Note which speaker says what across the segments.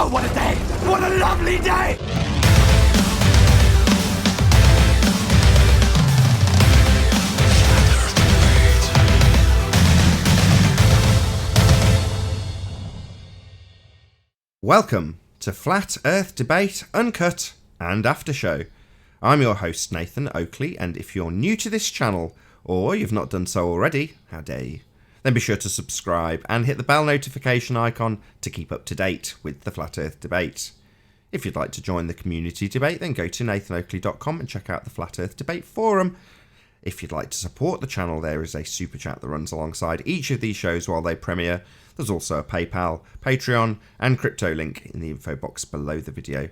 Speaker 1: Oh, what a day! What a lovely day!
Speaker 2: Welcome to Flat Earth Debate, Uncut and After Show. I'm your host, Nathan Oakley, and if you're new to this channel, or you've not done so already, how dare you, then be sure to subscribe and hit the bell notification icon to keep up to date with the Flat Earth Debate. If you'd like to join the community debate, then go to nathanoakley.com and check out the Flat Earth Debate forum. If you'd like to support the channel, there is a super chat that runs alongside each of these shows while they premiere. There's also a PayPal, Patreon, and crypto link in the info box below the video.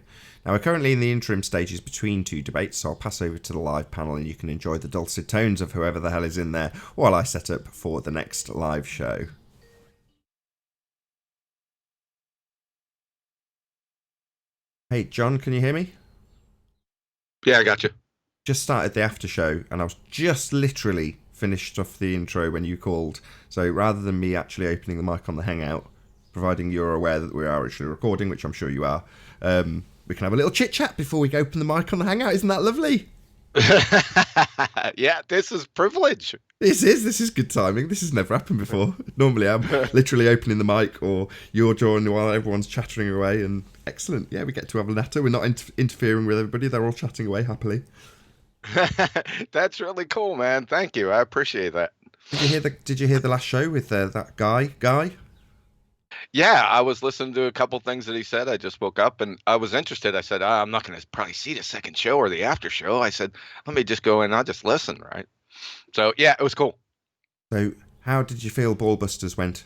Speaker 2: Now, we're currently in the interim stages between two debates, so I'll pass over to the live panel and you can enjoy the dulcet tones of whoever the hell is in there while I set up for the next live show. Hey, John, can you hear me?
Speaker 3: Yeah, I got you.
Speaker 2: Just started the after show, and I was just literally finished off the intro when you called. So rather than me actually opening the mic on the Hangout, providing you're aware that we are actually recording, which I'm sure you are, we can have a little chit chat before we open the mic on the Hangout. Isn't that lovely?
Speaker 3: Yeah, this is privilege.
Speaker 2: This is good timing. This has never happened before. Normally I'm literally opening the mic or you're joining while everyone's chattering away, and excellent. Yeah, we get to have a natter. We're not interfering with everybody. They're all chatting away happily.
Speaker 3: That's really cool, man. Thank you. I appreciate that.
Speaker 2: Did you hear the last show with that guy?
Speaker 3: Yeah, I was listening to a couple things that he said. I just woke up and I was interested. I said, I'm not going to probably see the second show or the after show. I said, let me just go in and I'll just listen, right? So, yeah, it was cool.
Speaker 2: So, how did you feel Ballbusters went?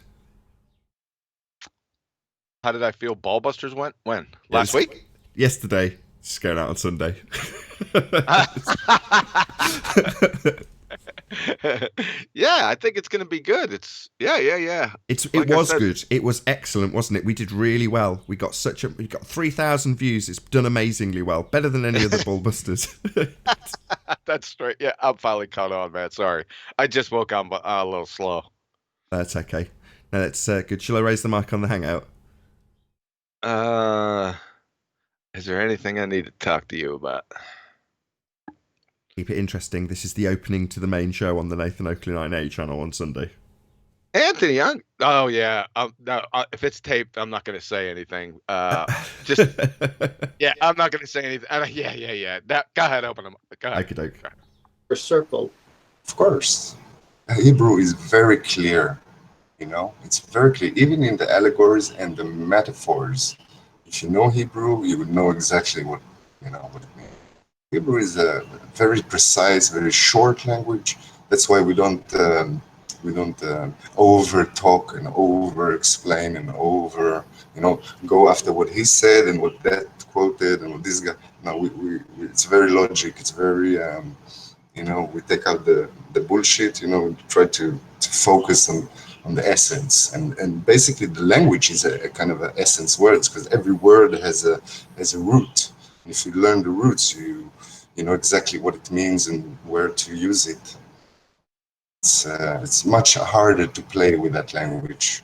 Speaker 3: How did I feel Ballbusters went? When? Last week?
Speaker 2: Yesterday. It's going out on Sunday.
Speaker 3: Yeah, I think it's going to be good. Yeah.
Speaker 2: It was good. It was excellent, wasn't it? We did really well. We got 3,000 views. It's done amazingly well. Better than any other Ballbusters.
Speaker 3: That's straight. Yeah, I'm finally caught on, man. Sorry. I just woke up a little slow.
Speaker 2: That's okay. No, that's good. Shall I raise the mic on the Hangout?
Speaker 3: Is there anything I need to talk to you about?
Speaker 2: Keep it interesting. This is the opening to the main show on the Nathan Oakley 9A channel on Sunday.
Speaker 3: Anthony Young. Oh yeah. No, if it's taped, I'm not going to say anything. Yeah, I'm not going to say anything. Yeah. Go ahead, open them. Go ahead.
Speaker 2: Okey-doke.
Speaker 4: For circle, of course. Hebrew is very clear. It's very clear, even in the allegories and the metaphors. If you know Hebrew, you would know exactly what it means. Hebrew is a very precise, very short language. That's why we don't over talk and over explain and go after what he said and what that quoted and what this guy. No, it's very logic. It's very we take out the bullshit. We try to focus on the essence, and basically the language is a kind of an essence words, because every word has a root. If you learn the roots, you know exactly what it means and where to use it. It's much harder to play with that language.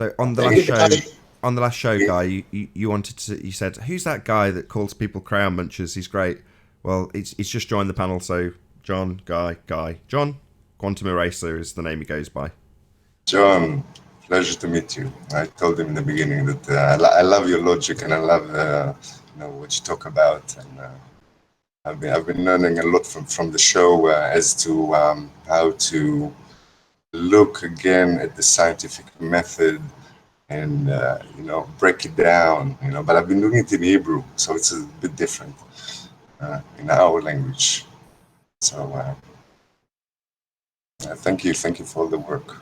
Speaker 2: So on the last show, Guy, you said, who's that guy that calls people crown munchers? He's great. Well, he's just joined the panel, so John, John, Quantum Eraser is the name he goes by. John,
Speaker 4: Pleasure to meet you. I told him in the beginning that I love your logic and I love what you talk about, and I've been learning a lot from the show as to how to look again at the scientific method and break it down. But I've been doing it in Hebrew, so it's a bit different in our language. So thank you for all the work.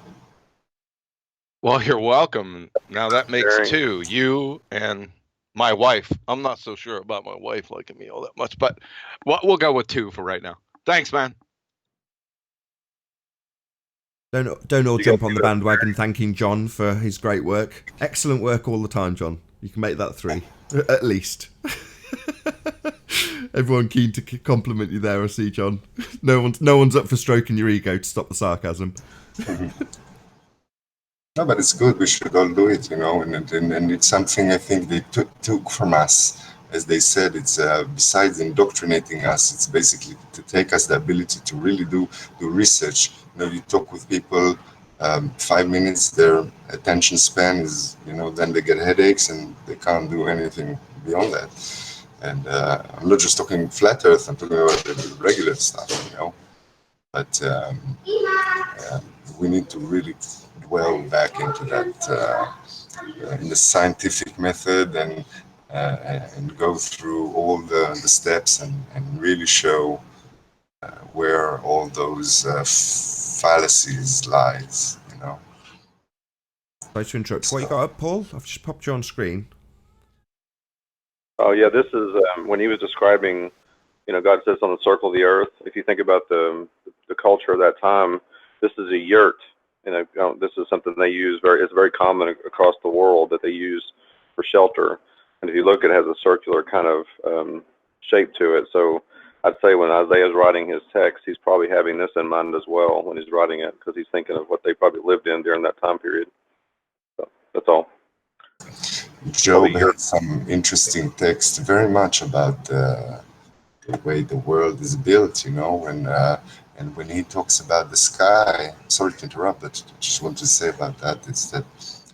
Speaker 3: Well, you're welcome. Now that makes two, you and my wife. I'm not so sure about my wife liking me all that much, but we'll go with two for right now. Thanks, man.
Speaker 2: Don't all jump on the bandwagon thanking John for his great work. Excellent work all the time, John. You can make that three, at least. Everyone keen to compliment you there, I see, John. No one's up for stroking your ego to stop the sarcasm.
Speaker 4: No, but it's good. We should all do it, and it's something I think they took from us. As they said, it's besides indoctrinating us, it's basically to take us the ability to really do research. You talk with people, 5 minutes, their attention span is, then they get headaches and they can't do anything beyond that. And I'm not just talking flat Earth; I'm talking about the regular stuff, But we need to really dwell back into that in the scientific method and go through all the steps and really show where all those fallacies lies.
Speaker 2: Sorry to interrupt. What you got up, Paul? I've just popped you on screen.
Speaker 5: Oh yeah, this is when he was describing, God sits on the circle of the earth. If you think about the culture of that time, this is a yurt. This is something they use it's very common across the world that they use for shelter. And if you look, it has a circular kind of shape to it. So I'd say when Isaiah's writing his text, he's probably having this in mind as well when he's writing it, because he's thinking of what they probably lived in during that time period. So that's all.
Speaker 4: Job had some interesting text, very much about the way the world is built, and when he talks about the sky, sorry to interrupt, but just want to say about that, is that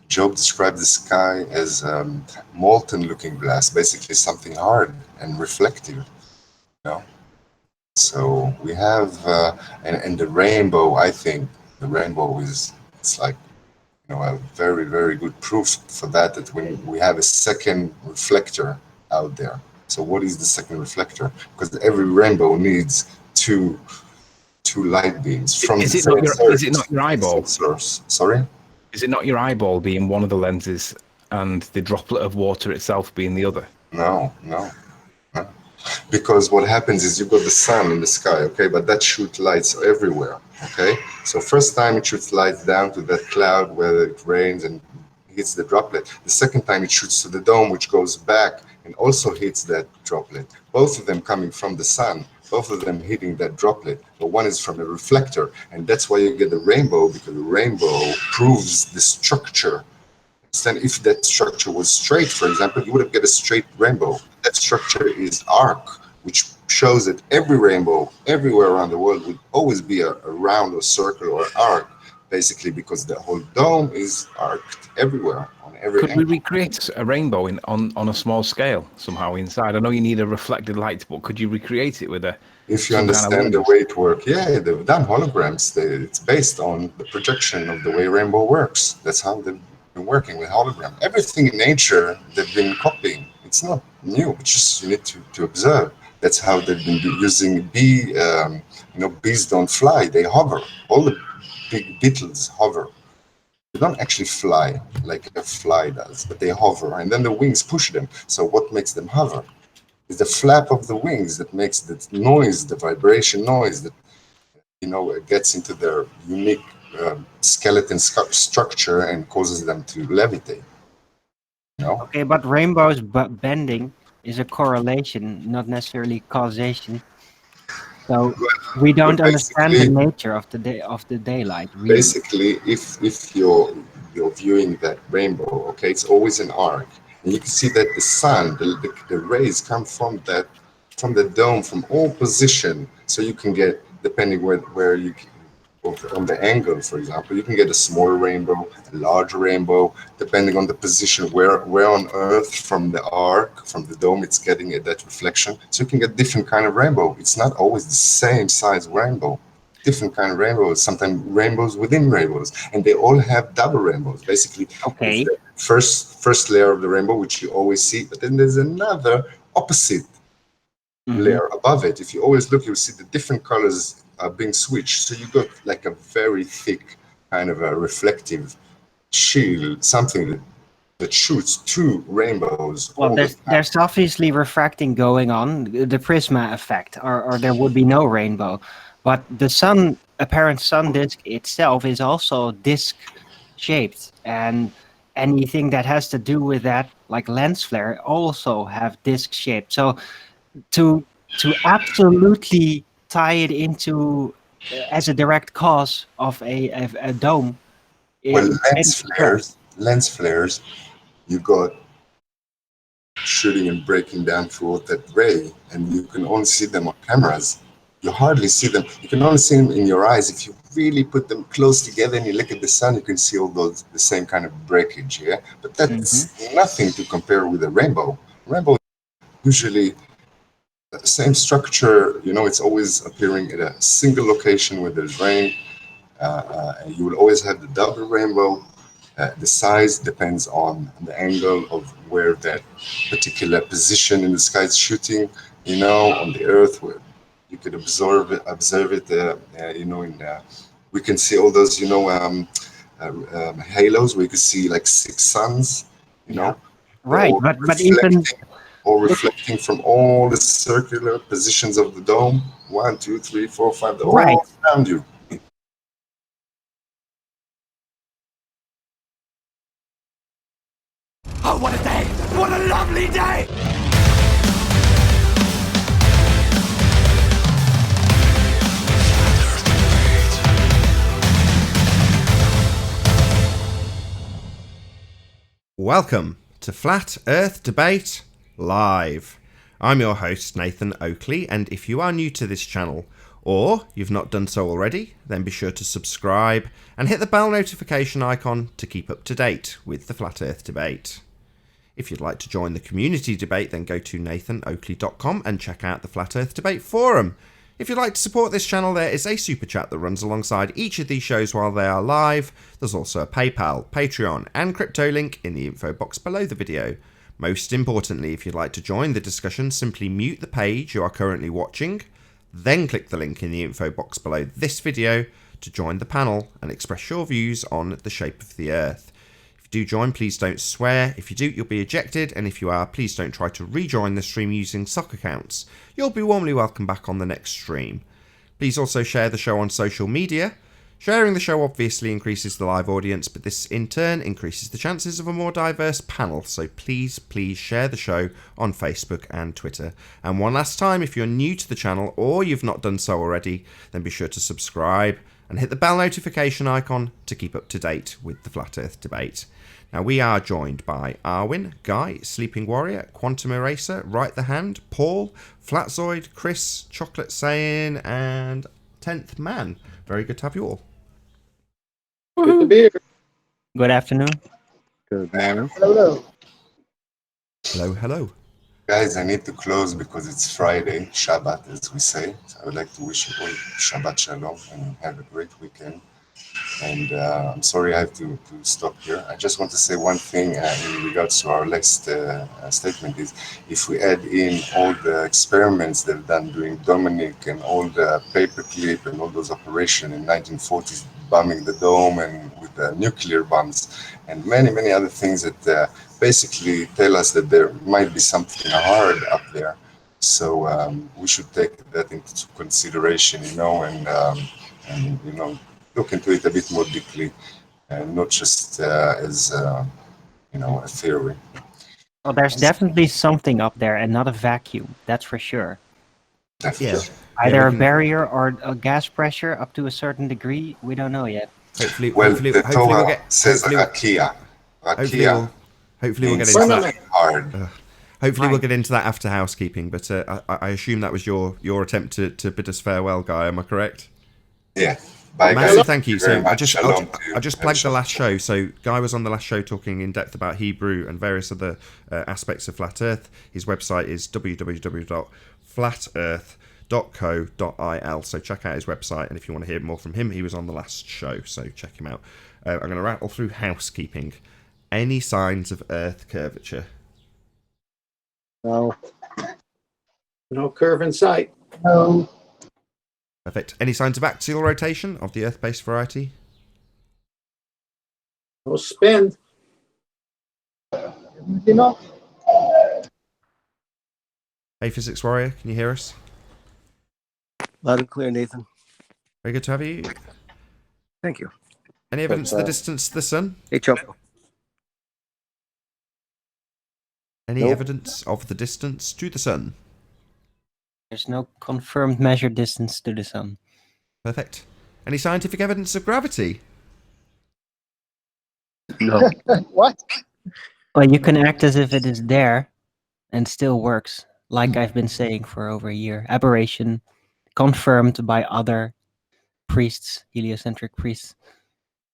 Speaker 4: Job described the sky as molten looking glass, basically something hard and reflective, So we have, and the rainbow, I think the rainbow it's like, a very, very good proof for that when we have a second reflector out there. So what is the second reflector? Because every rainbow needs two light beams from
Speaker 6: is it not your eyeball?
Speaker 4: Source. Sorry?
Speaker 6: Is it not your eyeball being one of the lenses and the droplet of water itself being the other?
Speaker 4: No. Because what happens is you've got the sun in the sky, okay, but that shoots lights everywhere, okay? So first time it shoots lights down to that cloud where it rains and hits the droplet. The second time it shoots to the dome, which goes back and also hits that droplet. Both of them coming from the sun, both of them hitting that droplet, but one is from a reflector, and that's why you get the rainbow, because the rainbow proves the structure. Then if that structure was straight, for example, you would have get a straight rainbow. That structure is arc, which shows that every rainbow everywhere around the world would always be a round or circle or arc, basically because the whole dome is arced everywhere on every
Speaker 6: Could
Speaker 4: angle.
Speaker 6: we recreate a rainbow on a small scale somehow inside? I know you need a reflected light, but could you recreate it with
Speaker 4: if you understand the way it works? Yeah, they've done holograms. It's based on the projection of the way rainbow works. That's how they've been working with hologram. Everything in nature they've been copying. It's not new. It's just you need to observe. That's how they've been using bees don't fly. They hover. All the big beetles hover. They don't actually fly like a fly does, but they hover, and then the wings push them. So what makes them hover is the flap of the wings that makes the noise, the vibration noise that it gets into their unique skeleton structure and causes them to levitate.
Speaker 7: Okay, but rainbows bending is a correlation, not necessarily causation. So we don't understand the nature of the daylight. Really.
Speaker 4: Basically, if you're viewing that rainbow, okay, it's always an arc, and you can see that the sun, the rays come from the dome from all position, so you can get, depending where you on the angle, for example, you can get a smaller rainbow, a larger rainbow, depending on the position where on Earth from the arc, from the dome, it's getting that reflection. So you can get different kind of rainbow. It's not always the same size rainbow. Different kind of rainbows, sometimes rainbows within rainbows, and they all have double rainbows. Basically,
Speaker 7: okay,
Speaker 4: the first layer of the rainbow, which you always see, but then there's another opposite layer above it. If you always look, you'll see the different colors are being switched. So you got like a very thick kind of a reflective shield, something that shoots two rainbows.
Speaker 7: Well, there's obviously refracting going on, the prisma effect, or there would be no rainbow. But the apparent sun disk itself is also disk shaped, and anything that has to do with that, like lens flare, also have disk shape. So to absolutely tie it into as a direct cause of a dome
Speaker 4: Well, lens flares, you got shooting and breaking down through that ray, and you can only see them on cameras. You hardly see them. You can only see them in your eyes. If you really put them close together and you look at the sun, you can see all those the same kind of breakage. Yeah, but that's nothing to compare with a rainbow. Rainbow usually the same structure. You know, it's always appearing at a single location where there's rain. And you will always have the double rainbow. The size depends on the angle of where that particular position in the sky is shooting. You know, on the Earth, where you could observe it. You know, we can see all those, you know, halos where you can see like 6 suns. You know,
Speaker 7: right? But even
Speaker 4: reflecting from all the circular positions of the dome. 1, 2, 3, 4, 5. They're
Speaker 7: right
Speaker 4: all around you.
Speaker 1: Oh, what a day! What a lovely day!
Speaker 2: Welcome to Flat Earth Debate Live. I'm your host, Nathan Oakley, and if you are new to this channel, or you've not done so already, then be sure to subscribe and hit the bell notification icon to keep up to date with the Flat Earth Debate. If you'd like to join the community debate, then go to nathanoakley.com and check out the Flat Earth Debate forum. If you'd like to support this channel, there is a super chat that runs alongside each of these shows while they are live. There's also a PayPal, Patreon, and crypto link in the info box below the video. Most importantly, if you'd like to join the discussion, simply mute the page you are currently watching, then click the link in the info box below this video to join the panel and express your views on the shape of the Earth. If you do join, please don't swear. If you do, you'll be ejected, and if you are, please don't try to rejoin the stream using sock accounts. You'll be warmly welcome back on the next stream. Please also share the show on social media. Sharing the show obviously increases the live audience, but this in turn increases the chances of a more diverse panel, so please share the show on Facebook and Twitter. And one last time, if you're new to the channel or you've not done so already, then be sure to subscribe and hit the bell notification icon to keep up to date with the Flat Earth Debate. Now, we are joined by Arwin, Guy, Sleeping Warrior, Quantum Eraser, Right the Hand, Paul, Flatzoid, Chris, Chocolate Saiyan, and 10th Man. Very good to have you all.
Speaker 8: Good to be here.
Speaker 7: good afternoon.
Speaker 8: Good morning.
Speaker 4: Hello.
Speaker 2: Hello.
Speaker 4: Guys, I need to close because it's Friday, Shabbat, as we say. So I would like to wish you all Shabbat Shalom and have a great weekend. And I'm sorry I have to stop here. I just want to say one thing in regards to our last statement is if we add in all the experiments they've done during Dominic and all the paperclip and all those operations in 1940s, bombing the dome and with the nuclear bombs and many other things that basically tell us that there might be something hard up there. So we should take that into consideration, you know, and you know, look into it a bit more deeply and not just as you know, a theory.
Speaker 7: Well, there's definitely something up there and not a vacuum, that's for sure.
Speaker 4: Definitely.
Speaker 7: Either a barrier or a gas pressure up to a certain degree, we don't know yet.
Speaker 2: Hopefully
Speaker 4: the
Speaker 2: we'll
Speaker 4: Torah
Speaker 2: get.
Speaker 4: says
Speaker 2: Hopefully we'll get into that.
Speaker 4: hard.
Speaker 2: Hopefully we'll get into that after housekeeping. But I assume that was your attempt to bid us farewell, Guy. Am I correct?
Speaker 4: Yeah. Bye,
Speaker 2: Massive
Speaker 4: guys.
Speaker 2: thank you.
Speaker 4: Very
Speaker 2: So
Speaker 4: much.
Speaker 2: I just
Speaker 4: Shalom to you.
Speaker 2: I just plugged the last show. So Guy was on the last show talking in depth about Hebrew and various other aspects of flat Earth. His website is www.flatearth.co.il. So check out his website, and if you want to hear more from him, he was on the last show. So check him out. I'm going to rattle through housekeeping. Any signs of Earth curvature?
Speaker 8: No. No curve in sight.
Speaker 4: No.
Speaker 2: Perfect. Any signs of axial rotation of the Earth-based variety?
Speaker 8: No spin.
Speaker 4: You know.
Speaker 2: Hey, Physics Warrior, can you hear us?
Speaker 9: Loud and clear, Nathan.
Speaker 2: Very good to have you.
Speaker 9: Thank you.
Speaker 2: Any evidence of the distance to the sun?
Speaker 9: Hey, Choco.
Speaker 2: Any
Speaker 8: Nope.
Speaker 2: evidence of the distance to the sun?
Speaker 7: There's no confirmed measured distance to the sun.
Speaker 2: Perfect. Any scientific evidence of gravity?
Speaker 9: No.
Speaker 8: What?
Speaker 7: Well, you can act as if it is there and still works, like I've been saying for over a year. Aberration confirmed by other priests, heliocentric priests.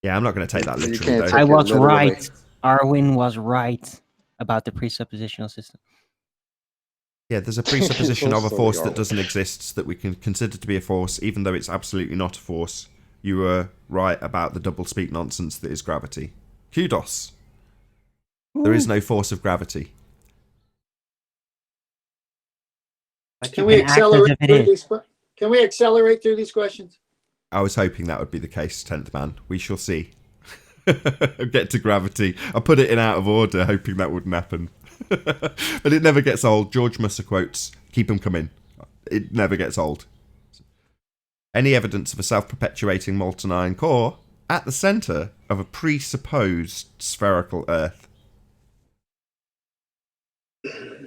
Speaker 2: Yeah, I'm not going to take that
Speaker 9: You
Speaker 2: literally,
Speaker 9: can't
Speaker 2: though.
Speaker 7: I
Speaker 9: take it
Speaker 7: was
Speaker 9: literally.
Speaker 7: right. Arwin was right about the presuppositional system.
Speaker 2: Yeah, there's a
Speaker 9: You're
Speaker 2: presupposition
Speaker 9: so
Speaker 2: of a
Speaker 9: silly,
Speaker 2: force that
Speaker 9: Arlen.
Speaker 2: doesn't exist that we can consider to be a force, even though it's absolutely not a force. You were right about the double-speak nonsense that is gravity. Kudos. There is no force of gravity.
Speaker 7: But
Speaker 8: Can
Speaker 7: you
Speaker 8: we
Speaker 7: can act as
Speaker 8: accelerate
Speaker 7: if it
Speaker 8: through
Speaker 7: is.
Speaker 8: these? Can we accelerate through these questions?
Speaker 2: I was hoping that would be the case, 10th man. We shall see. Get to gravity. I put it in out of order, hoping that wouldn't happen. But it never gets old. George Musser quotes, keep them coming. It never gets old. Any evidence of a self-perpetuating molten iron core at the centre of a presupposed spherical Earth?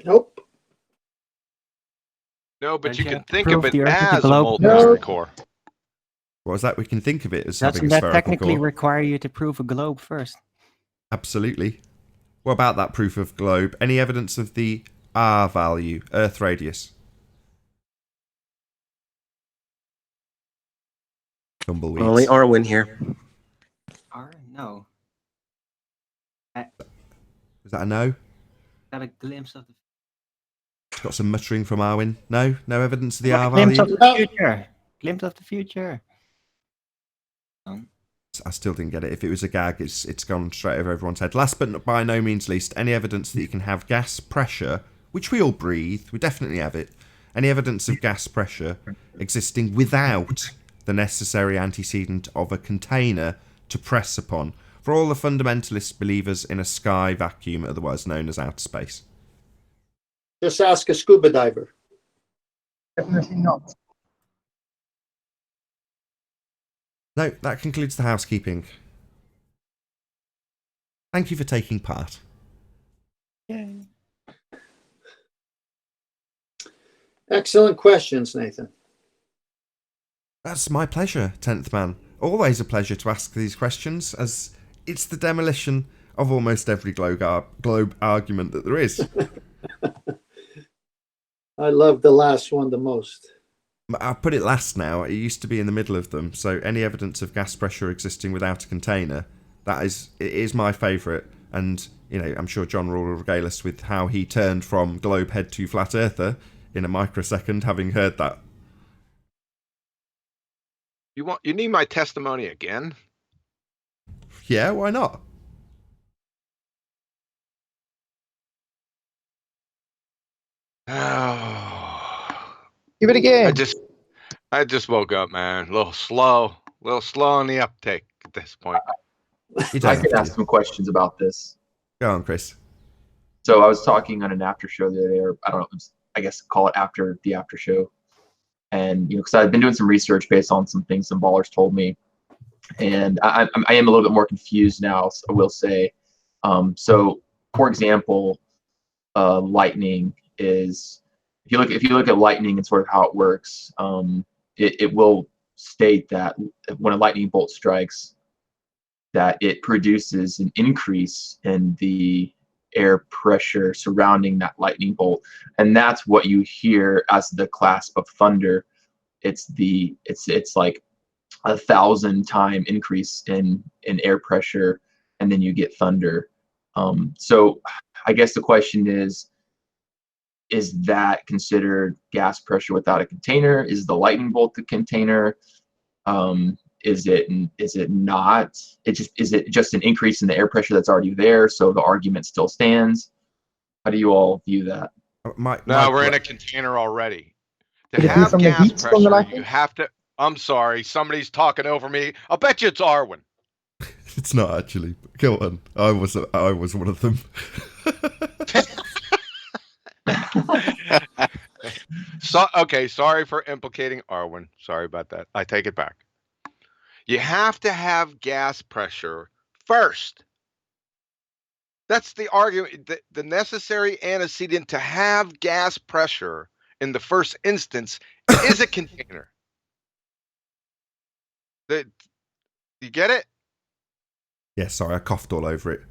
Speaker 8: Nope.
Speaker 3: No, but
Speaker 7: Don't
Speaker 3: you
Speaker 7: you
Speaker 3: can
Speaker 7: have to
Speaker 3: think of
Speaker 7: prove
Speaker 3: it
Speaker 7: the Earth is a
Speaker 3: as a
Speaker 7: globe
Speaker 3: molten
Speaker 8: first?
Speaker 3: iron core.
Speaker 2: What was that? We can think of it as having
Speaker 7: Doesn't
Speaker 2: a
Speaker 7: that
Speaker 2: spherical
Speaker 7: technically
Speaker 2: core.
Speaker 7: require you to prove a globe first?
Speaker 2: Absolutely. What about that proof of globe? Any evidence of the R value, Earth radius? Tumbleweeds.
Speaker 9: Only Arwen here.
Speaker 7: No.
Speaker 2: Is that a no?
Speaker 7: Got a glimpse of the
Speaker 2: Got some muttering from Arwin. No? No evidence of the R
Speaker 7: glimpse
Speaker 2: value?
Speaker 7: of the future. Glimpse of the future.
Speaker 2: I still didn't get it. If it was a gag, it's gone straight over everyone's head. Last but by no means least, any evidence that you can have gas pressure, which we all breathe, we definitely have it. Any evidence of gas pressure existing without the necessary antecedent of a container to press upon, for all the fundamentalist believers in a sky vacuum, otherwise known as outer space?
Speaker 8: Just ask a scuba diver.
Speaker 10: Definitely not.
Speaker 2: No, that concludes the housekeeping. Thank you for taking part.
Speaker 7: Yay.
Speaker 8: Excellent questions, Nathan.
Speaker 2: That's my pleasure, 10th man. Always a pleasure to ask these questions, as it's the demolition of almost every globe argument that there is.
Speaker 8: I love the last one the most.
Speaker 2: I'll put it last now. It used to be in the middle of them. So any evidence of gas pressure existing without a container, it is my favourite. And, you know, I'm sure John will regale us with how he turned from globe head to flat earther in a microsecond, having heard that.
Speaker 3: You need my testimony again?
Speaker 2: Yeah, why not?
Speaker 3: Oh,
Speaker 10: Give it again.
Speaker 3: I just woke up, man. A little slow on the uptake at this point.
Speaker 2: You don't
Speaker 11: I
Speaker 2: have
Speaker 11: can
Speaker 2: to.
Speaker 11: ask some questions about this.
Speaker 2: Go on, Chris.
Speaker 11: So I was talking on an after show the other day, or I don't know, I guess call it after the after show. And, you know, because I've been doing some research based on some things some ballers told me. And I am a little bit more confused now, I will say. So, for example, lightning is, if you look at lightning and sort of how it works, it will state that when a lightning bolt strikes, that it produces an increase in the air pressure surrounding that lightning bolt, and that's what you hear as the clasp of thunder. It's like 1,000-time increase in air pressure, and then you get thunder. So I guess the question is that considered gas pressure without a container? Is the lightning bolt the container? Is it not? Is it just an increase in the air pressure that's already there, so the argument still stands? How do you all view that?
Speaker 3: No, we're in a container already. To
Speaker 10: Could it be
Speaker 3: have
Speaker 10: from the
Speaker 3: gas
Speaker 10: heat from the
Speaker 3: pressure,
Speaker 10: lightning?
Speaker 3: you have to. I'm sorry, somebody's talking over me. I'll bet you it's Arwen.
Speaker 2: It's not actually. Go on. I was one of them.
Speaker 3: Okay, sorry for implicating Arwen. Sorry about that. I take it back. You have to have gas pressure first. That's the argument. The necessary antecedent to have gas pressure in the first instance is a container. You get it?
Speaker 2: Yeah, sorry, I coughed all over it.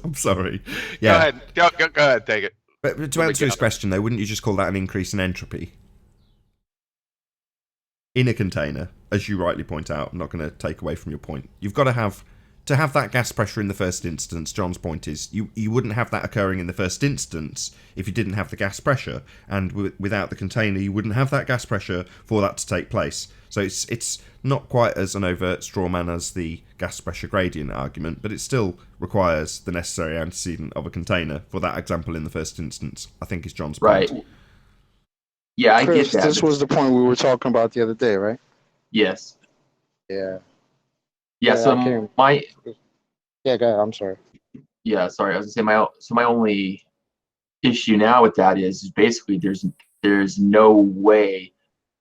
Speaker 2: I'm sorry. Yeah.
Speaker 3: Go ahead, take it.
Speaker 2: But to answer his question, though, wouldn't you just call that an increase in entropy? In a container, as you rightly point out, I'm not going to take away from your point. You've got to have that gas pressure in the first instance. John's point is you wouldn't have that occurring in the first instance if you didn't have the gas pressure, and without the container, you wouldn't have that gas pressure for that to take place. So it's not quite as an overt straw man as the gas pressure gradient argument, but it still requires the necessary antecedent of a container for that example in the first instance, I think is John's point.
Speaker 11: Right. Yeah, I
Speaker 10: Chris,
Speaker 11: get that.
Speaker 10: this was the point we were talking about the other day, right?
Speaker 11: Yes.
Speaker 10: Yeah.
Speaker 11: Yeah, so my...
Speaker 10: Yeah, go ahead. I'm sorry.
Speaker 11: Yeah, sorry. I was going to say my only issue now with that is basically there's no way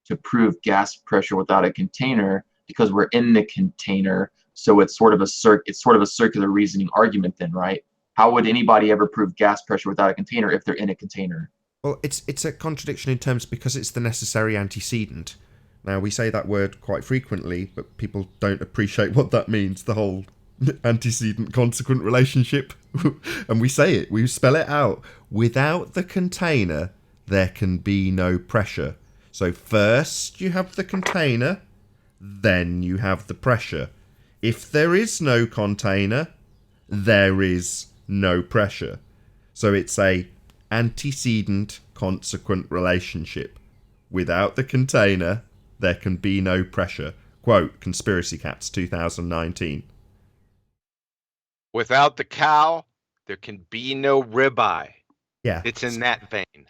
Speaker 11: to prove gas pressure without a container because we're in the container. So it's sort of a circular reasoning argument then, right? How would anybody ever prove gas pressure without a container if they're in a container?
Speaker 2: Well, it's a contradiction in terms because it's the necessary antecedent. Now, we say that word quite frequently, but people don't appreciate what that means, the whole antecedent-consequent relationship. And we say it, we spell it out. Without the container, there can be no pressure. So first you have the container, then you have the pressure. If there is no container, there is no pressure. So it's a antecedent-consequent relationship. Without the container, there can be no pressure. Quote, Conspiracy Cats, 2019.
Speaker 3: Without the cow, there can be no ribeye.
Speaker 2: Yeah.
Speaker 3: It's in that vein.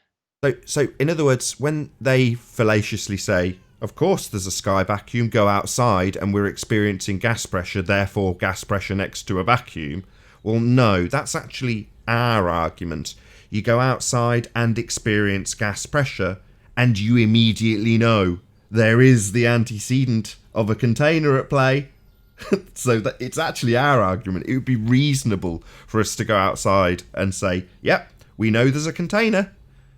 Speaker 2: So in other words, when they fallaciously say, of course there's a sky vacuum, go outside and we're experiencing gas pressure, therefore gas pressure next to a vacuum. Well, no, that's actually our argument. You go outside and experience gas pressure and you immediately know there is the antecedent of a container at play. So that it's actually our argument. It would be reasonable for us to go outside and say, yep, we know there's a container.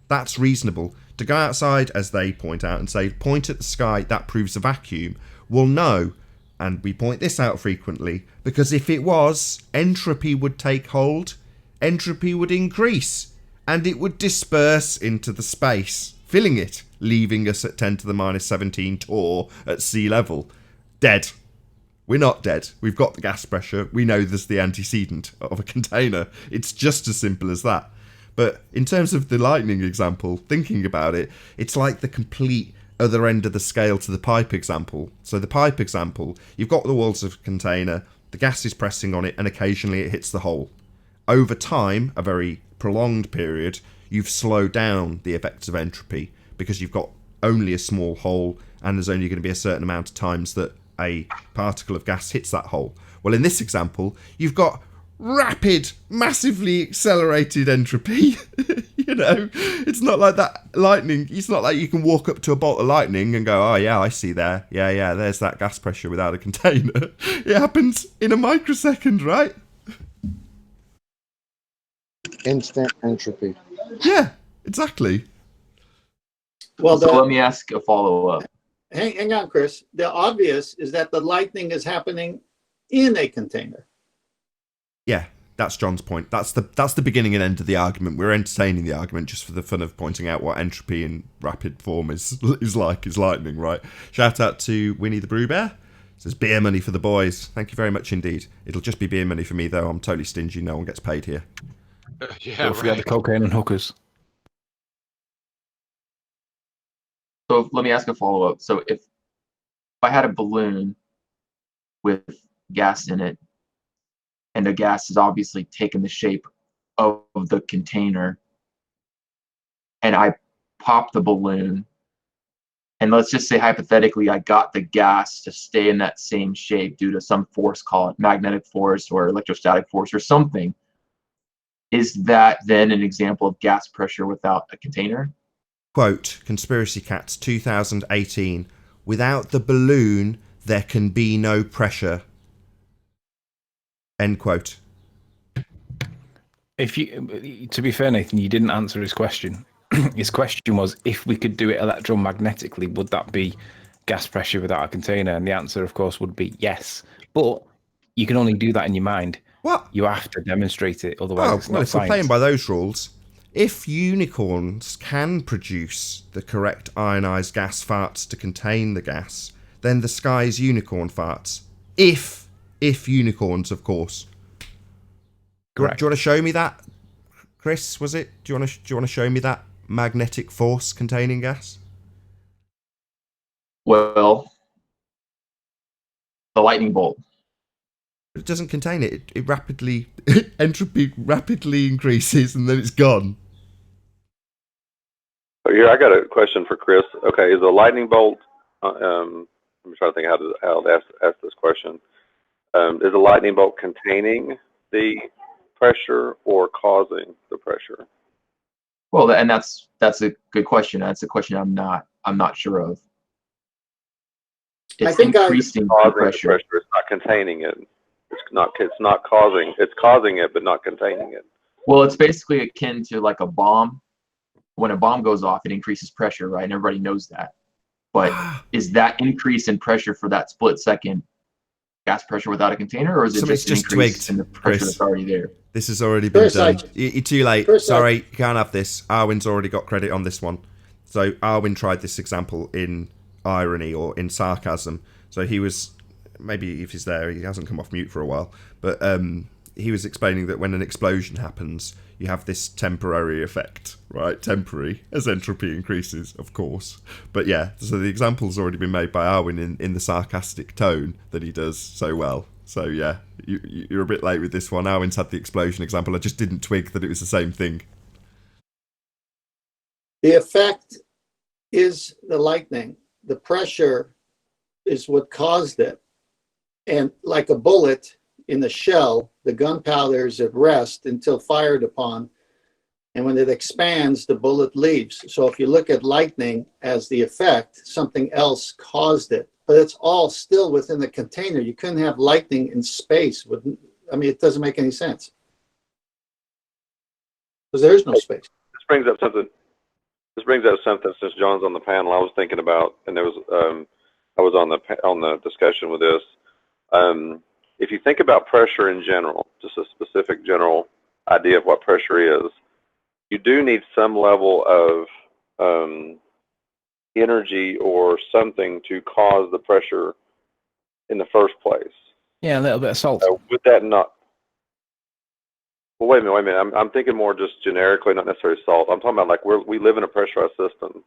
Speaker 2: That's reasonable. To go outside, as they point out, and say, point at the sky, that proves a vacuum. Well, no. And we point this out frequently, because if it was, entropy would take hold, entropy would increase, and it would disperse into the space, filling it, leaving us at 10 to the minus 17 torr at sea level. Dead. We're not dead. We've got the gas pressure. We know there's the antecedent of a container. It's just as simple as that. But in terms of the lightning example, thinking about it, it's like the complete other end of the scale to the pipe example. So the pipe example, you've got the walls of a container, the gas is pressing on it, and occasionally it hits the hole. Over time, a very prolonged period, you've slowed down the effects of entropy because you've got only a small hole and there's only going to be a certain amount of times that a particle of gas hits that hole. Well, in this example, you've got rapid, massively accelerated entropy. You know, it's not like that lightning. It's not like you can walk up to a bolt of lightning and go, oh yeah, I see there. Yeah, there's that gas pressure without a container. It happens in a microsecond, right?
Speaker 10: Instant entropy.
Speaker 2: Yeah, exactly.
Speaker 8: Well,
Speaker 11: so let me ask a follow-up.
Speaker 8: Hang on, Chris. The obvious is that the lightning is happening in a container.
Speaker 2: Yeah, that's John's point. That's the beginning and end of the argument. We're entertaining the argument just for the fun of pointing out what entropy in rapid form is lightning, right? Shout out to Winnie the Brew Bear. It says beer money for the boys. Thank you very much indeed. It'll just be beer money for me though. I'm totally stingy. No one gets paid here.
Speaker 3: Yeah,
Speaker 6: Don't forget the cocaine and hookers.
Speaker 11: So let me ask a follow-up. So if I had a balloon with gas in it, and the gas is obviously taken the shape of the container, and I pop the balloon, and let's just say hypothetically I got the gas to stay in that same shape due to some force, call it magnetic force or electrostatic force or something, is that then an example of gas pressure without a container?
Speaker 2: Quote, Conspiracy Cats 2018, without the balloon, there can be no pressure. End quote.
Speaker 6: If you, to be fair, Nathan, you didn't answer his question. His question was, if we could do it electromagnetically, would that be gas pressure without a container? And the answer, of course, would be yes. But you can only do that in your mind.
Speaker 2: What?
Speaker 6: You have to demonstrate it, otherwise
Speaker 2: Oh,
Speaker 6: it's
Speaker 2: well,
Speaker 6: not
Speaker 2: if we're
Speaker 6: science.
Speaker 2: playing by those rules, if unicorns can produce the correct ionized gas farts to contain the gas, then the sky's unicorn farts. If unicorns, of course.
Speaker 6: Correct.
Speaker 2: Do you want to show me that, Chris? Was it? Do you want to show me that magnetic force containing gas?
Speaker 11: Well, the lightning bolt.
Speaker 2: It doesn't contain it. It rapidly entropy rapidly increases and then it's gone.
Speaker 5: So here, I got a question for Chris. Okay, is a lightning bolt? I'm trying to think how to ask this question. Is a lightning bolt containing the pressure or causing the pressure?
Speaker 11: Well, and that's a good question. That's a question I'm not sure of. It's increasing the pressure.
Speaker 5: It's not containing it. It's not causing. It's causing it, but not containing it.
Speaker 11: Well, it's basically akin to like a bomb. When a bomb goes off, it increases pressure, right? And everybody knows that. But is that increase in pressure for that split second gas pressure without a container, or is it just an increase in the pressure that's already there?
Speaker 2: This has already been done. You're too late. Sorry, you can't have this. Arwin's already got credit on this one. So Arwin tried this example in irony or in sarcasm. So he was, maybe if he's there, he hasn't come off mute for a while, but he was explaining that when an explosion happens, you have this temporary effect, right? Temporary, as entropy increases, of course. But yeah, so the example's already been made by Arwin in the sarcastic tone that he does so well. So yeah, you're a bit late with this one. Arwin's had the explosion example. I just didn't twig that it was the same thing.
Speaker 8: The effect is the lightning. The pressure is what caused it. And like a bullet in the shell, the gunpowder is at rest until fired upon. And when it expands, the bullet leaves. So if you look at lightning as the effect, something else caused it. But it's all still within the container. You couldn't have lightning in space. It doesn't make any sense. Because there is no space.
Speaker 5: This brings up something since John's on the panel I was thinking about, and there was I was on the discussion with this. If you think about pressure in general, just a specific general idea of what pressure is, you do need some level of energy or something to cause the pressure in the first place.
Speaker 6: Yeah, a little bit of salt.
Speaker 5: So would that not? Well, wait a minute. I'm thinking more just generically, not necessarily salt. I'm talking about like we live in a pressurized system,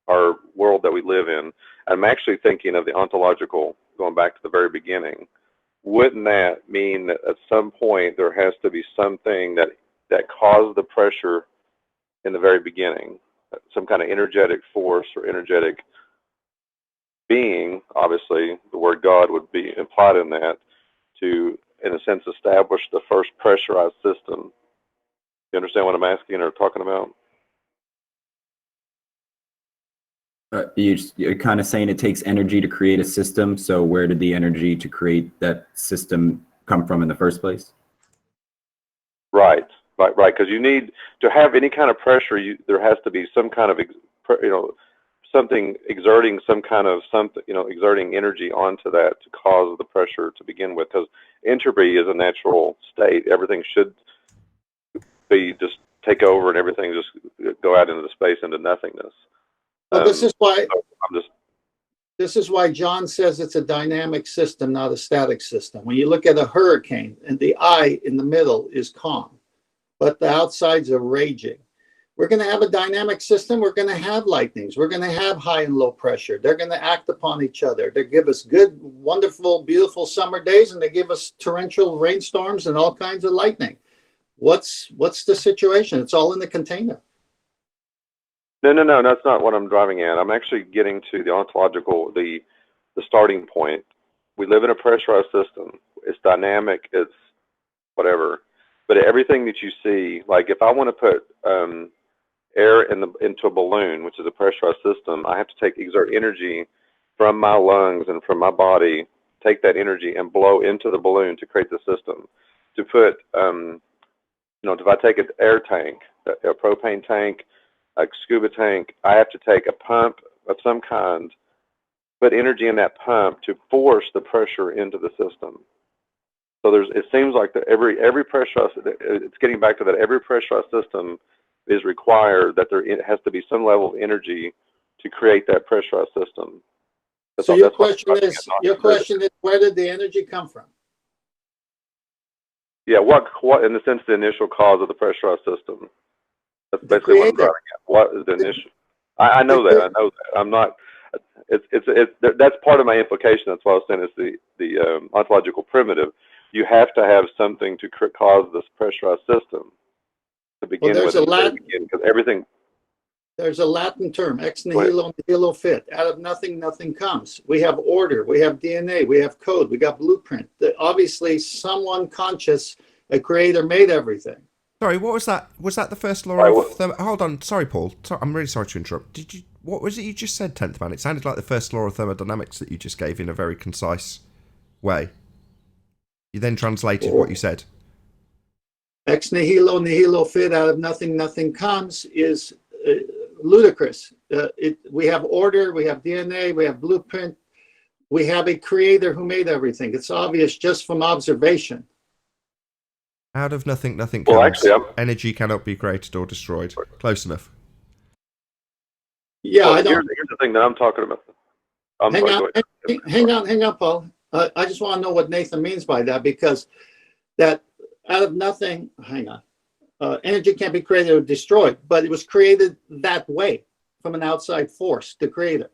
Speaker 5: our world that we live in. I'm actually thinking of the ontological, going back to the very beginning. Wouldn't that mean that at some point there has to be something that caused the pressure in the very beginning? Some kind of energetic force or energetic being, obviously the word God would be implied in that, to, in a sense, establish the first pressurized system. You understand what I'm asking or talking about?
Speaker 12: You're kind of saying it takes energy to create a system. So where did the energy to create that system come from in the first place?
Speaker 5: Right. Because you need to have any kind of pressure. There has to be some kind of, something exerting exerting energy onto that to cause the pressure to begin with. Because entropy is a natural state. Everything should be just take over and everything just go out into the space into nothingness.
Speaker 8: Well, this is why John says it's a dynamic system, not a static system. When you look at a hurricane and the eye in the middle is calm, but the outsides are raging. We're going to have a dynamic system. We're going to have lightnings. We're going to have high and low pressure. They're going to act upon each other. They give us good, wonderful, beautiful summer days, and they give us torrential rainstorms and all kinds of lightning. What's the situation? It's all in the container.
Speaker 5: No, that's not what I'm driving at. I'm actually getting to the ontological, the starting point. We live in a pressurized system. It's dynamic. It's whatever. But everything that you see, like if I want to put air into a balloon, which is a pressurized system, I have to exert energy from my lungs and from my body, take that energy and blow into the balloon to create the system. To put, if I take an air tank, a propane tank, a scuba tank, I have to take a pump of some kind, put energy in that pump to force the pressure into the system. So it seems like that every pressurized, it's getting back to that, every pressurized system is required that it has to be some level of energy to create that pressurized system.
Speaker 8: So your question is, where did the energy come from?
Speaker 5: Yeah, what in the sense the initial cause of the pressurized system? That's basically what I'm driving at. What is the initial? I know that. I'm not. That's part of my implication. That's why I was saying it's the ontological primitive. You have to have something to cause this pressurized system to begin with. Because everything.
Speaker 8: There's a Latin term, ex nihilo nihilo fit. Out of nothing, nothing comes. We have order, we have DNA, we have code, we got blueprint. Obviously, someone conscious, a creator, made everything.
Speaker 2: Sorry, what was that? Was that the first law of hold on, sorry, Paul. I'm really sorry to interrupt. What was it you just said, 10th man? It sounded like the first law of thermodynamics that you just gave in a very concise way. You then translated what you said.
Speaker 8: Ex nihilo nihilo fit. Out of nothing, nothing comes is ludicrous. We have order, we have DNA, we have blueprint, we have a creator who made everything. It's obvious just from observation.
Speaker 2: Out of nothing, nothing comes. Well, actually, energy cannot be created or destroyed. Close enough.
Speaker 8: Yeah, I don't.
Speaker 5: Here's the thing that I'm talking about.
Speaker 8: Hang on, Paul. I just want to know what Nathan means by that, because that out of nothing, hang on. Energy can't be created or destroyed, but it was created that way from an outside force to create it.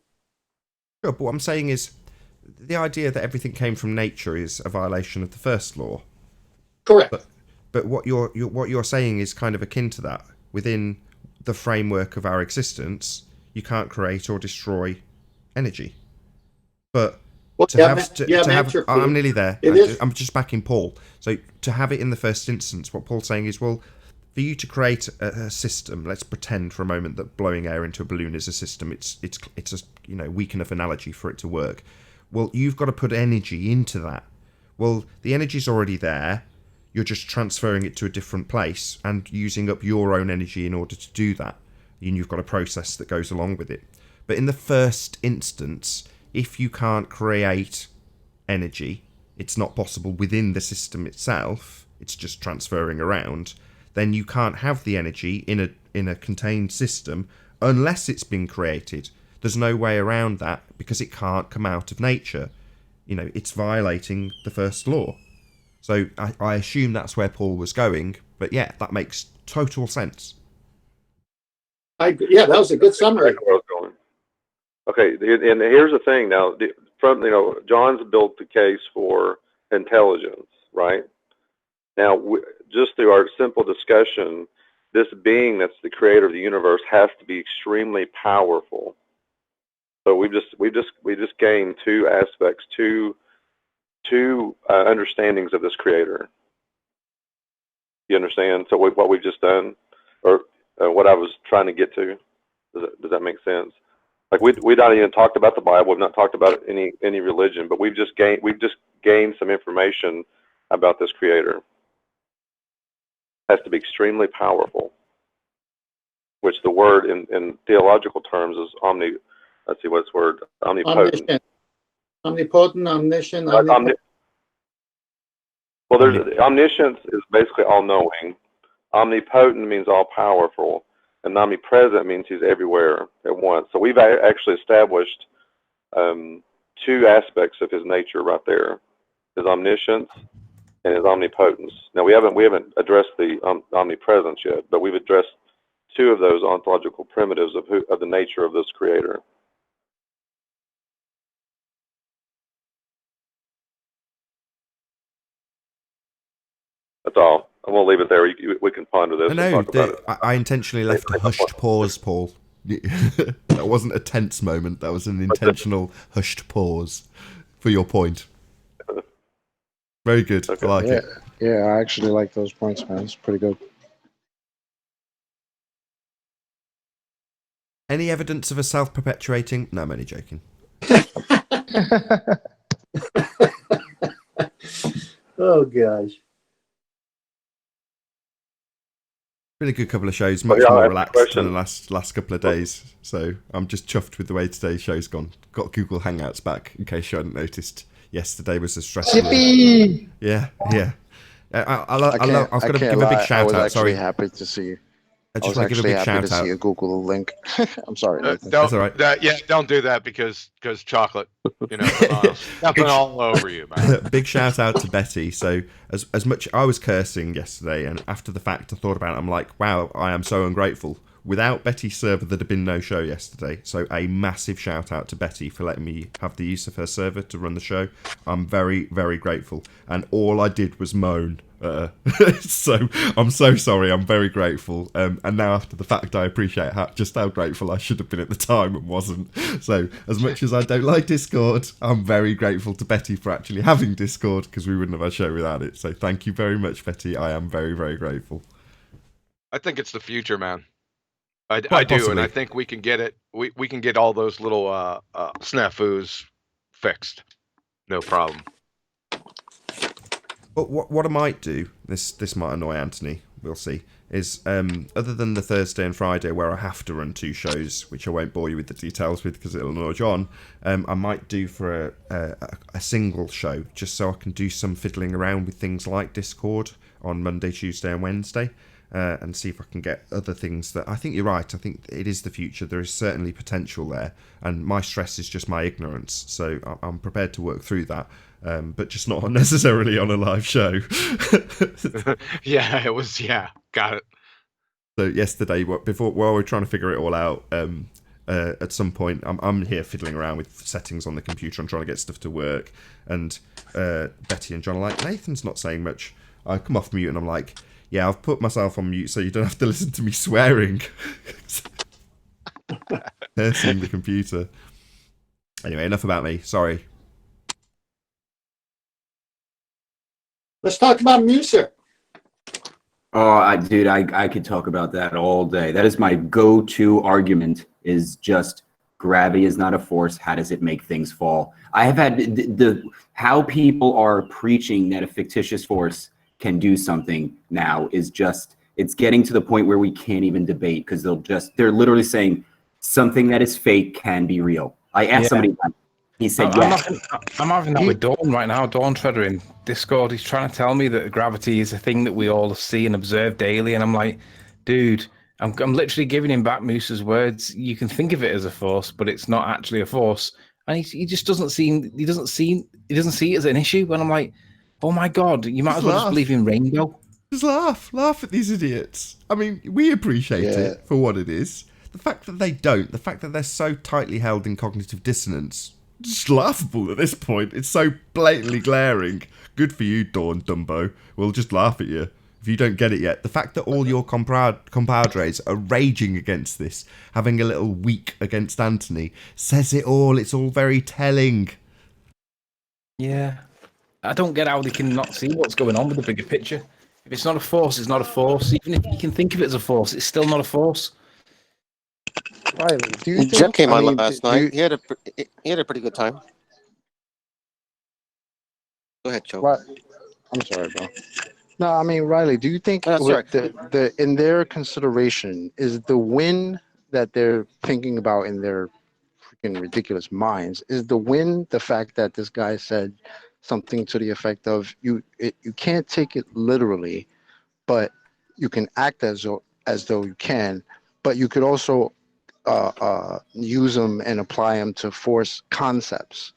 Speaker 2: Sure, but what I'm saying is the idea that everything came from nature is a violation of the first law.
Speaker 8: Correct.
Speaker 2: But what you're saying is kind of akin to that. Within the framework of our existence, you can't create or destroy energy. But I'm nearly there. I'm just backing Paul. So to have it in the first instance, what Paul's saying is, well, for you to create a system, let's pretend for a moment that blowing air into a balloon is a system. It's a weak enough analogy for it to work. Well, you've got to put energy into that. Well, the energy's already there. You're just transferring it to a different place and using up your own energy in order to do that. And you've got a process that goes along with it. But in the first instance, if you can't create energy, it's not possible within the system itself, it's just transferring around, then you can't have the energy in a contained system unless it's been created. There's no way around that because it can't come out of nature. It's violating the first law. So I assume that's where Paul was going, but yeah, that makes total sense.
Speaker 8: That was a good summary.
Speaker 5: Okay, and here's the thing now. John's built the case for intelligence, right? Now, just through our simple discussion, this being that's the creator of the universe has to be extremely powerful. So we just gained two aspects, two understandings of this creator. You understand? So what we've just done, or what I was trying to get to, does that make sense? Like we not even talked about the Bible. We've not talked about any religion, but we've just gained some information about this creator. Has to be extremely powerful, which the word in theological terms is let's see what's word, omnipotent.
Speaker 8: Omnipotent, omniscient.
Speaker 5: Well, omniscience is basically all-knowing. Omnipotent means all-powerful, and omnipresent means he's everywhere at once. So we've actually established two aspects of his nature right there: his omniscience and his omnipotence. Now we haven't addressed the omnipresence yet, but we've addressed two of those ontological primitives of the nature of this creator. That's all. I'm gonna leave it there. We can ponder this.
Speaker 2: I know. I intentionally left a hushed pause, Paul. That wasn't a tense moment. That was an intentional hushed pause for your point. Very good. Okay. I like it.
Speaker 10: Yeah, I actually like those points, man. It's pretty good.
Speaker 2: Any evidence of a self-perpetuating? No, I'm only joking.
Speaker 8: Oh, gosh.
Speaker 2: Been a good couple of shows, much more relaxed than the last couple of days. So I'm just chuffed with the way today's show's gone. Got Google Hangouts back, in case you hadn't noticed. yesterday was a stressful.
Speaker 10: Yippee!
Speaker 2: Yeah. I've
Speaker 10: I
Speaker 2: got to
Speaker 10: can't
Speaker 2: give a big
Speaker 10: lie. I
Speaker 2: shout
Speaker 10: was
Speaker 2: out.
Speaker 10: actually
Speaker 2: Sorry,
Speaker 10: happy to see.
Speaker 2: I
Speaker 10: I
Speaker 2: just
Speaker 10: was
Speaker 2: want to give a
Speaker 10: actually
Speaker 2: big
Speaker 10: happy
Speaker 2: shout
Speaker 10: to see
Speaker 2: out.
Speaker 10: a Google link. I'm sorry, Nathan.
Speaker 3: Don't,
Speaker 2: That's all right.
Speaker 3: don't do that because chocolate, stepping all over you, man.
Speaker 2: Big shout out to Betty. So as much I was cursing yesterday, and after the fact I thought about it, I'm like, wow, I am so ungrateful. Without Betty's server, there'd have been no show yesterday. So a massive shout out to Betty for letting me have the use of her server to run the show. I'm very, very grateful. And all I did was moan. So I'm so sorry. I'm very grateful. And now after the fact, I appreciate just how grateful I should have been at the time and wasn't. So as much as I don't like Discord, I'm very grateful to Betty for actually having Discord, because we wouldn't have a show without it. So thank you very much, Betty. I am very, very grateful.
Speaker 3: I think it's the future, man. I do,
Speaker 2: possibly.
Speaker 3: and I think we can get it. We can get all those little snafus fixed. No problem.
Speaker 2: But what I might do, this might annoy Anthony, we'll see, is other than the Thursday and Friday where I have to run 2 shows, which I won't bore you with the details with because it'll annoy John, I might do for a single show, just so I can do some fiddling around with things like Discord on Monday, Tuesday and Wednesday, and see if I can get other things that... I think you're right, I think it is the future, there is certainly potential there, and my stress is just my ignorance, so I'm prepared to work through that. But just not necessarily on a live show.
Speaker 3: Yeah, it was. Yeah, got it.
Speaker 2: So yesterday, while we were trying to figure it all out, at some point, I'm here fiddling around with settings on the computer. I'm trying to get stuff to work, and Betty and John are like, Nathan's not saying much. I come off mute and I'm like, yeah, I've put myself on mute so you don't have to listen to me swearing, cursing the computer. Anyway, enough about me. Sorry.
Speaker 8: Let's talk about music.
Speaker 12: Oh, dude, I could talk about that all day. That is my go-to argument, is just gravity is not a force. How does it make things fall? I have had how people are preaching that a fictitious force can do something now is just, it's getting to the point where we can't even debate, because they're literally saying something that is fake can be real. I asked somebody, he said,
Speaker 6: I'm having that with Dawn right now. Dawn Treader in Discord. He's trying to tell me that gravity is a thing that we all see and observe daily. And I'm like, dude, I'm literally giving him back Moose's words. You can think of it as a force, but it's not actually a force. And he just doesn't see it as an issue. And I'm like, oh my God, you might as well just believe in rainbow.
Speaker 2: Just laugh at these idiots. I mean, we appreciate it for what it is. The fact that they don't, the fact that they're so tightly held in cognitive dissonance, just laughable at this point. It's so blatantly glaring. Good for you, Dawn Dumbo. We'll just laugh at you if you don't get it yet. The fact that all your compadres are raging against this, having a little week against Anthony, says it all. It's all very telling.
Speaker 6: Yeah. I don't get how they can not see what's going on with the bigger picture. If it's not a force, it's not a force. Even if you can think of it as a force, it's still not a force.
Speaker 9: Riley, do you think,
Speaker 13: Jeff came on last night. He had a pretty good time. Go ahead, Joe.
Speaker 10: I'm sorry, bro. No, I mean, Riley, do you think in their consideration, is the win that they're thinking about in their freaking ridiculous minds, is the win the fact that this guy said something to the effect of, you can't take it literally, but you can act as though you can, but you could also use them and apply them to force concepts.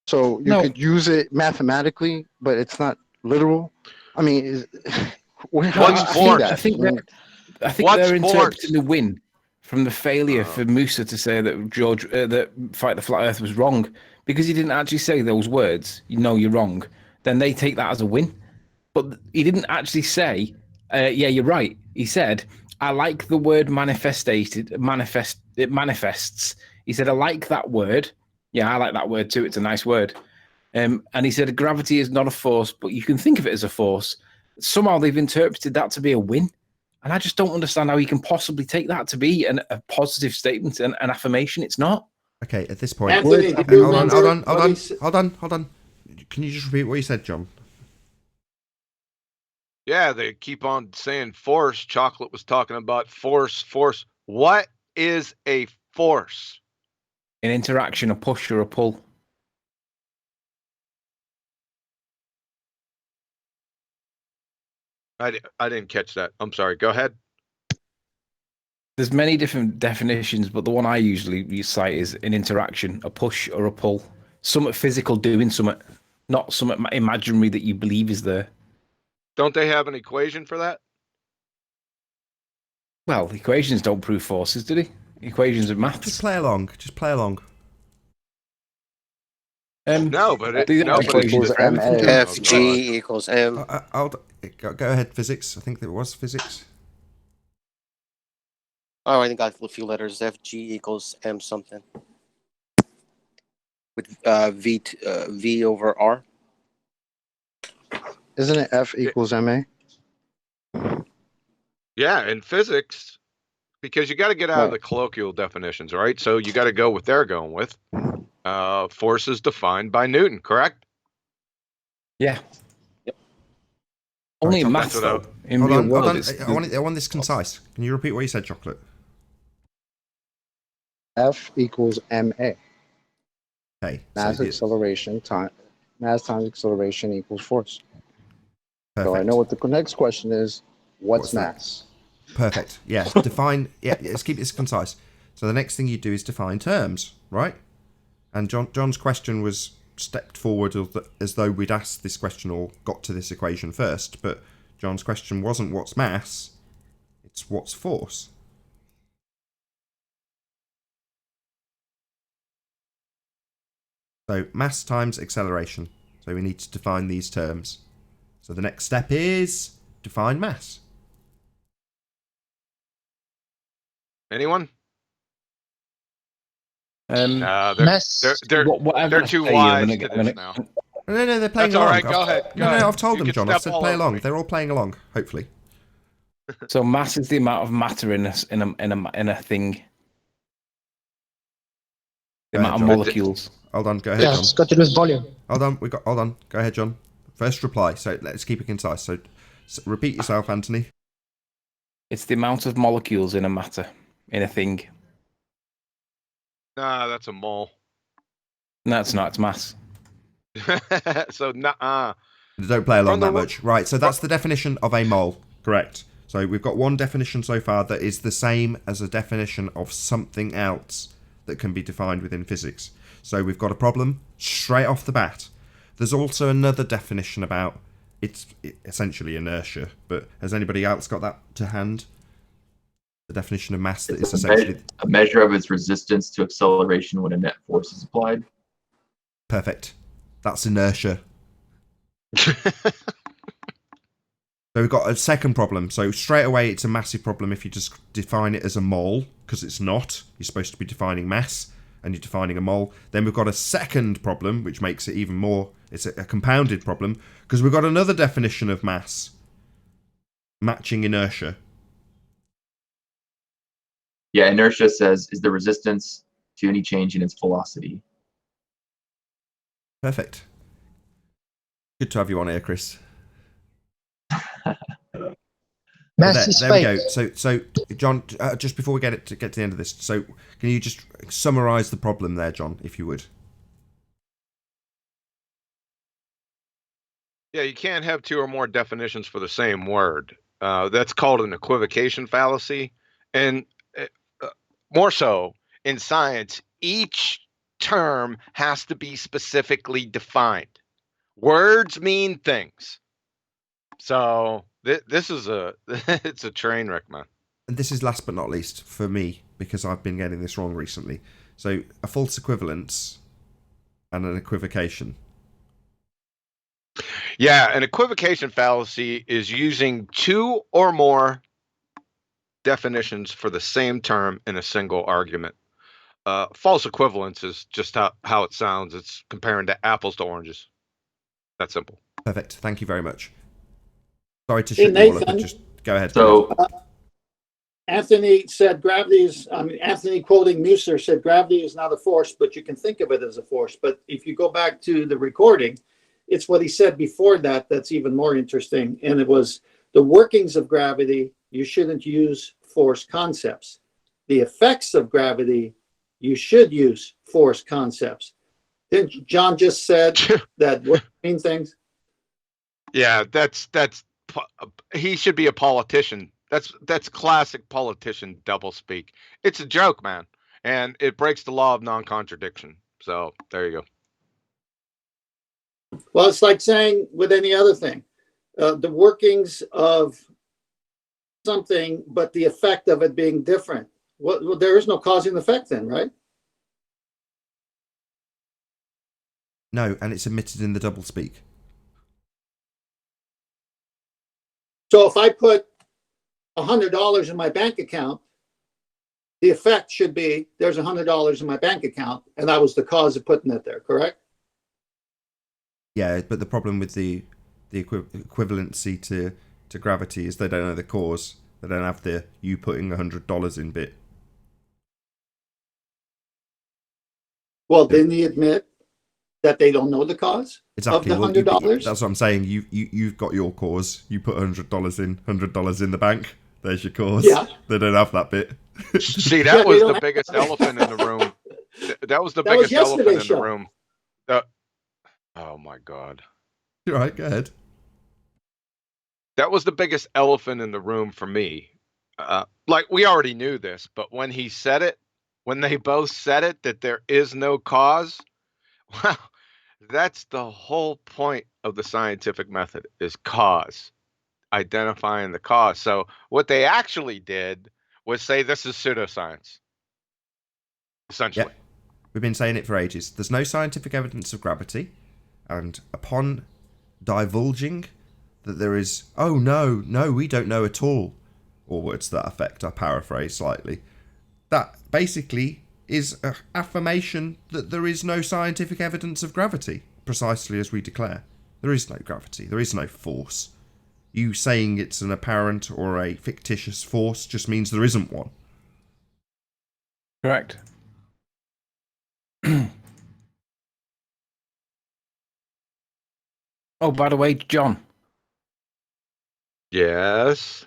Speaker 10: So you could use it mathematically, but it's not literal. I mean,
Speaker 6: I think they're interpreting the win from the failure for Musa to say that that Fight the Flat Earth was wrong, because he didn't actually say those words. You know, you're wrong. Then they take that as a win, but he didn't actually say, "Yeah, you're right." He said, I like the word it manifests. He said, I like that word. Yeah, I like that word too. It's a nice word. And he said, gravity is not a force, but you can think of it as a force. Somehow they've interpreted that to be a win. And I just don't understand how you can possibly take that to be a positive statement and an affirmation. It's not.
Speaker 2: Okay, at this point.
Speaker 8: Anthony,
Speaker 2: hold on. Can you just repeat what you said, John?
Speaker 3: Yeah, they keep on saying force. Chocolate was talking about force. What is a force?
Speaker 6: An interaction, a push or a pull.
Speaker 3: I didn't catch that. I'm sorry. Go ahead.
Speaker 6: There's many different definitions, but the one I usually cite is an interaction, a push or a pull, something physical doing something, not something imaginary that you believe is there.
Speaker 3: Don't they have an equation for that?
Speaker 6: Well, equations don't prove forces, do they? Equations of maths.
Speaker 2: Just play along. Just play along.
Speaker 3: No, but it
Speaker 10: equals MA.
Speaker 13: FG equals M.
Speaker 2: Go ahead, physics. I think it was physics.
Speaker 13: Oh, I think I got a few letters. FG equals M something. With V over R.
Speaker 10: Isn't it F equals MA?
Speaker 3: Yeah, in physics, because you got to get out of the colloquial definitions, right? So you got to go what they're going with. Force is defined by Newton, correct?
Speaker 6: Yeah. Yep. Only in maths, though. In real world,
Speaker 2: I want this concise. Can you repeat what you said, Chocolate?
Speaker 10: F equals MA.
Speaker 2: Okay.
Speaker 10: Mass acceleration mass times acceleration equals force.
Speaker 2: Perfect.
Speaker 10: So I know what the next question is. What's mass?
Speaker 2: Perfect. Yeah. Define. Yeah. Let's keep this concise. So the next thing you do is define terms, right? And John's question was stepped forward as though we'd asked this question or got to this equation first. But John's question wasn't what's mass. It's what's force. So mass times acceleration. So we need to define these terms. So the next step is define mass.
Speaker 3: Anyone?
Speaker 6: They're
Speaker 3: too wise to this now.
Speaker 2: No, they're playing
Speaker 3: That's
Speaker 2: along.
Speaker 3: all right. Go ahead.
Speaker 2: No, I've told them, John. I said play along. They're all playing along. Hopefully.
Speaker 6: So mass is the amount of matter in a thing. The amount of molecules.
Speaker 2: Hold on. Go ahead, John.
Speaker 9: It's got to do with volume.
Speaker 2: Hold on. Go ahead, John. First reply. So let's keep it concise. So repeat yourself, Anthony.
Speaker 6: It's the amount of molecules in a matter, in a thing.
Speaker 3: Nah, that's a mole.
Speaker 6: No, it's not. It's mass.
Speaker 3: So,
Speaker 2: Don't play along that much. Right, so that's the definition of a mole. Correct. So we've got one definition so far that is the same as a definition of something else that can be defined within physics. So we've got a problem straight off the bat. There's also another definition about it's essentially inertia, but has anybody else got that to hand? The definition of mass that is essentially
Speaker 11: a measure of its resistance to acceleration when a net force is applied.
Speaker 2: Perfect. That's inertia. So we've got a second problem. So straight away, it's a massive problem if you just define it as a mole, because it's not. You're supposed to be defining mass, and you're defining a mole. Then we've got a second problem, which makes it even more. It's a compounded problem, because we've got another definition of mass, matching inertia.
Speaker 11: Yeah, inertia says is the resistance to any change in its velocity.
Speaker 2: Perfect. Good to have you on here, Chris. There we go. So John, just before we get to the end of this, so can you just summarize the problem there, John, if you would?
Speaker 3: Yeah, you can't have two or more definitions for the same word. That's called an equivocation fallacy. And more so in science, each term has to be specifically defined. Words mean things. So this is it's a train wreck, man.
Speaker 2: And this is last but not least for me, because I've been getting this wrong recently. So a false equivalence and an equivocation.
Speaker 3: Yeah, an equivocation fallacy is using two or more definitions for the same term in a single argument. False equivalence is just how it sounds. It's comparing to apples to oranges. That simple.
Speaker 2: Perfect. Thank you very much. Sorry to shoot you all up, but just go ahead.
Speaker 11: So
Speaker 8: Anthony said Anthony quoting Musser said gravity is not a force, but you can think of it as a force. But if you go back to the recording, it's what he said before that that's even more interesting. And it was the workings of gravity, you shouldn't use force concepts. The effects of gravity, you should use force concepts. Didn't John just said that what mean things?
Speaker 3: Yeah, that's he should be a politician. That's classic politician doublespeak. It's a joke, man, and it breaks the law of non-contradiction. So there you
Speaker 8: go. Well, it's like saying with any other thing, the workings of something, but the effect of it being different. Well, there is no cause and effect then, right?
Speaker 2: No, and it's admitted in the doublespeak.
Speaker 8: So if I put $100 in my bank account, the effect should be there's $100 in my bank account, and that was the cause of putting it there, correct?
Speaker 2: Yeah, but the problem with the equivalency to gravity is they don't know the cause. They don't have the you putting $100 in bit.
Speaker 8: Well, didn't he admit that they don't know the cause
Speaker 2: exactly.
Speaker 8: of the $100?
Speaker 2: That's what I'm saying. You've got your cause. You put $100 in the bank. There's your cause.
Speaker 8: Yeah.
Speaker 2: They don't have that bit.
Speaker 3: See, that was the biggest elephant in the room. That was the biggest elephant in the room. Oh my God.
Speaker 2: You're right. Go ahead.
Speaker 3: That was the biggest elephant in the room for me. Like, we already knew this, but when he said it, when they both said it, that there is no cause, well, that's the whole point of the scientific method, is cause, identifying the cause. So what they actually did was say this is pseudoscience, essentially.
Speaker 2: Yep. We've been saying it for ages. There's no scientific evidence of gravity, and upon divulging that there is, oh no, we don't know at all, or words to that effect, I paraphrase slightly, that basically is an affirmation that there is no scientific evidence of gravity, precisely as we declare. There is no gravity, there is no force. You saying it's an apparent or a fictitious force just means there isn't one.
Speaker 6: Correct. Oh, by the way, John.
Speaker 3: Yes.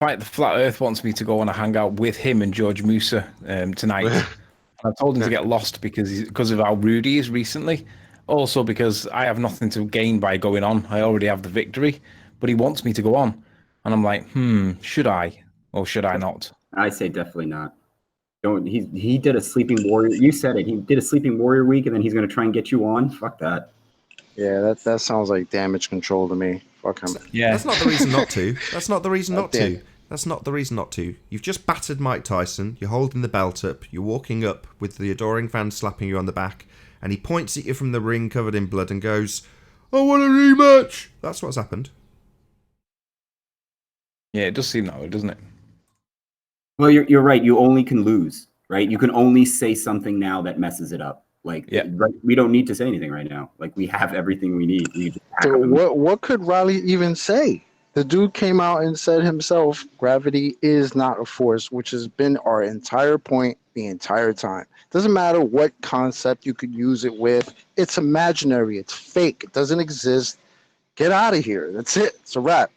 Speaker 6: Right, the Flat Earth wants me to go on a hangout with him and George Musa tonight. I told him to get lost because of how rude he is recently. Also because I have nothing to gain by going on. I already have the victory, but he wants me to go on. And I'm like, should I or should I not?
Speaker 12: I say definitely not. Don't. He did a Sleeping Warrior. You said it. He did a Sleeping Warrior week, and then he's going to try and get you on. Fuck that.
Speaker 10: Yeah, that sounds like damage control to me. Fuck him.
Speaker 6: Yeah.
Speaker 2: That's not the reason not to. That's not the reason not to. That's not the reason not to. You've just battered Mike Tyson. You're holding the belt up. You're walking up with the adoring fans slapping you on the back. And he points at you from the ring covered in blood and goes, I want a rematch. That's what's happened.
Speaker 6: Yeah, it does seem that way, doesn't it?
Speaker 12: Well, you're right. You only can lose, right? You can only say something now that messes it up. Like, we don't need to say anything right now. Like, we have everything we need.
Speaker 10: So what could Riley even say? The dude came out and said himself, gravity is not a force, which has been our entire point the entire time. Doesn't matter what concept you could use it with. It's imaginary. It's fake. It doesn't exist. Get out of here. That's it. It's a wrap.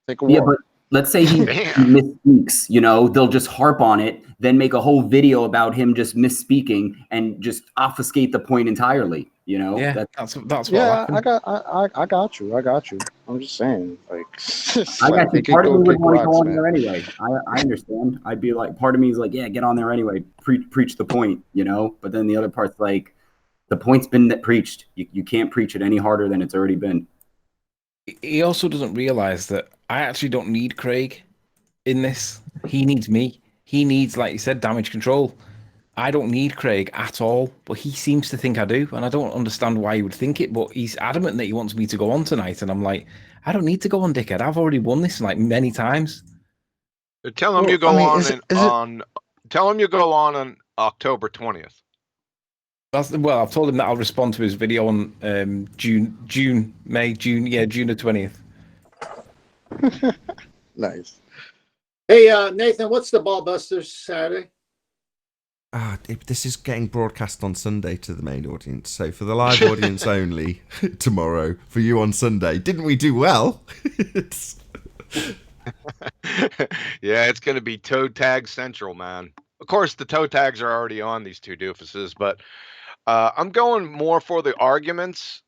Speaker 10: Take a walk.
Speaker 12: Yeah, but let's say he misspeaks, they'll just harp on it, then make a whole video about him just misspeaking and just obfuscate the point entirely.
Speaker 6: Yeah, that's what
Speaker 10: I got you. I'm just saying, like,
Speaker 12: I got you. Part of me would want to go on there anyway. I understand. I'd be like, part of me is like, yeah, get on there anyway. Preach the point, But then the other part's like, the point's been preached. You can't preach it any harder than it's already been.
Speaker 6: He also doesn't realize that I actually don't need Craig in this. He needs me. He needs, like you said, damage control. I don't need Craig at all, but he seems to think I do, and I don't understand why he would think it, but he's adamant that he wants me to go on tonight, and I'm like, I don't need to go on, dickhead. I've already won this like many times.
Speaker 3: Tell him you go tell him you go on October 20th.
Speaker 6: Well, I've told him that I'll respond to his video on June the 20th.
Speaker 10: Nice.
Speaker 8: Hey, Nathan, what's the Ballbusters Saturday?
Speaker 2: This is getting broadcast on Sunday to the main audience. So for the live audience only, tomorrow. For you on Sunday. Didn't we do well?
Speaker 3: Yeah, it's going to be toe tag central, man. Of course, the toe tags are already on these two doofuses, but I'm going more for the arguments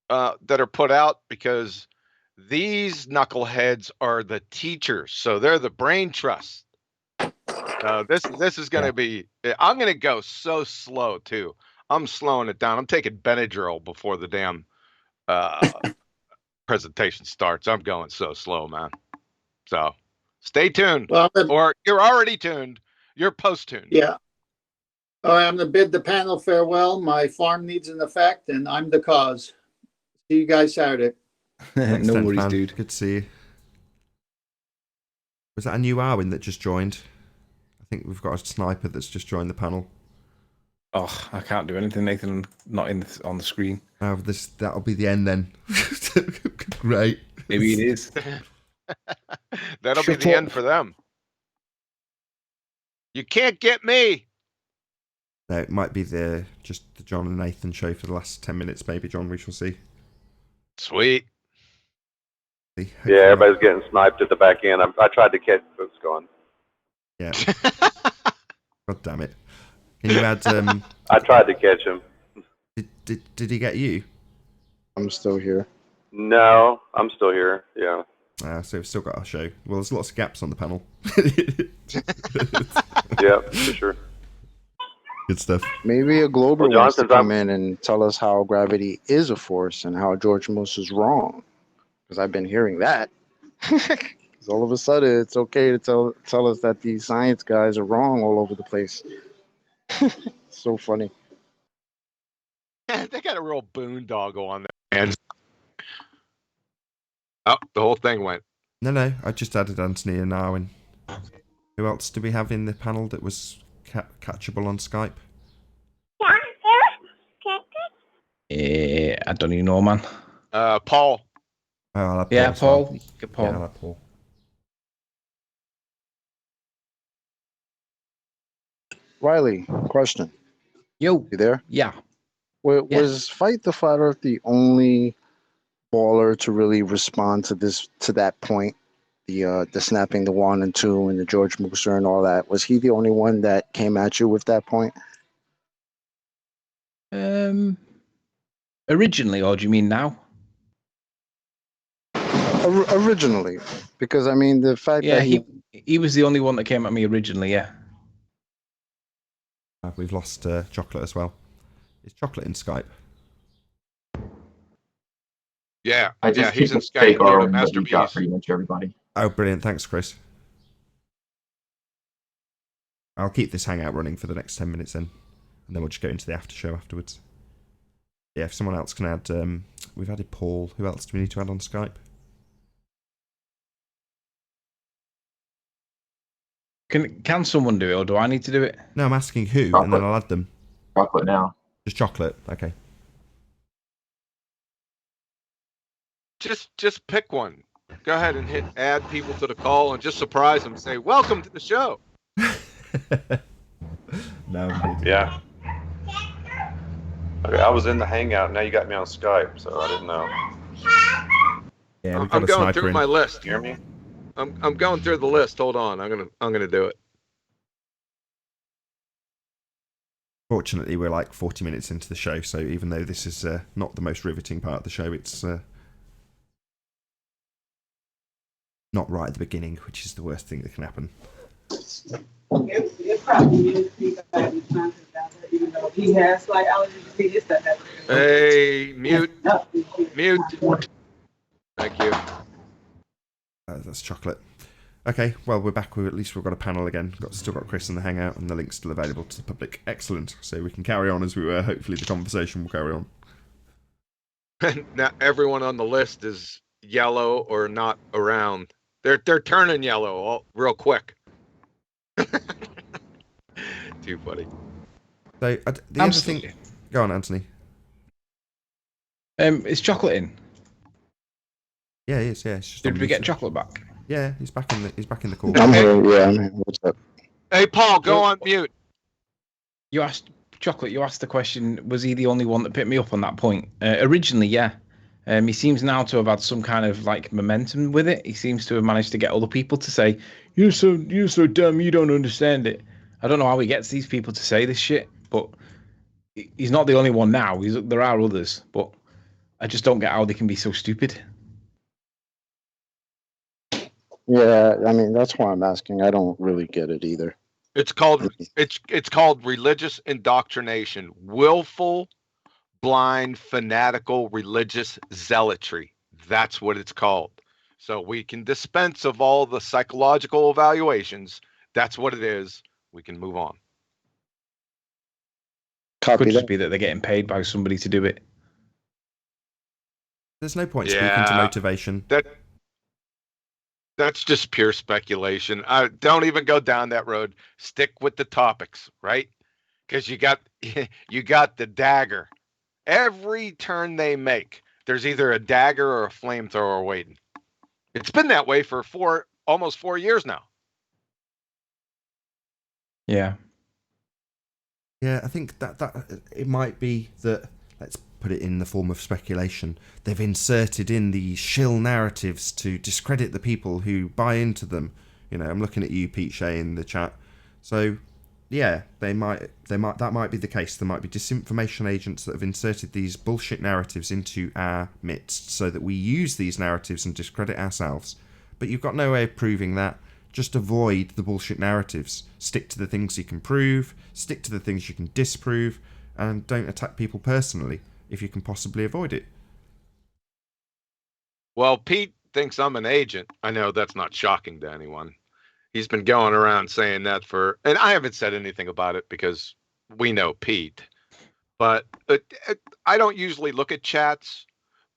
Speaker 3: that are put out, because These knuckleheads are the teachers, so they're the brain trust. This is going to be. I'm going to go so slow too. I'm slowing it down. I'm taking Benadryl before the damn presentation starts. I'm going so slow, man. So stay tuned, or you're already tuned. You're post-tuned.
Speaker 8: Yeah. All right, I'm going to bid the panel farewell. My farm needs an effect, and I'm the cause. See you guys Saturday.
Speaker 6: No worries,
Speaker 2: man.
Speaker 6: dude.
Speaker 2: Good to see you. Was that a new Arwin that just joined? I think we've got a sniper that's just joined the panel.
Speaker 6: Oh, I can't do anything, Nathan. Not on the screen.
Speaker 2: That'll be the end then. Great.
Speaker 6: Maybe it is.
Speaker 3: That'll be the end for them. You can't get me.
Speaker 2: No, it might be just the John and Nathan show for the last 10 minutes, maybe, John. We shall see.
Speaker 3: Sweet.
Speaker 5: Yeah, everybody's getting sniped at the back end. I tried to catch what's going.
Speaker 2: Yeah. God damn it. Can you add...
Speaker 5: I tried to catch him.
Speaker 2: Did he get you?
Speaker 10: I'm still here.
Speaker 5: No, I'm still here. Yeah.
Speaker 2: So we've still got our show. Well, there's lots of gaps on the panel.
Speaker 5: Yeah, for sure.
Speaker 2: Good stuff.
Speaker 10: Maybe a Glober wants to come in and tell us how gravity is a force and how George Moose is wrong. Because I've been hearing that. Because all of a sudden, it's okay to tell us that these science guys are wrong all over the place. So funny.
Speaker 3: They got a real boondoggle on their hands. Oh, the whole thing went.
Speaker 2: No, I just added Anthony and Arwin. Who else do we have in the panel that was catchable on Skype?
Speaker 6: I don't even know, man.
Speaker 3: Paul.
Speaker 2: Oh, I'll have
Speaker 6: yeah, Paul.
Speaker 2: Well.
Speaker 6: Get Paul.
Speaker 2: Yeah, I'll have Paul.
Speaker 10: Riley, question.
Speaker 6: Yo.
Speaker 10: You there?
Speaker 6: Yeah.
Speaker 10: Was Fight the Flat Earth the only baller to really respond to that point? The snapping the 1 and 2 and the George Mooser and all that. Was he the only one that came at you with that point?
Speaker 6: Originally, or do you mean now?
Speaker 10: Originally, because I mean the fact that
Speaker 6: he was the only one that came at me originally. Yeah.
Speaker 2: We've lost Chocolate as well. Is Chocolate in Skype?
Speaker 3: Yeah,
Speaker 11: he's
Speaker 3: in
Speaker 11: Skype. Fake
Speaker 3: Skype.
Speaker 11: Master got pretty much everybody.
Speaker 2: Oh, brilliant! Thanks, Chris. I'll keep this hangout running for the next 10 minutes then, and then we'll just go into the after show afterwards. Yeah, if someone else can add, we've added Paul. Who else do we need to add on Skype?
Speaker 6: Can someone do it, or do I need to do it?
Speaker 2: No, I'm asking who,
Speaker 11: Chocolate.
Speaker 2: and then I'll add them.
Speaker 11: Chocolate now.
Speaker 2: Just Chocolate, okay.
Speaker 3: Just pick one. Go ahead and hit add people to the call and just surprise them and say, welcome to the show.
Speaker 2: No.
Speaker 5: Yeah. Okay, I was in the hangout. Now you got me on Skype, so I didn't know.
Speaker 2: Yeah, we've got
Speaker 3: I'm
Speaker 2: a
Speaker 3: going
Speaker 2: sniper
Speaker 3: through
Speaker 2: in.
Speaker 3: my list.
Speaker 5: You hear me?
Speaker 3: I'm going through the list. Hold on. I'm gonna do it.
Speaker 2: Fortunately, we're like 40 minutes into the show, so even though this is not the most riveting part of the show, it's not right at the beginning, which is the worst thing that can happen.
Speaker 3: Hey, mute. Thank you.
Speaker 2: That's Chocolate. Okay, well, we're back. At least we've got a panel again. Still got Chris in the hangout, and the link's still available to the public. Excellent. So we can carry on as we were. Hopefully the conversation will carry on.
Speaker 3: Now everyone on the list is yellow or not around. They're turning yellow real quick. Too funny.
Speaker 2: So the other thing. Go on, Anthony.
Speaker 6: Is Chocolate in?
Speaker 2: Yeah, he is. Yeah. It's just
Speaker 6: Did we get Chocolate back?
Speaker 2: Yeah, he's back in the call.
Speaker 10: I'm here. Yeah, I'm here. What's up?
Speaker 3: Hey, Paul, go on mute.
Speaker 6: You asked Chocolate. You asked the question: was he the only one that picked me up on that point? Originally, yeah. He seems now to have had some kind of like momentum with it. He seems to have managed to get other people to say, "You're so dumb. You don't understand it." I don't know how he gets these people to say this shit, but he's not the only one now. There are others, but I just don't get how they can be so stupid.
Speaker 10: Yeah, I mean that's why I'm asking. I don't really get it either.
Speaker 3: It's called religious indoctrination, willful, blind, fanatical religious zealotry. That's what it's called. So we can dispense of all the psychological evaluations. That's what it is. We can move on.
Speaker 6: Could just be that they're getting paid by somebody to do it.
Speaker 2: There's no point speaking to motivation.
Speaker 3: That's just pure speculation. Don't even go down that road. Stick with the topics, right? Because you got the dagger. Every turn they make, there's either a dagger or a flamethrower waiting. It's been that way for almost 4 years now.
Speaker 6: Yeah.
Speaker 2: Yeah, I think that it might be that, let's put it in the form of speculation, they've inserted in these shill narratives to discredit the people who buy into them. You know, I'm looking at you, Pete Shea, in the chat. So, yeah, that might be the case. There might be disinformation agents that have inserted these bullshit narratives into our midst so that we use these narratives and discredit ourselves. But you've got no way of proving that. Just avoid the bullshit narratives. Stick to the things you can prove, stick to the things you can disprove, and don't attack people personally if you can possibly avoid it.
Speaker 3: Well, Pete thinks I'm an agent. I know that's not shocking to anyone. He's been going around saying that and I haven't said anything about it because we know Pete. But I don't usually look at chats,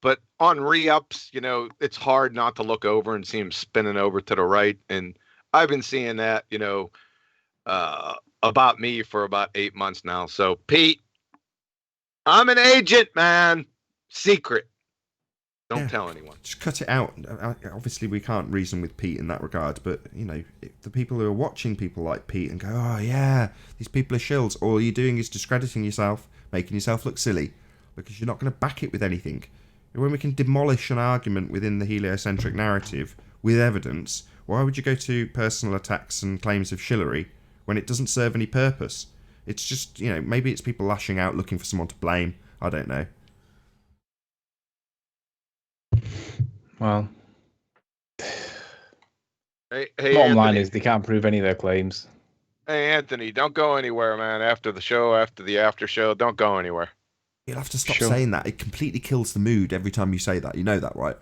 Speaker 3: but on re-ups, you know, it's hard not to look over and see him spinning over to the right. And I've been seeing that, you know, about me for about 8 months now. So, Pete, I'm an agent, man. Secret. Don't tell anyone.
Speaker 2: Just cut it out. Obviously, we can't reason with Pete in that regard, but, you know, the people who are watching people like Pete and go, oh, yeah, these people are shills, all you're doing is discrediting yourself, making yourself look silly, because you're not going to back it with anything. When we can demolish an argument within the heliocentric narrative with evidence, why would you go to personal attacks and claims of shillery when it doesn't serve any purpose? It's just, you know, maybe it's people lashing out looking for someone to blame. I don't know.
Speaker 6: Well,
Speaker 3: bottom
Speaker 6: line is they can't prove any of their claims.
Speaker 3: Hey, Anthony, don't go anywhere, man. After the show, after the after show, don't go anywhere.
Speaker 2: You'll have to stop saying that. It completely kills the mood every time you say that. You know that, right?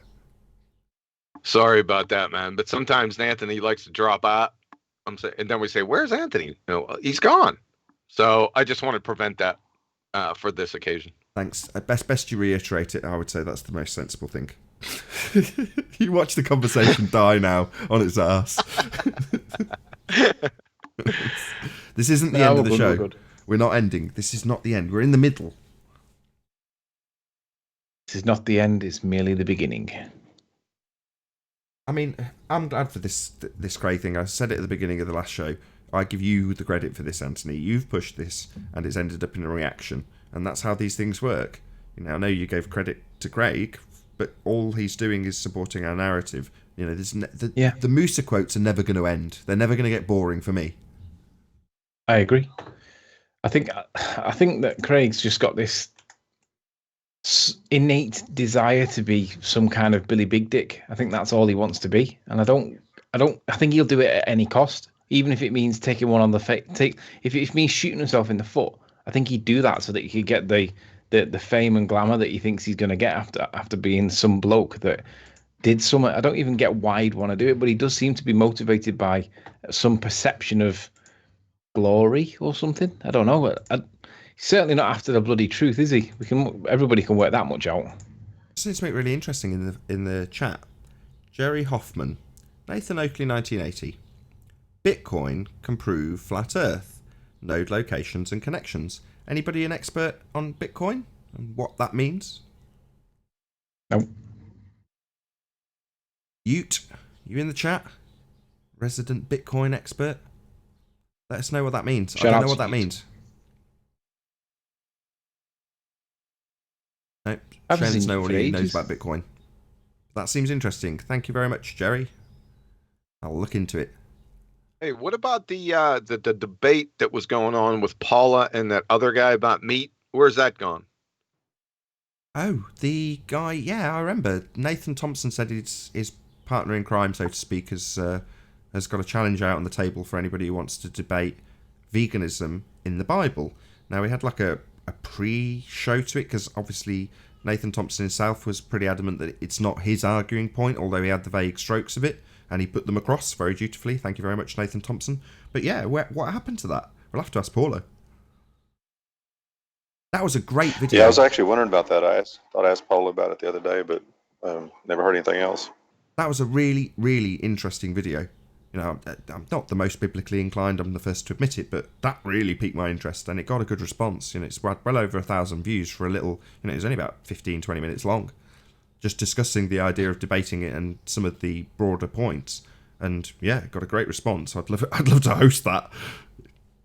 Speaker 3: Sorry about that, man. But sometimes Anthony likes to drop out. And then we say, where's Anthony? No, he's gone. So I just want to prevent that for this occasion.
Speaker 2: Thanks. Best you reiterate it. I would say that's the most sensible thing. You watch the conversation die now on its ass. This isn't the end of the show. We're not ending. This is not the end. We're in the middle.
Speaker 6: This is not the end. It's merely the beginning.
Speaker 2: I mean, I'm glad for this Craig thing. I said it at the beginning of the last show. I give you the credit for this, Anthony. You've pushed this, and it's ended up in a reaction. And that's how these things work. You know, I know you gave credit to Craig, but all he's doing is supporting our narrative. You know, the Musa quotes are never going to end. They're never going to get boring for me.
Speaker 6: I agree. I think that Craig's just got this innate desire to be some kind of Billy Big Dick. I think that's all he wants to be, and I think he'll do it at any cost, even if it means taking one on the face. If it means shooting himself in the foot, I think he'd do that so that he could get the fame and glamour that he thinks he's going to get after being some bloke that did something. I don't even get why he'd want to do it, but he does seem to be motivated by some perception of glory or something. I don't know. He's certainly not after the bloody truth, is he? Everybody can work that much out.
Speaker 2: Seems to make it really interesting in the chat. Jerry Hoffman, Nathan Oakley, 1980. Bitcoin can prove flat Earth, node locations and connections. Anybody an expert on Bitcoin and what that means?
Speaker 6: No.
Speaker 2: Ute, you in the chat? Resident Bitcoin expert? Let us know what that means. I don't know what that means. No, Shane's no one who knows about Bitcoin. That seems interesting. Thank you very much, Jerry. I'll look into it.
Speaker 3: Hey, what about the debate that was going on with Paula and that other guy about meat? Where's that gone?
Speaker 2: Oh, the guy. Yeah, I remember. Nathan Thompson said his partner in crime, so to speak, has got a challenge out on the table for anybody who wants to debate veganism in the Bible. Now, we had like a pre-show to it, because obviously Nathan Thompson himself was pretty adamant that it's not his arguing point, although he had the vague strokes of it, and he put them across very dutifully. Thank you very much, Nathan Thompson. But yeah, what happened to that? We'll have to ask Paula. That was a great video.
Speaker 5: Yeah, I was actually wondering about that. I asked Paula about it the other day, but never heard anything else.
Speaker 2: That was a really, really interesting video. You know, I'm not the most biblically inclined, I'm the first to admit it, but that really piqued my interest, and it got a good response. You know, it's well over 1,000 views for a little, you know, it was only about 15, 20 minutes long, just discussing the idea of debating it and some of the broader points. And yeah, got a great response. I'd love to host that.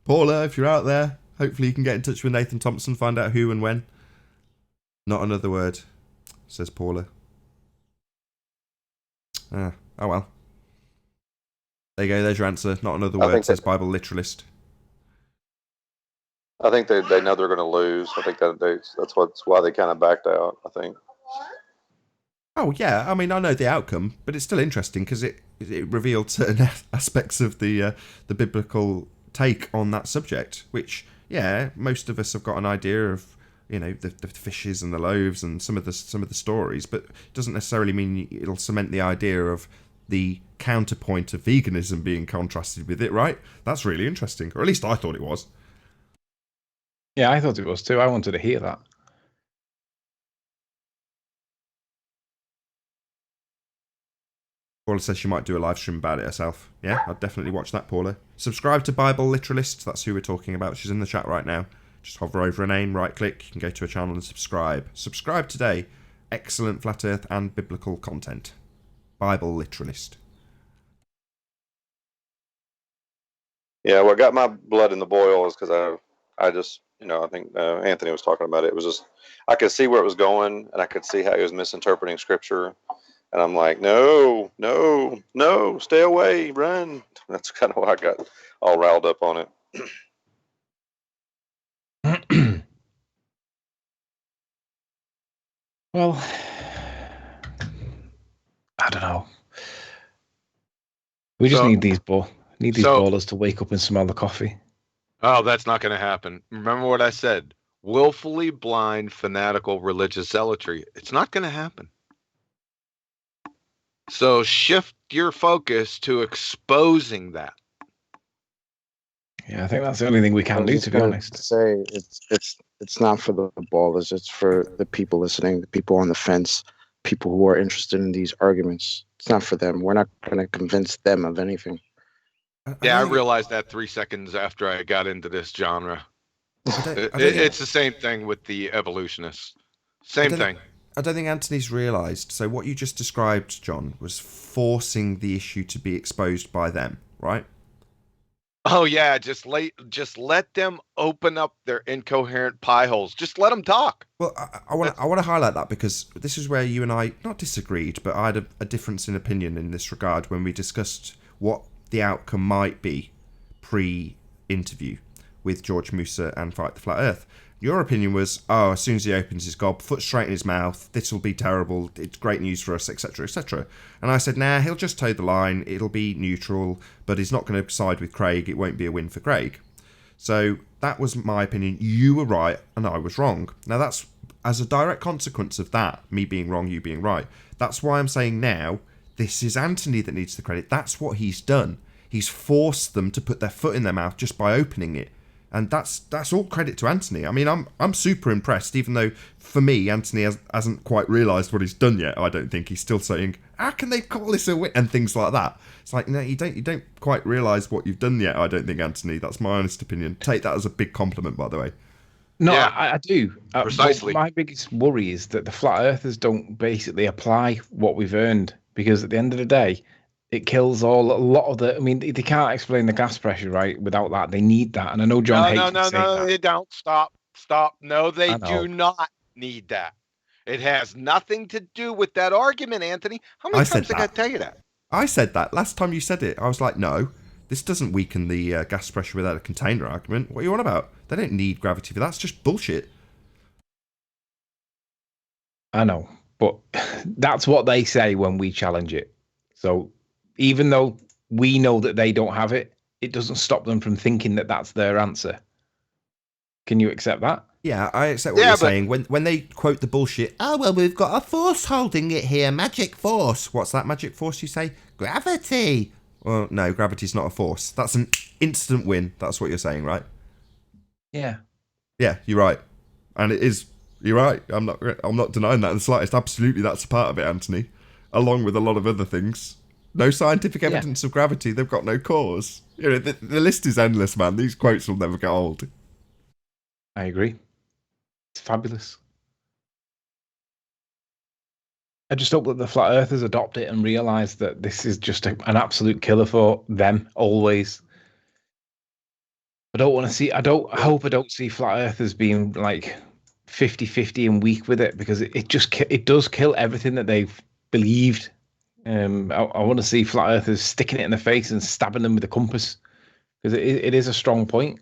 Speaker 2: Paula, if you're out there, hopefully you can get in touch with Nathan Thompson, find out who and when. Not another word, says Paula. Oh well. There you go, there's your answer. Not another word, says Bible literalist.
Speaker 5: I think they know they're going to lose. I think that's why they kind of backed out, I think.
Speaker 2: Oh yeah, I mean, I know the outcome, but it's still interesting because it revealed certain aspects of the biblical take on that subject, which, yeah, most of us have got an idea of, you know, the fishes and the loaves and some of the stories, but it doesn't necessarily mean it'll cement the idea of the counterpoint of veganism being contrasted with it, right? That's really interesting, or at least I thought it was.
Speaker 6: Yeah, I thought it was too. I wanted to hear that.
Speaker 2: Paula says she might do a live stream about it herself. Yeah, I'd definitely watch that, Paula. Subscribe to Bible Literalist. That's who we're talking about. She's in the chat right now. Just hover over her name, right click. You can go to her channel and subscribe. Subscribe today. Excellent flat earth and biblical content. Bible Literalist.
Speaker 5: Yeah, what got my blood in the boil is because I just, you know, I think Anthony was talking about it. It was just, I could see where it was going, and I could see how he was misinterpreting scripture. And I'm like, no, stay away, run. That's kind of why I got all riled up on it.
Speaker 6: Well, I don't know. We just need these ballers to wake up and smell the coffee.
Speaker 3: Oh, that's not going to happen. Remember what I said. Willfully blind, fanatical religious zealotry. It's not going to happen. So shift your focus to exposing that.
Speaker 6: Yeah, I think that's the only thing we can do, to be honest.
Speaker 10: Say it's not for the ballers, it's for the people listening, the people on the fence, people who are interested in these arguments. It's not for them. We're not going to convince them of anything.
Speaker 3: Yeah, I realized that 3 seconds after I got into this genre. It's the same thing with the evolutionists. Same thing.
Speaker 2: I don't think Anthony's realised. So what you just described, John, was forcing the issue to be exposed by them, right?
Speaker 3: Oh yeah, just let them open up their incoherent pie holes. Just let them talk.
Speaker 2: Well, I want to highlight that because this is where you and I not disagreed, but I had a difference in opinion in this regard when we discussed what the outcome might be pre-interview with George Musa and Fight the Flat Earth. Your opinion was, oh, as soon as he opens his gob, foot straight in his mouth, this will be terrible, it's great news for us, etc., etc. And I said, nah, he'll just toe the line, it'll be neutral, but he's not going to side with Craig, it won't be a win for Craig. So that was my opinion. You were right, and I was wrong. Now that's, as a direct consequence of that, me being wrong, you being right, that's why I'm saying now, this is Anthony that needs the credit. That's what he's done. He's forced them to put their foot in their mouth just by opening it. And that's all credit to Anthony. I mean, I'm super impressed, even though for me, Anthony hasn't quite realised what he's done yet. I don't think he's still saying, "How can they call this a win?" and things like that. It's like, no, you don't quite realise what you've done yet. I don't think, Anthony. That's my honest opinion. Take that as a big compliment, by the way.
Speaker 6: No, yeah, I do.
Speaker 3: Precisely.
Speaker 6: My biggest worry is that the flat earthers don't basically apply what we've earned, because at the end of the day, it kills a lot of the. I mean, they can't explain the gas pressure, right? Without that, they need that. And I know John hates to say that.
Speaker 3: They don't. Stop. No, they do not need that. It has nothing to do with that argument, Anthony. How many times did I tell you that?
Speaker 2: I said that last time you said it. I was like, no, this doesn't weaken the gas pressure without a container argument. What are you on about? They don't need gravity for that. It's just bullshit.
Speaker 6: I know, but that's what they say when we challenge it. So even though we know that they don't have it, it doesn't stop them from thinking that that's their answer. Can you accept that?
Speaker 2: Yeah, I accept what you're saying. When they quote the bullshit, oh, well, we've got a force holding it here, magic force. What's that magic force you say? Gravity. Well, no, gravity's not a force. That's an instant win. That's what you're saying, right?
Speaker 6: Yeah.
Speaker 2: Yeah, you're right. And it is, you're right. I'm not denying that in the slightest. Absolutely, that's a part of it, Anthony. Along with a lot of other things. No scientific evidence of gravity. They've got no cause. You know, the list is endless, man. These quotes will never get old.
Speaker 6: I agree. It's fabulous. I just hope that the flat earthers adopt it and realize that this is just an absolute killer for them always. I hope I don't see flat earthers being like 50-50 and weak with it, because it does kill everything that they've believed. I want to see flat earthers sticking it in the face and stabbing them with a compass, because it is a strong point.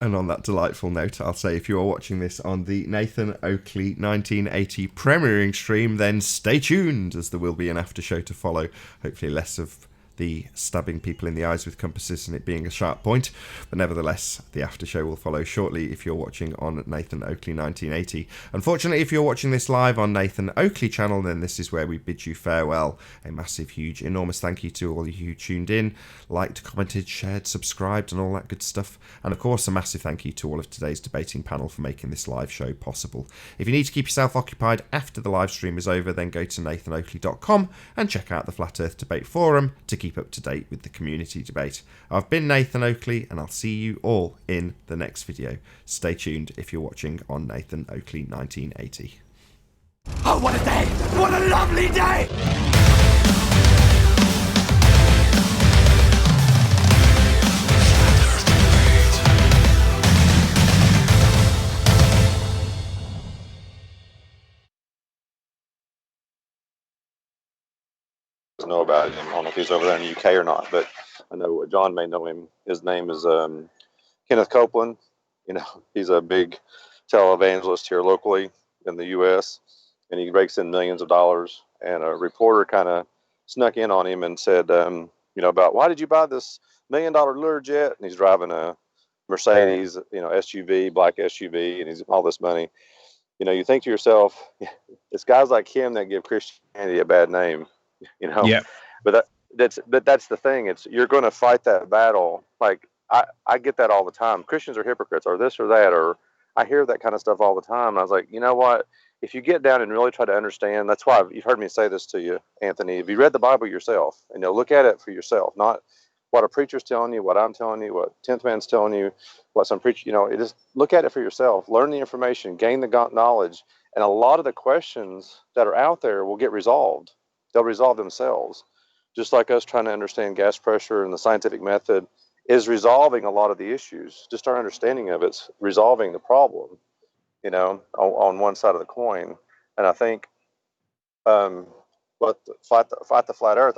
Speaker 2: And on that delightful note, I'll say if you are watching this on the Nathan Oakley 1980 premiering stream, then stay tuned, as there will be an after show to follow. Hopefully less of the stabbing people in the eyes with compasses and it being a sharp point, but nevertheless the after show will follow shortly if you're watching on Nathan Oakley 1980. Unfortunately, if you're watching this live on Nathan Oakley channel, then this is where we bid you farewell. A massive, huge, enormous thank you to all of you who tuned in, liked, commented, shared, subscribed and all that good stuff, and of course a massive thank you to all of today's debating panel for making this live show possible. If you need to keep yourself occupied after the live stream is over, then go to nathanoakley.com and check out the Flat Earth Debate Forum to keep up to date with the community debate. I've been Nathan Oakley, and I'll see you all in the next video. Stay tuned if you're watching on Nathan Oakley 1980.
Speaker 1: Oh, what a day! What a lovely day!
Speaker 5: Know about him. I don't know if he's over there in the UK or not, but I know John may know him. His name is Kenneth Copeland. You know, he's a big televangelist here locally in the U.S., and he rakes in millions of dollars. And a reporter kind of snuck in on him and said, you know, about why did you buy this $1 million Learjet? And he's driving a Mercedes, you know, SUV, black SUV, and he's all this money. You know, you think to yourself, it's guys like him that give Christianity a bad name. You know, but that's the thing. It's you're going to fight that battle. Like I get that all the time. Christians are hypocrites, or this or that, or I hear that kind of stuff all the time. And I was like, you know what? If you get down and really try to understand, that's why you've heard me say this to you, Anthony. If you read the Bible yourself, and you know, look at it for yourself, not what a preacher's telling you, what I'm telling you, what 10th man's telling you, what some preacher, you know, it just look at it for yourself, learn the information, gain the knowledge, and a lot of the questions that are out there will get resolved. They'll resolve themselves, just like us trying to understand gas pressure and the scientific method is resolving a lot of the issues. Just our understanding of it's resolving the problem, you know, on one side of the coin. And I think, but fight the flat Earth.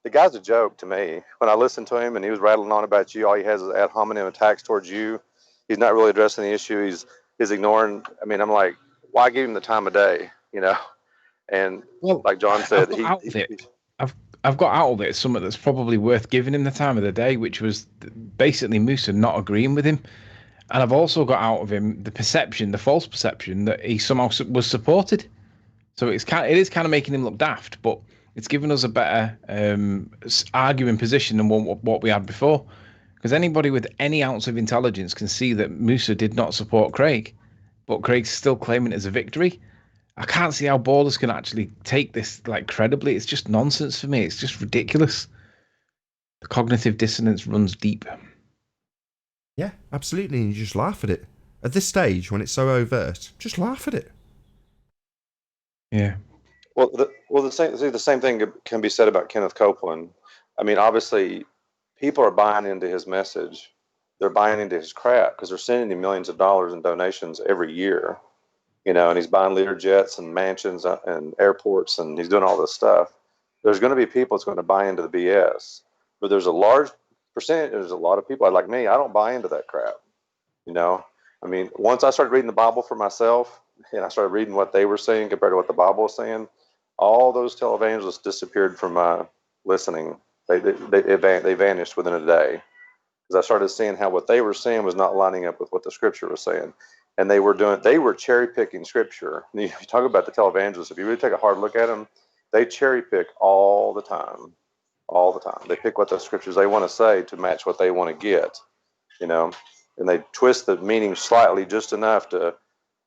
Speaker 5: The guy's a joke to me. When I listened to him and he was rattling on about you, all he has is ad hominem attacks towards you. He's not really addressing the issue. He's ignoring. I mean, I'm like, why give him the time of day, you know? And like John said,
Speaker 6: I've got out of it something that's probably worth giving him the time of the day, which was basically Musa not agreeing with him. And I've also got out of him the false perception that he somehow was supported. So it is kind of making him look daft, but it's given us a better arguing position than what we had before. Because anybody with any ounce of intelligence can see that Musa did not support Craig, but Craig's still claiming it as a victory. I can't see how ballers can actually take this like credibly. It's just nonsense for me. It's just ridiculous. The cognitive dissonance runs deep.
Speaker 2: Yeah, absolutely. And you just laugh at it. At this stage, when it's so overt, just laugh at it.
Speaker 6: Yeah.
Speaker 5: Well, the same thing can be said about Kenneth Copeland. I mean, obviously, people are buying into his message. They're buying into his crap because they're sending him millions of dollars in donations every year. You know, and he's buying Lear jets and mansions and airports, and he's doing all this stuff. There's going to be people that's going to buy into the BS, but there's a large percentage. There's a lot of people like me. I don't buy into that crap. You know, I mean, once I started reading the Bible for myself, and I started reading what they were saying compared to what the Bible was saying, All those televangelists disappeared from my listening. They vanished within a day because I started seeing how what they were saying was not lining up with what the scripture was saying, and they were cherry picking scripture. And you talk about the televangelists. If you really take a hard look at them, they cherry pick all the time. All the time. They pick what the scriptures they want to say to match what they want to get, and they twist the meaning slightly just enough to,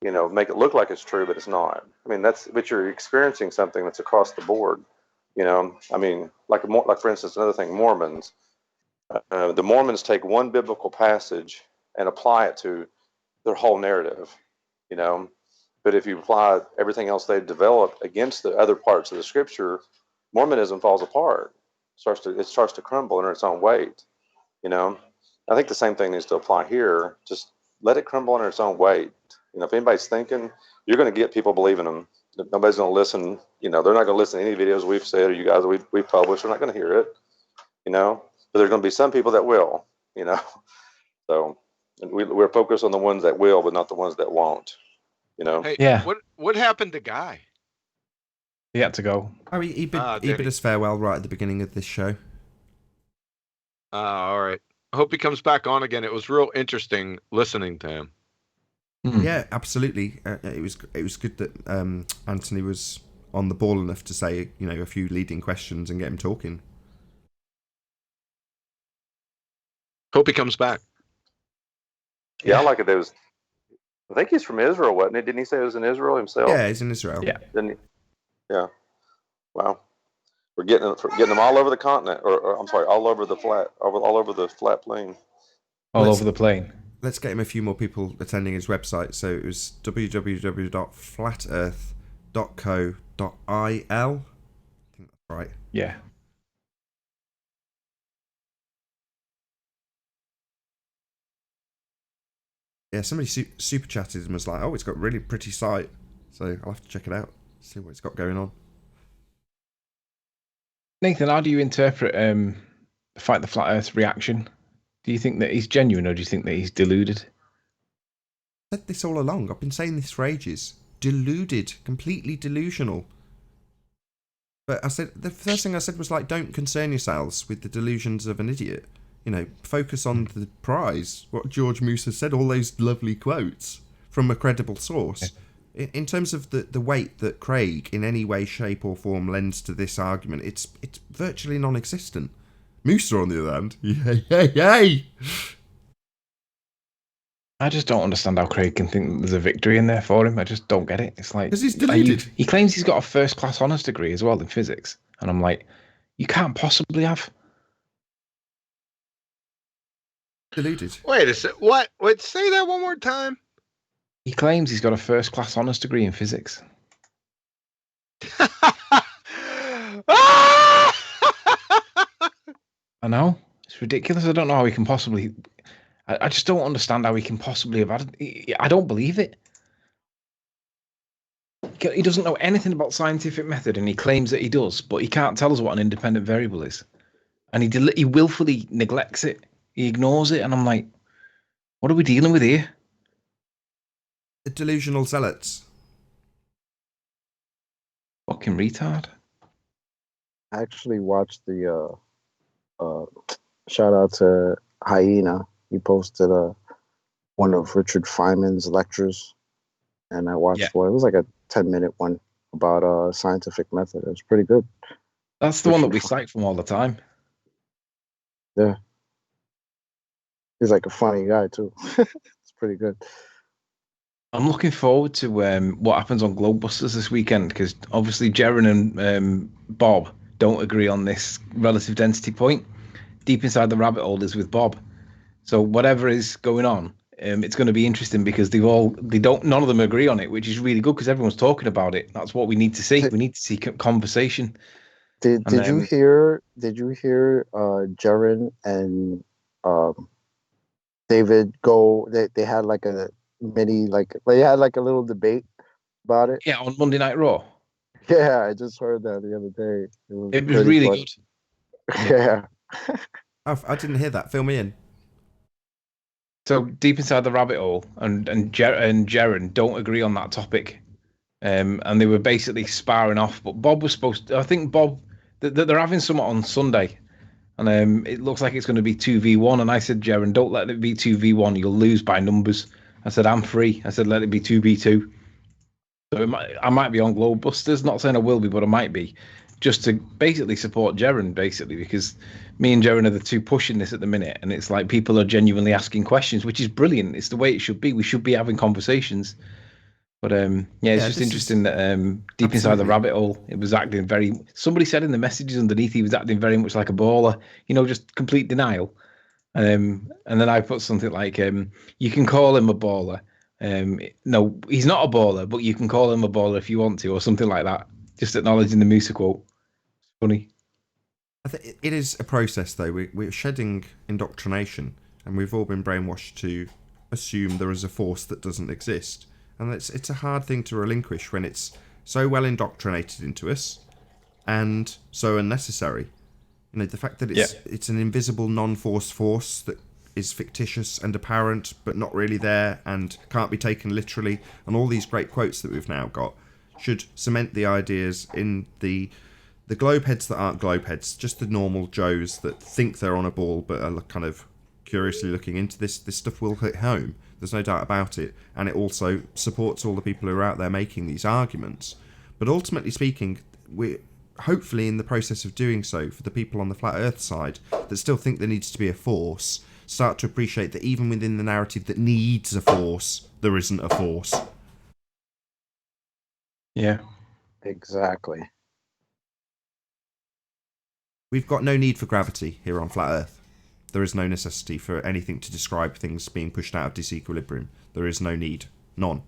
Speaker 5: make it look like it's true, but it's not. I mean, but you're experiencing something that's across the board, I mean, like for instance, another thing, Mormons. The Mormons take one biblical passage and apply it to their whole narrative, But if you apply everything else they've developed against the other parts of the scripture, Mormonism falls apart. It starts to crumble under its own weight. I think the same thing needs to apply here. Just let it crumble under its own weight. If anybody's thinking, you're going to get people believing them. Nobody's going to listen. They're not going to listen to any videos we've said or you guys we've published. They're not going to hear it. But there's going to be some people that will. So we're focused on the ones that will, but not the ones that won't.
Speaker 3: Hey,
Speaker 6: yeah.
Speaker 3: What happened to Guy?
Speaker 6: He had to go.
Speaker 2: Oh, he bid us farewell right at the beginning of this show.
Speaker 3: All right. I hope he comes back on again. It was real interesting listening to him.
Speaker 2: Yeah, absolutely. It was good that Anthony was on the ball enough to say a few leading questions and get him talking.
Speaker 3: Hope he comes back.
Speaker 5: Yeah, I like it. I think he's from Israel, wasn't he? Didn't he say he was in Israel himself?
Speaker 2: Yeah, he's in Israel.
Speaker 6: Yeah.
Speaker 5: Didn't he? Yeah. Wow. We're getting them all over the continent, or I'm sorry, all over the flat plane.
Speaker 6: All over the plane.
Speaker 2: Let's get him a few more people attending his website. So it was www.flatearth.co.il. I think that's right.
Speaker 6: Yeah.
Speaker 2: Yeah, somebody super chatted and was like, "Oh, it's got a really pretty site." So I'll have to check it out, see what it's got going on.
Speaker 6: Nathan, how do you interpret Fight the Flat Earth reaction? Do you think that he's genuine or do you think that he's deluded?
Speaker 2: I said this all along. I've been saying this for ages. Deluded. Completely delusional. But I said the first thing I said was don't concern yourselves with the delusions of an idiot. Focus on the prize. What George Musa said, all those lovely quotes from a credible source. In terms of the weight that Craig in any way, shape or form lends to this argument, it's virtually non-existent. Musa, on the other hand, yay!
Speaker 6: I just don't understand how Craig can think there's a victory in there for him. I just don't get it. It's like...
Speaker 2: Because he's deluded.
Speaker 6: He claims he's got a first-class honours degree as well in physics. And I'm like, you can't possibly have...
Speaker 2: Deluded.
Speaker 3: Wait a sec. What? Wait, say that one more time.
Speaker 6: He claims he's got a first-class honours degree in physics. I know. It's ridiculous. I don't know how he can possibly... I just don't understand how he can possibly have had... I don't believe it. He doesn't know anything about scientific method, and he claims that he does, but he can't tell us what an independent variable is. And he willfully neglects it. He ignores it, and I'm like, what are we dealing with here?
Speaker 2: The delusional zealots.
Speaker 6: Fucking retard.
Speaker 10: I actually watched the shout out to Hyena. He posted one of Richard Feynman's lectures, and I watched one. It was like a 10-minute one about scientific method. It was pretty good.
Speaker 6: That's the one that we cite from all the time.
Speaker 10: Yeah. He's like a funny guy too. It's pretty good.
Speaker 6: I'm looking forward to what happens on Globebusters this weekend, because obviously Jaren and Bob don't agree on this relative density point. Deep inside the rabbit hole is with Bob. So whatever is going on, it's going to be interesting because none of them agree on it, which is really good because everyone's talking about it. That's what we need to see. We need to see conversation.
Speaker 10: Did you hear Jaren and David go? They had like a mini, they had like a little debate about it.
Speaker 6: Yeah, on Monday Night Raw.
Speaker 10: Yeah, I just heard that the other day.
Speaker 6: It was really
Speaker 10: fun.
Speaker 6: good.
Speaker 10: Yeah.
Speaker 2: I didn't hear that. Fill me in.
Speaker 6: So deep inside the rabbit hole, and Jaren don't agree on that topic, and they were basically sparring off. But Bob was supposed to, I think Bob, they're having something on Sunday, and it looks like it's going to be 2v1. And I said, Jaron, don't let it be 2v1. You'll lose by numbers. I said, I'm free. I said, let it be 2v2. So I might be on Globebusters. Not saying I will be, but I might be. Just to basically support Jaron, basically, because me and Jaron are the two pushing this at the minute. And it's like people are genuinely asking questions, which is brilliant. It's the way it should be. We should be having conversations. But it's just interesting that deep inside the rabbit hole, it was acting very. Somebody said in the messages underneath, he was acting very much like a baller. Just complete denial. And then I put something like, "You can call him a baller. No, he's not a baller, but you can call him a baller if you want to," or something like that. Just acknowledging the Musa quote. It's funny.
Speaker 2: I think it is a process, though. We're shedding indoctrination, and we've all been brainwashed to assume there is a force that doesn't exist. And it's a hard thing to relinquish when it's so well indoctrinated into us and so unnecessary. The fact that it's an invisible non-force that is fictitious and apparent but not really there and can't be taken literally, and all these great quotes that we've now got should cement the ideas in the globeheads that aren't globeheads, just the normal Joes that think they're on a ball but are kind of curiously looking into this stuff will hit home. There's no doubt about it. And it also supports all the people who are out there making these arguments. But ultimately speaking, we're hopefully in the process of doing so for the people on the flat earth side that still think there needs to be a force, start to appreciate that even within the narrative that needs a force, there isn't a force.
Speaker 6: Yeah.
Speaker 10: Exactly.
Speaker 2: We've got no need for gravity here on flat earth. There is no necessity for anything to describe things being pushed out of disequilibrium. There is no need. None.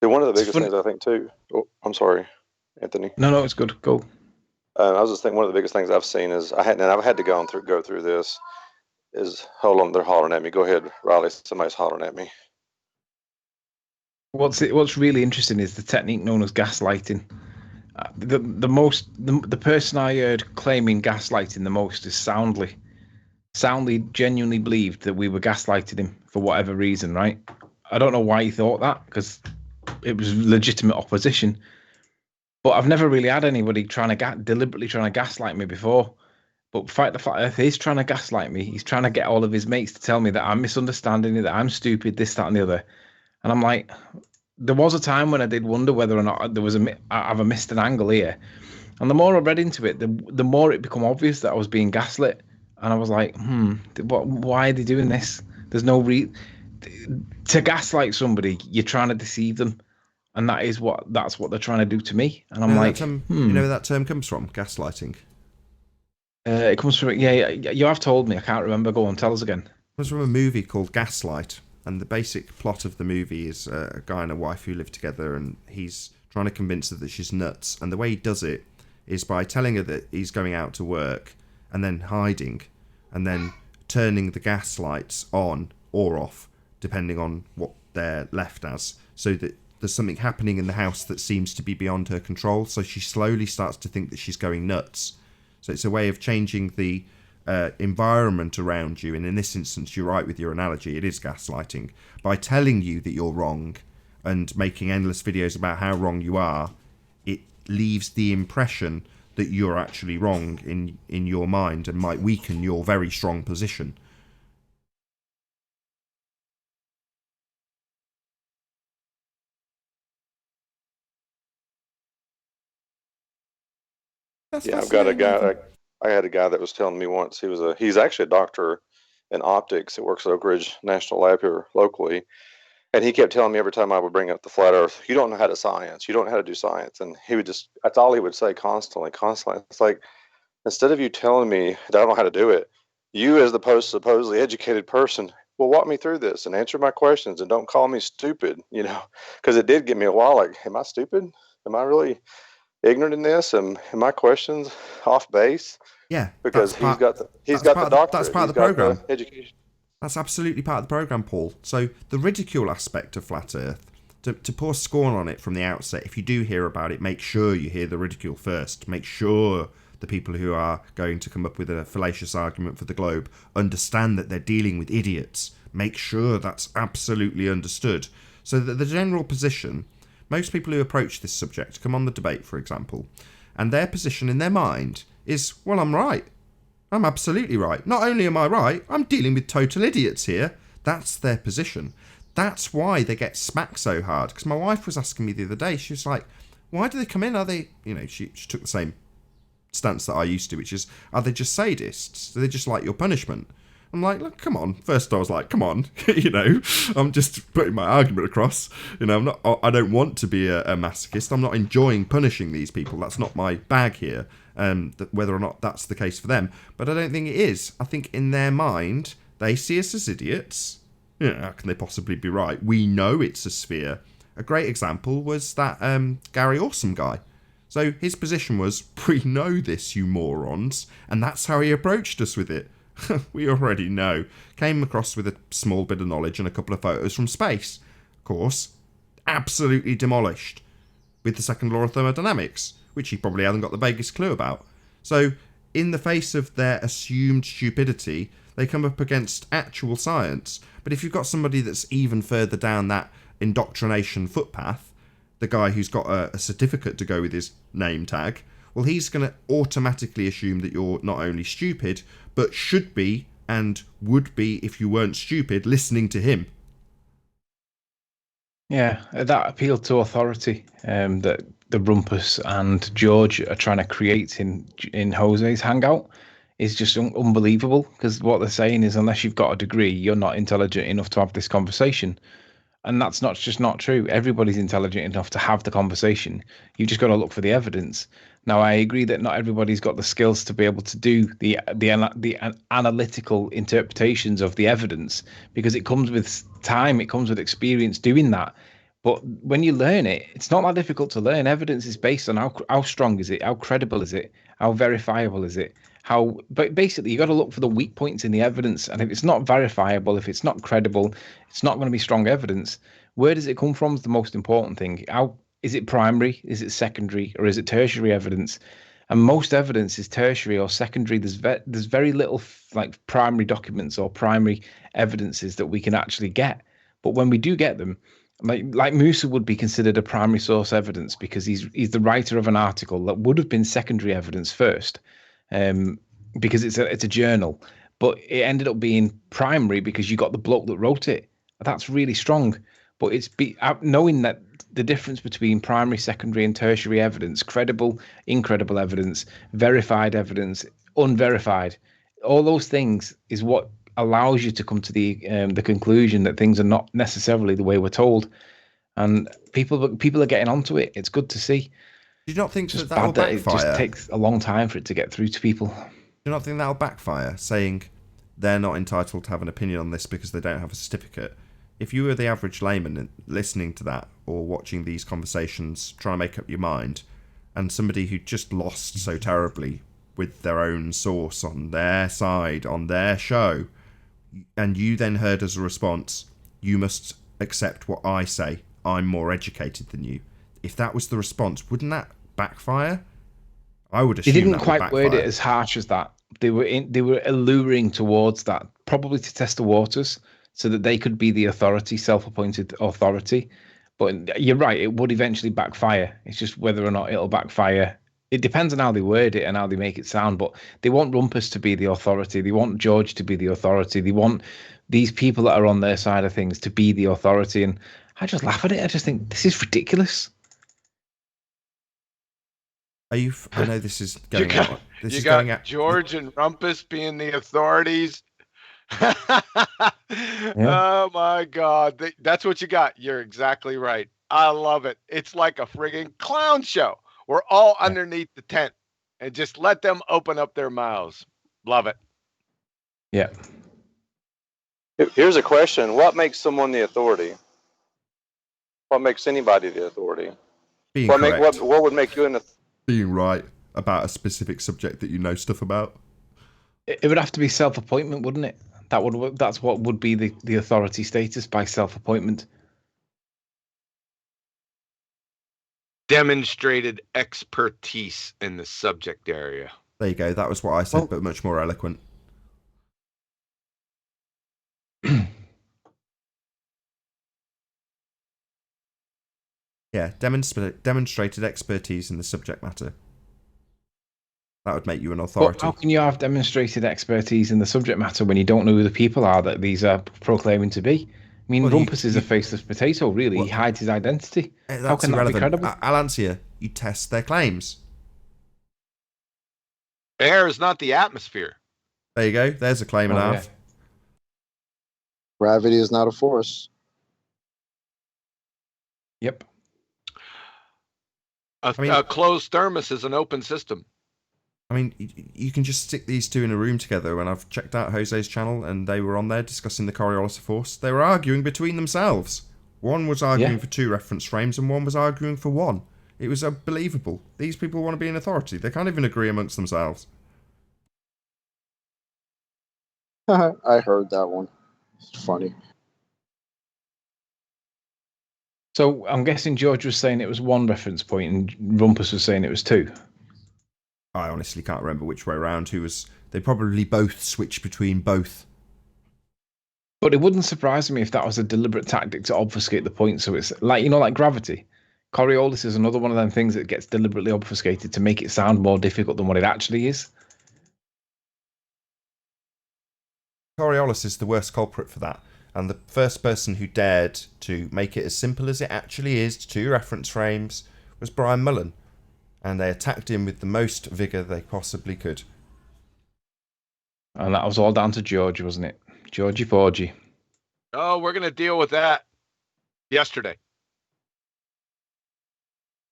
Speaker 5: One of the biggest things I think too. Oh, I'm sorry, Anthony.
Speaker 6: No, it's good. Go.
Speaker 5: I was just thinking one of the biggest things I've seen is I've had to go through this. Is hold on, they're hollering at me. Go ahead, Riley. Somebody's hollering at me.
Speaker 6: What's really interesting is the technique known as gaslighting. The person I heard claiming gaslighting the most is Soundly. Soundly genuinely believed that we were gaslighting him for whatever reason, right? I don't know why he thought that, because it was legitimate opposition. But I've never really had anybody deliberately trying to gaslight me before. But Fight the Flat Earth is trying to gaslight me. He's trying to get all of his mates to tell me that I'm misunderstanding it, that I'm stupid, this, that, and the other. And I'm like, there was a time when I did wonder whether or not there was I've missed an angle here. And the more I read into it, the more it became obvious that I was being gaslit. And I was like, why are they doing this? There's no to gaslight somebody, you're trying to deceive them. And that's what they're trying to do to me. And I'm like,
Speaker 2: You know where that term comes from? Gaslighting.
Speaker 6: It comes from, you have told me. I can't remember. Go on, tell us again.
Speaker 2: It comes from a movie called Gaslight. And the basic plot of the movie is a guy and a wife who live together, and he's trying to convince her that she's nuts. And the way he does it is by telling her that he's going out to work and then hiding and then turning the gas lights on or off, depending on what they're left as, so that there's something happening in the house that seems to be beyond her control. So she slowly starts to think that she's going nuts. So it's a way of changing the environment around you, and in this instance you're right with your analogy, it is gaslighting. By telling you that you're wrong and making endless videos about how wrong you are, it leaves the impression that you're actually wrong in your mind and might weaken your very strong position.
Speaker 5: I've got a guy. I had a guy that was telling me once he's actually a doctor in optics. He works at Oak Ridge National Lab here locally, and he kept telling me every time I would bring up the flat Earth, "You don't know how to science. You don't know how to do science." And he would that's all he would say constantly. It's like, instead of you telling me that I don't know how to do it, you as the supposedly educated person will walk me through this and answer my questions and don't call me stupid. Because it did get me a while. Like, am I stupid? Am I really ignorant in this? And my questions off base?
Speaker 2: Yeah,
Speaker 5: because he's got the doctorate.
Speaker 2: That's part of the program. Education. That's absolutely part of the program, Paul. So the ridicule aspect of flat Earth, to pour scorn on it from the outset. If you do hear about it, make sure you hear the ridicule first. Make sure the people who are going to come up with a fallacious argument for the globe understand that they're dealing with idiots. Make sure that's absolutely understood. So that the general position, most people who approach this subject come on the debate, for example, and their position in their mind is, well, I'm right. I'm absolutely right. Not only am I right, I'm dealing with total idiots here. That's their position. That's why they get smacked so hard. Because my wife was asking me the other day, she was like, why do they come in? Are they, she took the same stance that I used to, which is, are they just sadists? Do they just like your punishment? I'm like, look, come on. First I was like, come on, I'm just putting my argument across. I don't want to be a masochist. I'm not enjoying punishing these people. That's not my bag here. Whether or not that's the case for them. But I don't think it is. I think in their mind, they see us as idiots. How can they possibly be right? We know it's a sphere. A great example was that Gary Awesome guy. So his position was, we know this, you morons. And that's how he approached us with it. We already know. Came across with a small bit of knowledge and a couple of photos from space. Of course, absolutely demolished with the second law of thermodynamics, which he probably hasn't got the vaguest clue about. So, in the face of their assumed stupidity, they come up against actual science. But if you've got somebody that's even further down that indoctrination footpath, the guy who's got a certificate to go with his name tag, well, he's going to automatically assume that you're not only stupid, but should be and would be, if you weren't stupid, listening to him.
Speaker 6: Yeah, that appeal to authority that the Rumpus and George are trying to create in Jose's hangout is just unbelievable, because what they're saying is, unless you've got a degree, you're not intelligent enough to have this conversation. And that's just not true. Everybody's intelligent enough to have the conversation. You've just got to look for the evidence. Now, I agree that not everybody's got the skills to be able to do the analytical interpretations of the evidence, because it comes with time, it comes with experience doing that. But when you learn it, it's not that difficult to learn. Evidence is based on how strong is it, how credible is it, how verifiable is it, but basically you got to look for the weak points in the evidence. And if it's not verifiable, if it's not credible, it's not going to be strong evidence. Where does it come from is the most important thing. How is it primary? Is it secondary? Or is it tertiary evidence? And most evidence is tertiary or secondary. There's very little like primary documents or primary evidences that we can actually get. But when we do get them, like Musa would be considered a primary source evidence because he's the writer of an article that would have been secondary evidence first, because it's a journal, but it ended up being primary because you got the bloke that wrote it. That's really strong. But it's knowing that the difference between primary, secondary, and tertiary evidence, credible, incredible evidence, verified evidence, unverified, all those things is what allows you to come to the conclusion that things are not necessarily the way we're told. And people are getting onto it. It's good to see.
Speaker 2: Do you not think
Speaker 6: just
Speaker 2: that will backfire?
Speaker 6: It just takes a long time for it to get through to people.
Speaker 2: Do you not think that'll backfire, saying they're not entitled to have an opinion on this because they don't have a certificate? If you were the average layman listening to that or watching these conversations, trying to make up your mind, and somebody who just lost so terribly with their own source on their side, on their show, and you then heard as a response, you must accept what I say, I'm more educated than you. If that was the response, wouldn't that backfire? I would assume
Speaker 6: they didn't
Speaker 2: that
Speaker 6: quite
Speaker 2: would
Speaker 6: word
Speaker 2: backfire.
Speaker 6: it as harsh as that. They were alluring towards that, probably to test the waters, so that they could be the authority, self-appointed authority. But you're right, it would eventually backfire. It's just whether or not it'll backfire. It depends on how they word it and how they make it sound. But they want Rumpus to be the authority. They want George to be the authority. They want these people that are on their side of things to be the authority. And I just laugh at it. I just think this is ridiculous.
Speaker 2: I know this is going out. This
Speaker 3: You
Speaker 2: is
Speaker 3: got
Speaker 2: going out.
Speaker 3: George and Rumpus being the authorities. Oh my God, that's what you got. You're exactly right. I love it. It's like a friggin' clown show. We're all underneath the tent and just let them open up their mouths. Love it.
Speaker 6: Yeah.
Speaker 5: Here's a question: what makes someone the authority? What makes anybody the authority?
Speaker 2: Being
Speaker 5: what
Speaker 2: correct.
Speaker 5: what would make you an authority?
Speaker 2: Being right about a specific subject that you know stuff about.
Speaker 6: It would have to be self-appointment, wouldn't it? That's what would be the authority status, by self-appointment.
Speaker 3: Demonstrated expertise in the subject area.
Speaker 2: There you go. That was what I said, but much more eloquent. Yeah, demonstrated expertise in the subject matter. That would make you an authority.
Speaker 6: But how can you have demonstrated expertise in the subject matter when you don't know who the people are that these are proclaiming to be? I mean, Rumpus is a faceless potato, really. He hides his identity. How can that be credible?
Speaker 2: I'll answer you. You test their claims.
Speaker 3: Air is not the atmosphere.
Speaker 2: There you go. There's a claim and a half.
Speaker 10: Yeah. Gravity is not a force.
Speaker 6: Yep.
Speaker 3: A closed thermos is an open system.
Speaker 2: I mean, you can just stick these two in a room together. When I've checked out Jose's channel and they were on there discussing the Coriolis of Force, they were arguing between themselves. One was arguing for 2 reference frames and one was arguing for 1. It was unbelievable. These people want to be an authority. They can't even agree amongst themselves.
Speaker 10: I heard that one. It's funny.
Speaker 6: So I'm guessing George was saying it was 1 reference point and Rumpus was saying it was 2.
Speaker 2: I honestly can't remember which way around. They probably both switched between both.
Speaker 6: But it wouldn't surprise me if that was a deliberate tactic to obfuscate the point. So it's like, like gravity. Coriolis is another one of them things that gets deliberately obfuscated to make it sound more difficult than what it actually is.
Speaker 2: Coriolis is the worst culprit for that. And the first person who dared to make it as simple as it actually is, 2 reference frames, was Brian Mullen. And they attacked him with the most vigour they possibly could.
Speaker 6: And that was all down to George, wasn't it? Georgie Porgy.
Speaker 3: Oh, we're going to deal with that yesterday.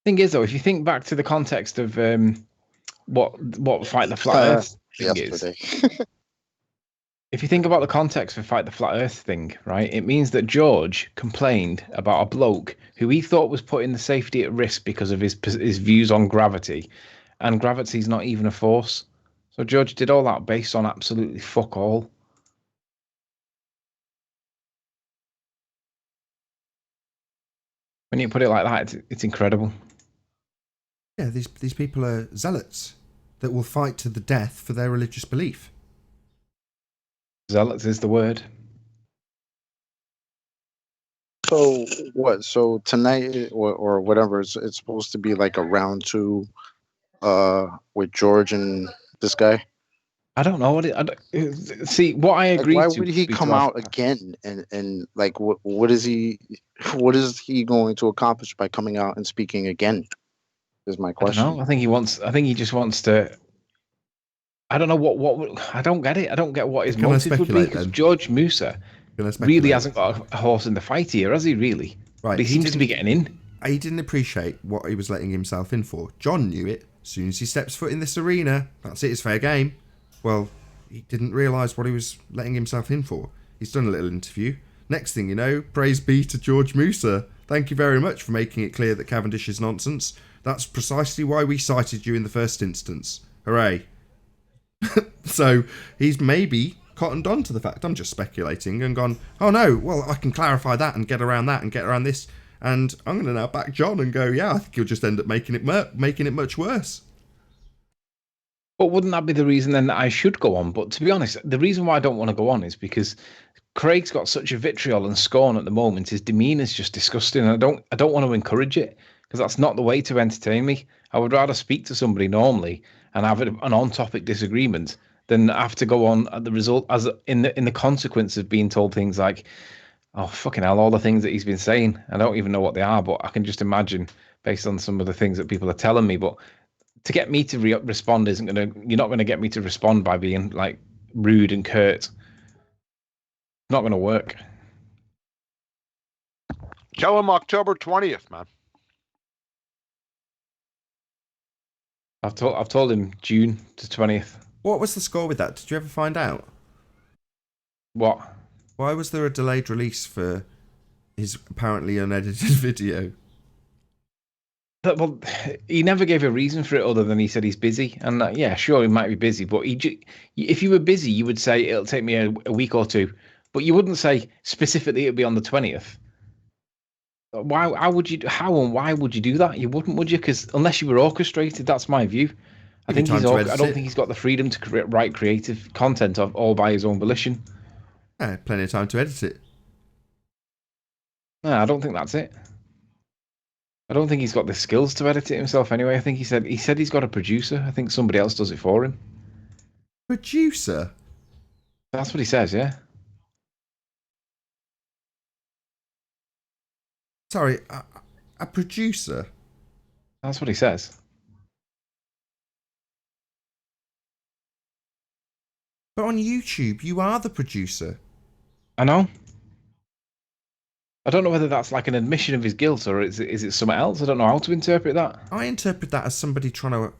Speaker 6: Thing is, though, if you think back to the context of what Fight the Flat Earth thing is, if you think about the context for Fight the Flat Earth thing, right, it means that George complained about a bloke who he thought was putting the safety at risk because of his views on gravity, and gravity's not even a force. So George did all that based on absolutely fuck all. When you put it like that, it's incredible.
Speaker 2: Yeah, these people are zealots that will fight to the death for their religious belief.
Speaker 6: Zealots is the word.
Speaker 10: So what? So tonight or whatever, it's supposed to be like a round 2 with George and this guy?
Speaker 6: I don't know see what I agree
Speaker 10: why
Speaker 6: to.
Speaker 10: Would he come out again and like what is he going to accomplish by coming out and speaking again? Is my question.
Speaker 6: I think he just wants to. I don't know what I don't get it. I don't get what his motive would be, because George Musa really hasn't got a horse in the fight here, has he? Really?
Speaker 2: Right.
Speaker 6: But he seems to be getting in.
Speaker 2: He didn't appreciate what he was letting himself in for. John knew it. As soon as he steps foot in this arena, that's it. It's fair game. Well, he didn't realise what he was letting himself in for. He's done a little interview. Next thing you know, praise be to George Musa. Thank you very much for making it clear that Cavendish is nonsense. That's precisely why we cited you in the first instance. Hooray. So he's maybe cottoned on to the fact, I'm just speculating, and gone, oh no, well, I can clarify that and get around that and get around this, and I'm going to now back John and go, yeah, I think he'll just end up making it much worse.
Speaker 6: But wouldn't that be the reason then that I should go on? But to be honest, the reason why I don't want to go on is because Craig's got such a vitriol and scorn at the moment. His demeanour is just disgusting. And I don't want to encourage it, because that's not the way to entertain me. I would rather speak to somebody normally and have an on-topic disagreement than have to go on at the result as in the consequence of being told things like, oh fucking hell, all the things that he's been saying. I don't even know what they are, but I can just imagine based on some of the things that people are telling me. But to get me to respond you're not gonna get me to respond by being like rude and curt. It's not gonna work.
Speaker 3: Tell him October 20th, man.
Speaker 6: I've told him June the 20th.
Speaker 2: What was the score with that? Did you ever find out?
Speaker 6: What?
Speaker 2: Why was there a delayed release for his apparently unedited video?
Speaker 6: Well, he never gave a reason for it other than he said he's busy. And yeah, sure, he might be busy, but if you were busy, you would say it'll take me a week or 2, but you wouldn't say specifically it'll be on the 20th. Why? How would you? How and why would you do that? You wouldn't, would you? Because unless you were orchestrated, that's my view. I think I don't think he's got the freedom to write creative content all by his own volition.
Speaker 2: Plenty of time to edit it.
Speaker 6: No, I don't think that's it. I don't think he's got the skills to edit it himself anyway. I think he said he's got a producer. I think somebody else does it for him.
Speaker 2: Producer?
Speaker 6: That's what he says, yeah.
Speaker 2: Sorry, a producer?
Speaker 6: That's what he says.
Speaker 2: But on YouTube, you are the producer.
Speaker 6: I know. I don't know whether that's like an admission of his guilt or is it something else. I don't know how to interpret that.
Speaker 2: I interpret that as somebody trying to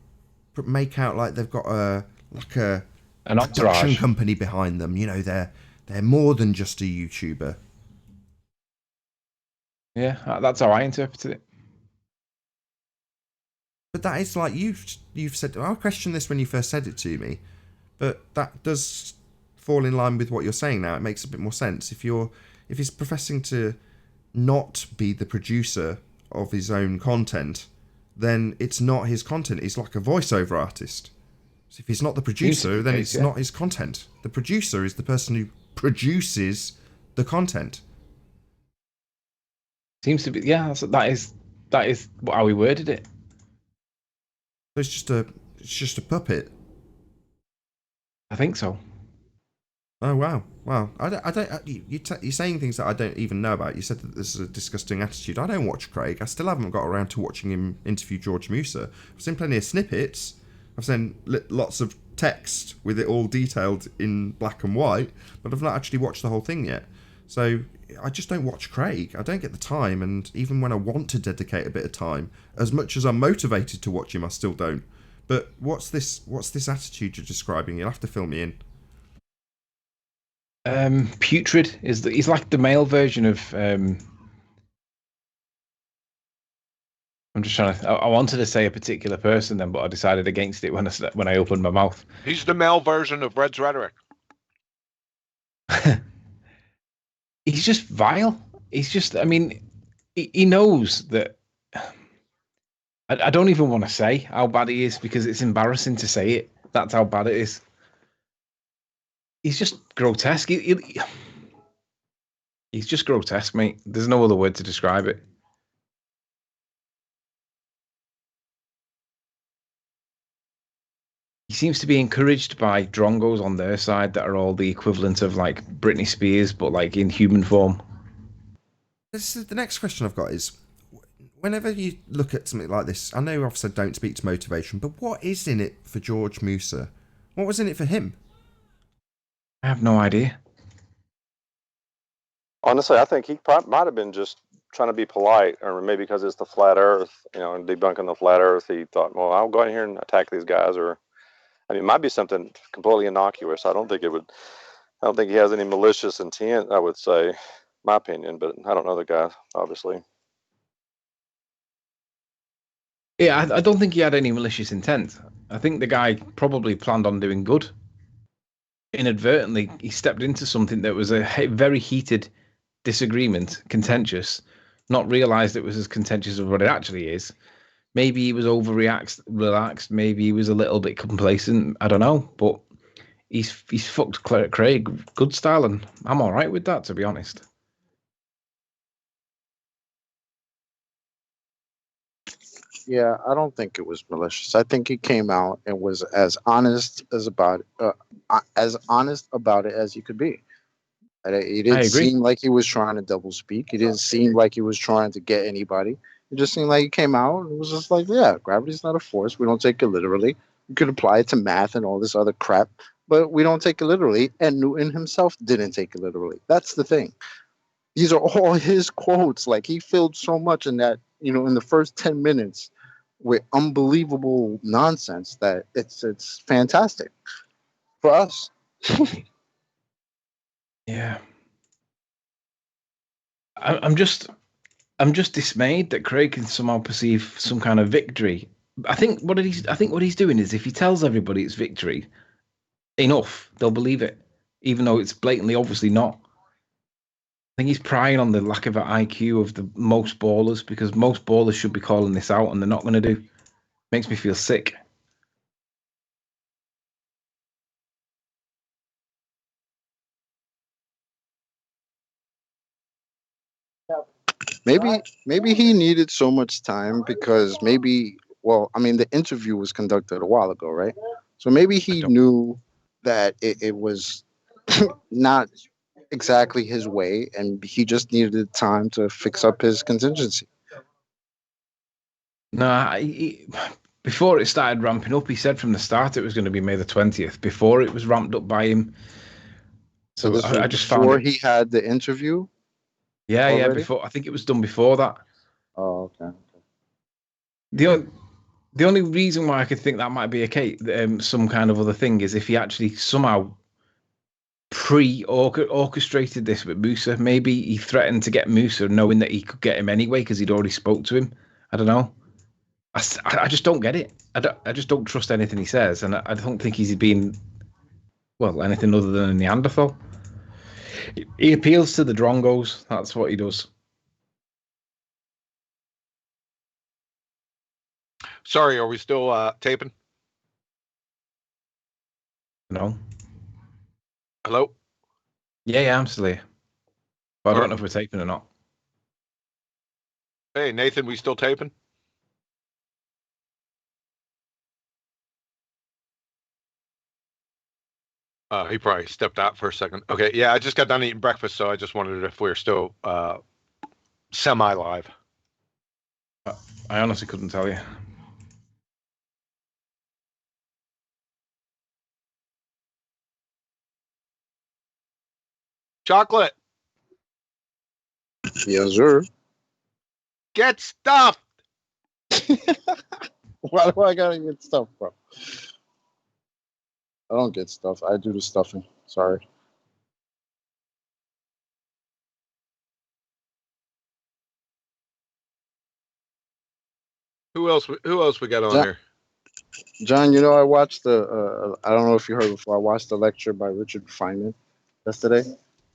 Speaker 2: make out like they've got an
Speaker 6: production
Speaker 2: entourage company behind them. You know, they're more than just a YouTuber.
Speaker 6: Yeah, that's how I interpreted it.
Speaker 2: But that is like you've said. I questioned this when you first said it to me, but that does fall in line with what you're saying now. It makes a bit more sense if he's professing to not be the producer of his own content, then it's not his content. He's like a voiceover artist. So if he's not the producer, then it's not his content. The producer is the person who produces the content.
Speaker 6: Seems to be, yeah. That is how he worded it.
Speaker 2: So it's just a puppet.
Speaker 6: I think so.
Speaker 2: Oh wow! You're saying things that I don't even know about. You said that this is a disgusting attitude. I don't watch Craig. I still haven't got around to watching him interview George Musa. I've seen plenty of snippets. I've seen lots of text with it all detailed in black and white, but I've not actually watched the whole thing yet. So I just don't watch Craig. I don't get the time, and even when I want to dedicate a bit of time, as much as I'm motivated to watch him, I still don't. But what's this attitude you're describing? You'll have to fill me in.
Speaker 6: Putrid he's like the male version of I'm just trying to. I wanted to say a particular person then, but I decided against it when I opened my mouth.
Speaker 3: He's the male version of Red's rhetoric.
Speaker 6: He's just vile. He's just. I mean, he knows that. I don't even want to say how bad he is because it's embarrassing to say it. That's how bad it is. He's just grotesque. He's just grotesque, mate. There's no other word to describe it. He seems to be encouraged by drongos on their side that are all the equivalent of like Britney Spears, but like in human form.
Speaker 2: This is the next question I've got is, whenever you look at something like this, I know I've said don't speak to motivation, but what is in it for George Musa? What was in it for him?
Speaker 6: I have no idea.
Speaker 5: Honestly, I think he might have been just trying to be polite, or maybe because it's the flat Earth, and debunking the flat Earth, he thought, well, I'll go in here and attack these guys. Or, I mean, it might be something completely innocuous. I don't think he has any malicious intent. I would say, my opinion, but I don't know the guy, obviously.
Speaker 6: Yeah, I don't think he had any malicious intent. I think the guy probably planned on doing good. Inadvertently, he stepped into something that was a very heated disagreement, contentious, not realised it was as contentious as what it actually is. Maybe he was relaxed, maybe he was a little bit complacent, I don't know, but he's fucked Craig good style, and I'm all right with that, to be honest.
Speaker 10: Yeah, I don't think it was malicious. I think he came out and was as honest about it as he could be. It didn't seem like he was trying to double speak. It didn't seem like he was trying to get anybody. It just seemed like he came out and was just like, yeah, gravity's not a force. We don't take it literally. You could apply it to math and all this other crap, but we don't take it literally. And Newton himself didn't take it literally. That's the thing. These are all his quotes. Like, he filled so much in that, in the first 10 minutes with unbelievable nonsense that it's fantastic for us.
Speaker 6: Yeah. I'm just dismayed that Craig can somehow perceive some kind of victory. I think what he's doing is, if he tells everybody it's victory enough, they'll believe it, even though it's blatantly obviously not. I think he's prying on the lack of an IQ of the most ballers, because most ballers should be calling this out and they're not going to do. Makes me feel sick.
Speaker 10: maybe he needed so much time because well, I mean, the interview was conducted a while ago, right? So maybe he knew that it was not exactly his way, and he just needed time to fix up his contingency.
Speaker 6: No, before it started ramping up, he said from the start it was going to be May the 20th. Before it was ramped up by him.
Speaker 10: So this was
Speaker 6: I just
Speaker 10: before
Speaker 6: found
Speaker 10: he had the interview.
Speaker 6: Yeah,
Speaker 10: already?
Speaker 6: before. I think it was done before that.
Speaker 10: Oh, okay.
Speaker 6: The only reason why I could think that might be a case, some kind of other thing, is if he actually somehow orchestrated this with Musa. Maybe he threatened to get Musa, knowing that he could get him anyway because he'd already spoke to him. I don't know. I just don't get it. I just don't trust anything he says, and I don't think he's been anything other than a Neanderthal. He appeals to the Drongos. That's what he does.
Speaker 3: Sorry, are we still taping?
Speaker 6: No.
Speaker 3: Hello?
Speaker 6: Yeah, I'm still here. But I don't know if we're taping or not.
Speaker 3: Hey, Nathan, we still taping? He probably stepped out for a second. Okay, yeah, I just got done eating breakfast, so I just wondered if we're still semi-live.
Speaker 6: I honestly couldn't tell you.
Speaker 3: Chocolate.
Speaker 10: Yes, sir.
Speaker 3: Get stuffed.
Speaker 10: Why do I gotta get stuffed, bro? I don't get stuffed. I do the stuffing. Sorry.
Speaker 3: Who else we got on
Speaker 10: John,
Speaker 3: here?
Speaker 10: John, I watched I don't know if you heard before. I watched the lecture by Richard Feynman yesterday.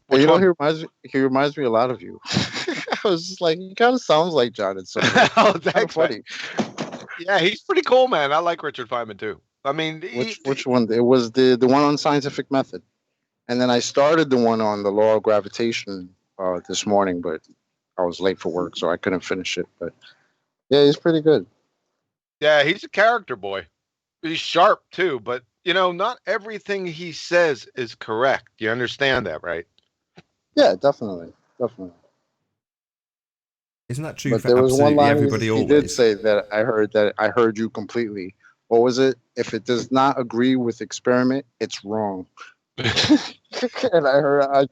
Speaker 10: And
Speaker 3: Which one?
Speaker 10: He reminds me a lot of you. I was just like, he kind of sounds like John in some way.
Speaker 3: Oh, thanks,
Speaker 10: funny.
Speaker 3: Yeah, he's pretty cool, man. I like Richard Feynman too. I mean,
Speaker 10: Which one? It was the one on scientific method, and then I started the one on the law of gravitation this morning, but I was late for work, so I couldn't finish it. But yeah, he's pretty good.
Speaker 3: Yeah, he's a character boy. He's sharp too, but not everything he says is correct. You understand that, right?
Speaker 10: Yeah, definitely.
Speaker 2: Isn't that true
Speaker 10: But
Speaker 2: for
Speaker 10: there was one
Speaker 2: absolutely
Speaker 10: line
Speaker 2: everybody
Speaker 10: he
Speaker 2: always?
Speaker 10: did say that I heard you completely. What was it? If it does not agree with experiment, it's wrong. And I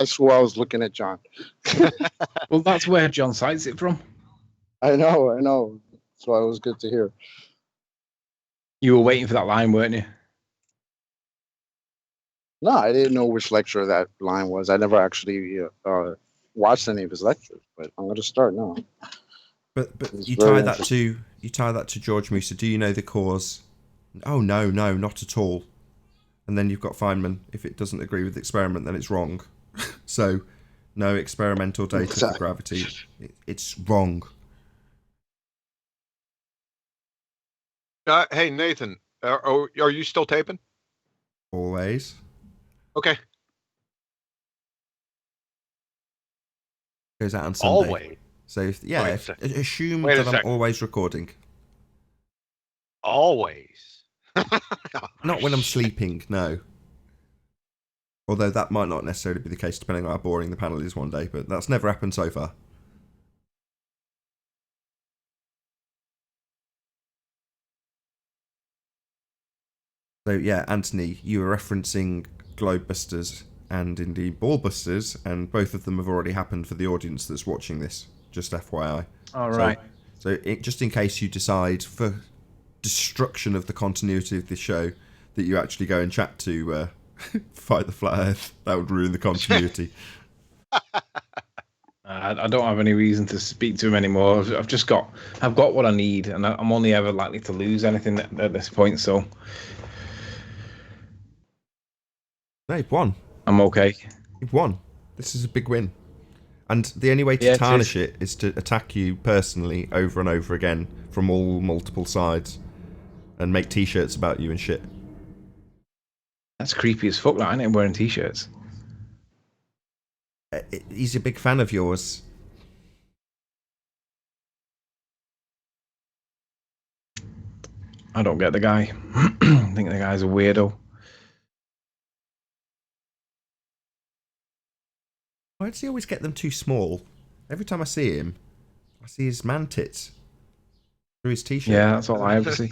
Speaker 10: swore I was looking at John.
Speaker 6: Well, that's where John cites it from.
Speaker 10: I know. So it was good to hear.
Speaker 6: You were waiting for that line, weren't you?
Speaker 10: No, I didn't know which lecture that line was. I never actually watched any of his lectures, but I'm going to start now.
Speaker 2: But you tie that to George Musa. Do you know the cause? Oh no, not at all. And then you've got Feynman. If it doesn't agree with the experiment, then it's wrong. So, no experimental data for gravity. It's wrong.
Speaker 3: Hey, Nathan, are you still taping?
Speaker 2: Always.
Speaker 3: Okay.
Speaker 2: Goes out on Sunday.
Speaker 3: Always.
Speaker 2: So assume
Speaker 3: Wait a
Speaker 2: that I'm
Speaker 3: second.
Speaker 2: always recording.
Speaker 3: Always.
Speaker 2: Not when I'm sleeping, no. Although that might not necessarily be the case depending on how boring the panel is one day, but that's never happened so far. So yeah, Anthony, you were referencing Globebusters and indeed Ballbusters, and both of them have already happened for the audience that's watching this, just FYI.
Speaker 6: All right.
Speaker 2: So just in case you decide, for destruction of the continuity of this show, that you actually go and chat to Fight the Flat Earth, that would ruin the continuity.
Speaker 6: I don't have any reason to speak to him anymore. I've got what I need, and I'm only ever likely to lose anything at this point. So,
Speaker 2: no, you've won.
Speaker 6: I'm okay.
Speaker 2: You've won. This is a big win. And the only way to tarnish it is to attack you personally over and over again from all multiple sides and make t-shirts about you and shit.
Speaker 6: That's creepy as fuck, that, isn't it, wearing t-shirts?
Speaker 2: He's a big fan of yours.
Speaker 6: I don't get the guy. I think the guy's a weirdo.
Speaker 2: Why does he always get them too small? Every time I see him, I see his man tits through his t-shirt.
Speaker 6: Yeah, that's all I ever see.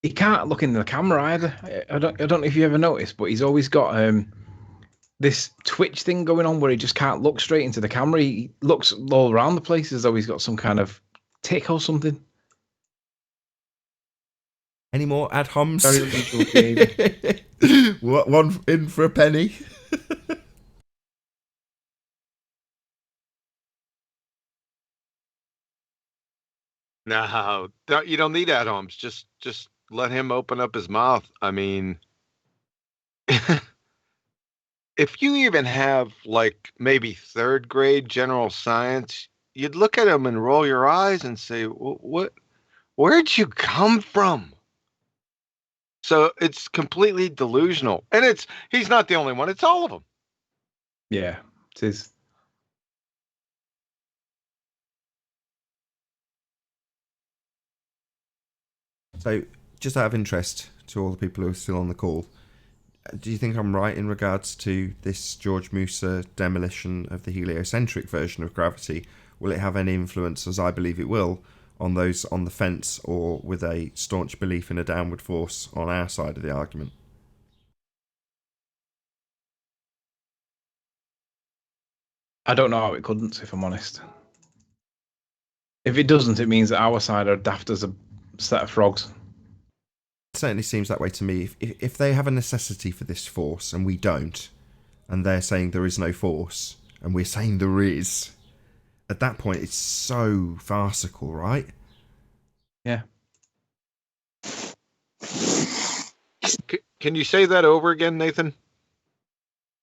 Speaker 6: He can't look in the camera either. I don't know if you ever noticed, but he's always got this twitch thing going on where he just can't look straight into the camera. He looks all around the place as though he's got some kind of tick or something.
Speaker 2: Any more ad homs?
Speaker 6: Very unusual behavior.
Speaker 2: What, one in for a penny?
Speaker 3: No, you don't need ad homs. Just let him open up his mouth. I mean, if you even have like maybe third grade general science, you'd look at him and roll your eyes and say, "What? Where'd you come from?" So it's completely delusional, and he's not the only one. It's all of them.
Speaker 6: Yeah, it is.
Speaker 2: So, just out of interest to all the people who are still on the call, do you think I'm right in regards to this George Musa demolition of the heliocentric version of gravity? Will it have any influence, as I believe it will, on those on the fence or with a staunch belief in a downward force on our side of the argument?
Speaker 6: I don't know how it couldn't, if I'm honest. If it doesn't, it means that our side are daft as a set of frogs.
Speaker 2: It certainly seems that way to me. If they have a necessity for this force and we don't, and they're saying there is no force and we're saying there is, at that point it's so farcical, right?
Speaker 6: Yeah.
Speaker 3: Can you say that over again, Nathan?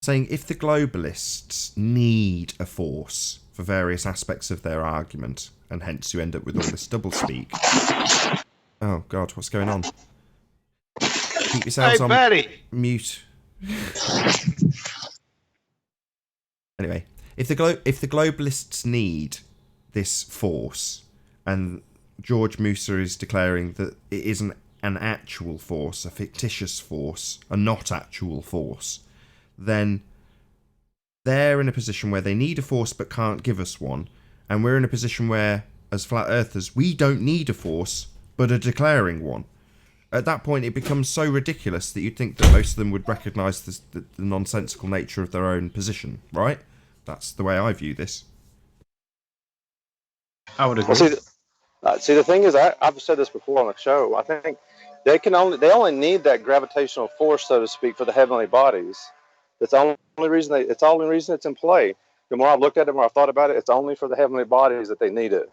Speaker 2: Saying if the globalists need a force for various aspects of their argument, and hence you end up with all this doublespeak. Oh God, what's going on? Keep yourselves on
Speaker 3: Betty.
Speaker 2: Mute. Anyway, if the globalists need this force, and George Musa is declaring that it isn't an actual force, a fictitious force, a not actual force, then they're in a position where they need a force but can't give us one, and we're in a position where, as flat earthers, we don't need a force but are declaring one. At that point, it becomes so ridiculous that you'd think that most of them would recognise the nonsensical nature of their own position, right? That's the way I view this.
Speaker 6: I would agree.
Speaker 5: See, the thing is, I've said this before on the show. I think they only need that gravitational force, so to speak, for the heavenly bodies. It's the only reason it's in play. The more I've looked at it, the more I've thought about it. It's only for the heavenly bodies that they need it.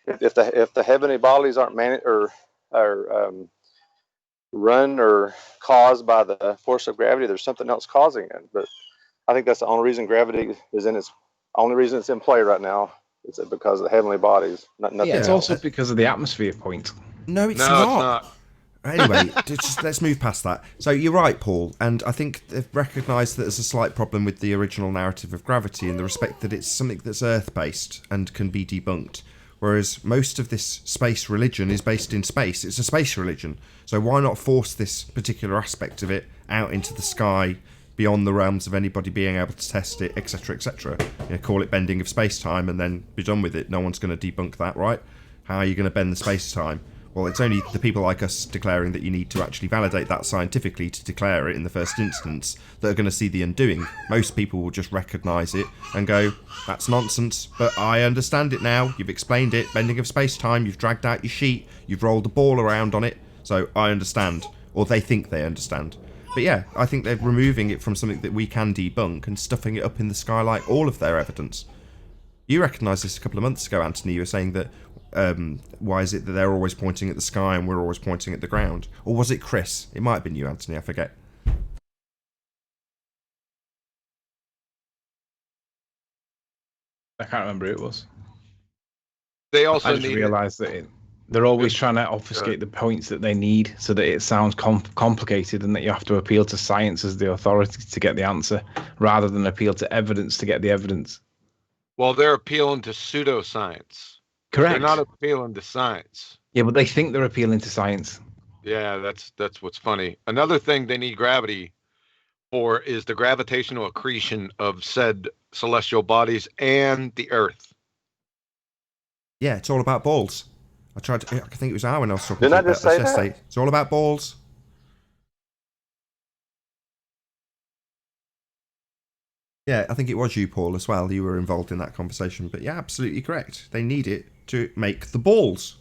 Speaker 5: If the heavenly bodies aren't run or caused by the force of gravity, there's something else causing it. But I think that's the only reason gravity is only reason it's in play right now. It's because of the heavenly bodies. Nothing
Speaker 6: Yeah, it's
Speaker 5: else.
Speaker 6: also because of the atmosphere point.
Speaker 2: No, it's not. Anyway, let's move past that. So you're right, Paul, and I think they've recognised that there's a slight problem with the original narrative of gravity in the respect that it's something that's Earth-based and can be debunked, whereas most of this space religion is based in space. It's a space religion, so why not force this particular aspect of it out into the sky, beyond the realms of anybody being able to test it, etc., etc. Call it bending of space-time and then be done with it. No one's going to debunk that, right? How are you going to bend the space-time? Well, it's only the people like us declaring that you need to actually validate that scientifically to declare it in the first instance that are going to see the undoing. Most people will just recognise it and go, that's nonsense, but I understand it now. You've explained it. Bending of space-time, you've dragged out your sheet, you've rolled a ball around on it, so I understand. Or they think they understand. But yeah, I think they're removing it from something that we can debunk and stuffing it up in the sky like all of their evidence. You recognised this a couple of months ago, Anthony. You were saying that why is it that they're always pointing at the sky and we're always pointing at the ground? Or was it Chris? It might have been you, Anthony, I forget.
Speaker 6: I can't remember who it was.
Speaker 3: They also
Speaker 6: I just realised that they're always trying to obfuscate the points that they need so that it sounds complicated and that you have to appeal to science as the authority to get the answer rather than appeal to evidence to get the evidence.
Speaker 3: Well, they're appealing to pseudoscience.
Speaker 6: Correct.
Speaker 3: They're not appealing to science.
Speaker 6: Yeah, but they think they're appealing to science.
Speaker 3: Yeah, that's what's funny. Another thing they need gravity for is the gravitational accretion of said celestial bodies and the Earth.
Speaker 2: Yeah, it's all about balls. I think it was Aaron I was talking
Speaker 5: Didn't
Speaker 2: to
Speaker 5: I
Speaker 2: about
Speaker 5: just say
Speaker 2: this
Speaker 5: that?
Speaker 2: yesterday. It's all about balls. Yeah, I think it was you, Paul, as well. You were involved in that conversation. But yeah, absolutely correct. They need it to make the balls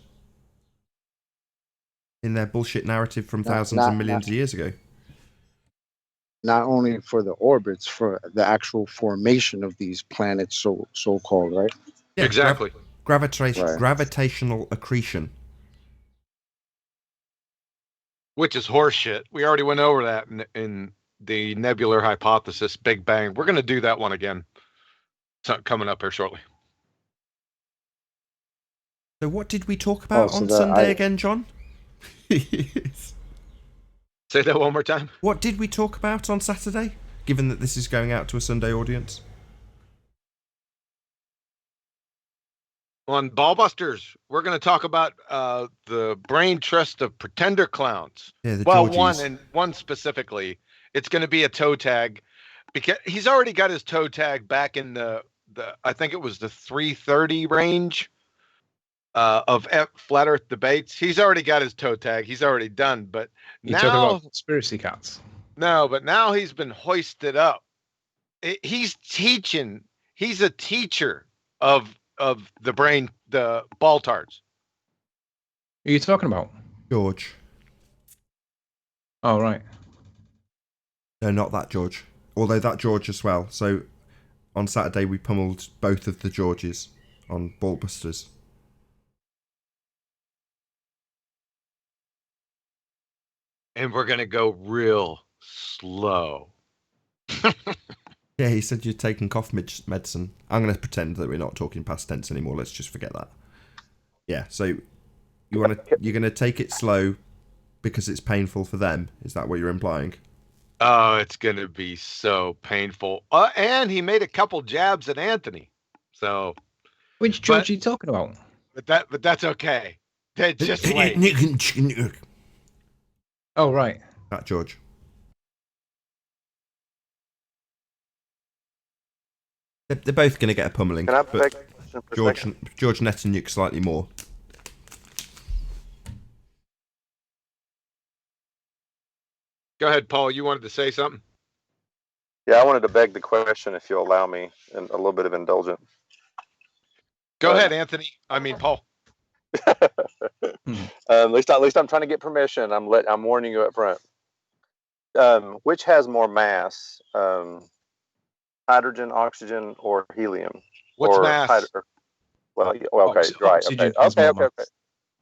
Speaker 2: in their bullshit narrative from thousands and millions of years ago.
Speaker 10: Not only for the orbits, for the actual formation of these planets, so called, right?
Speaker 2: Yeah,
Speaker 3: exactly.
Speaker 2: Gravitational accretion.
Speaker 3: Which is horseshit. We already went over that in the nebular hypothesis, Big Bang. We're going to do that one again. Coming up here shortly.
Speaker 2: So what did we talk about on Sunday again, John?
Speaker 3: Say that one more time.
Speaker 2: What did we talk about on Saturday, given that this is going out to a Sunday audience?
Speaker 3: On Ballbusters, we're going to talk about the brain trust of pretender clowns.
Speaker 2: Yeah, the
Speaker 3: well,
Speaker 2: Georgies.
Speaker 3: one specifically. It's going to be a toe tag because he's already got his toe tag back in the I think it was the 330 range of Flat Earth debates. He's already got his toe tag. He's already done. But
Speaker 6: You're talking about conspiracy cats.
Speaker 3: No, but now he's been hoisted up. He's teaching. He's a teacher of the Baltards.
Speaker 6: Who are you talking about?
Speaker 2: George.
Speaker 6: Oh, right.
Speaker 2: No, not that George. Although that George as well. So on Saturday we pummeled both of the Georges on Ballbusters.
Speaker 3: And we're going to go real slow.
Speaker 2: Yeah, he said you're taking cough medicine. I'm going to pretend that we're not talking past tense anymore. Let's just forget that. Yeah, so you're going to take it slow because it's painful for them. Is that what you're implying?
Speaker 3: Oh, it's going to be so painful. And he made a couple jabs at Anthony. So,
Speaker 6: which George are you talking about?
Speaker 3: But that's okay. Just wait.
Speaker 6: Oh, right.
Speaker 2: That George. They're both going to get a pummeling.
Speaker 5: Can I
Speaker 2: but
Speaker 5: beg a question for a second?
Speaker 2: George Netanyahu slightly more.
Speaker 3: Go ahead, Paul. You wanted to say something?
Speaker 5: Yeah, I wanted to beg the question, if you'll allow me, and a little bit of indulgence.
Speaker 3: Go ahead, Anthony. I mean, Paul.
Speaker 5: At least I'm trying to get permission. I'm warning you up front. Which has more mass, hydrogen, oxygen, or helium?
Speaker 3: What's
Speaker 5: or
Speaker 3: mass?
Speaker 5: Okay, right.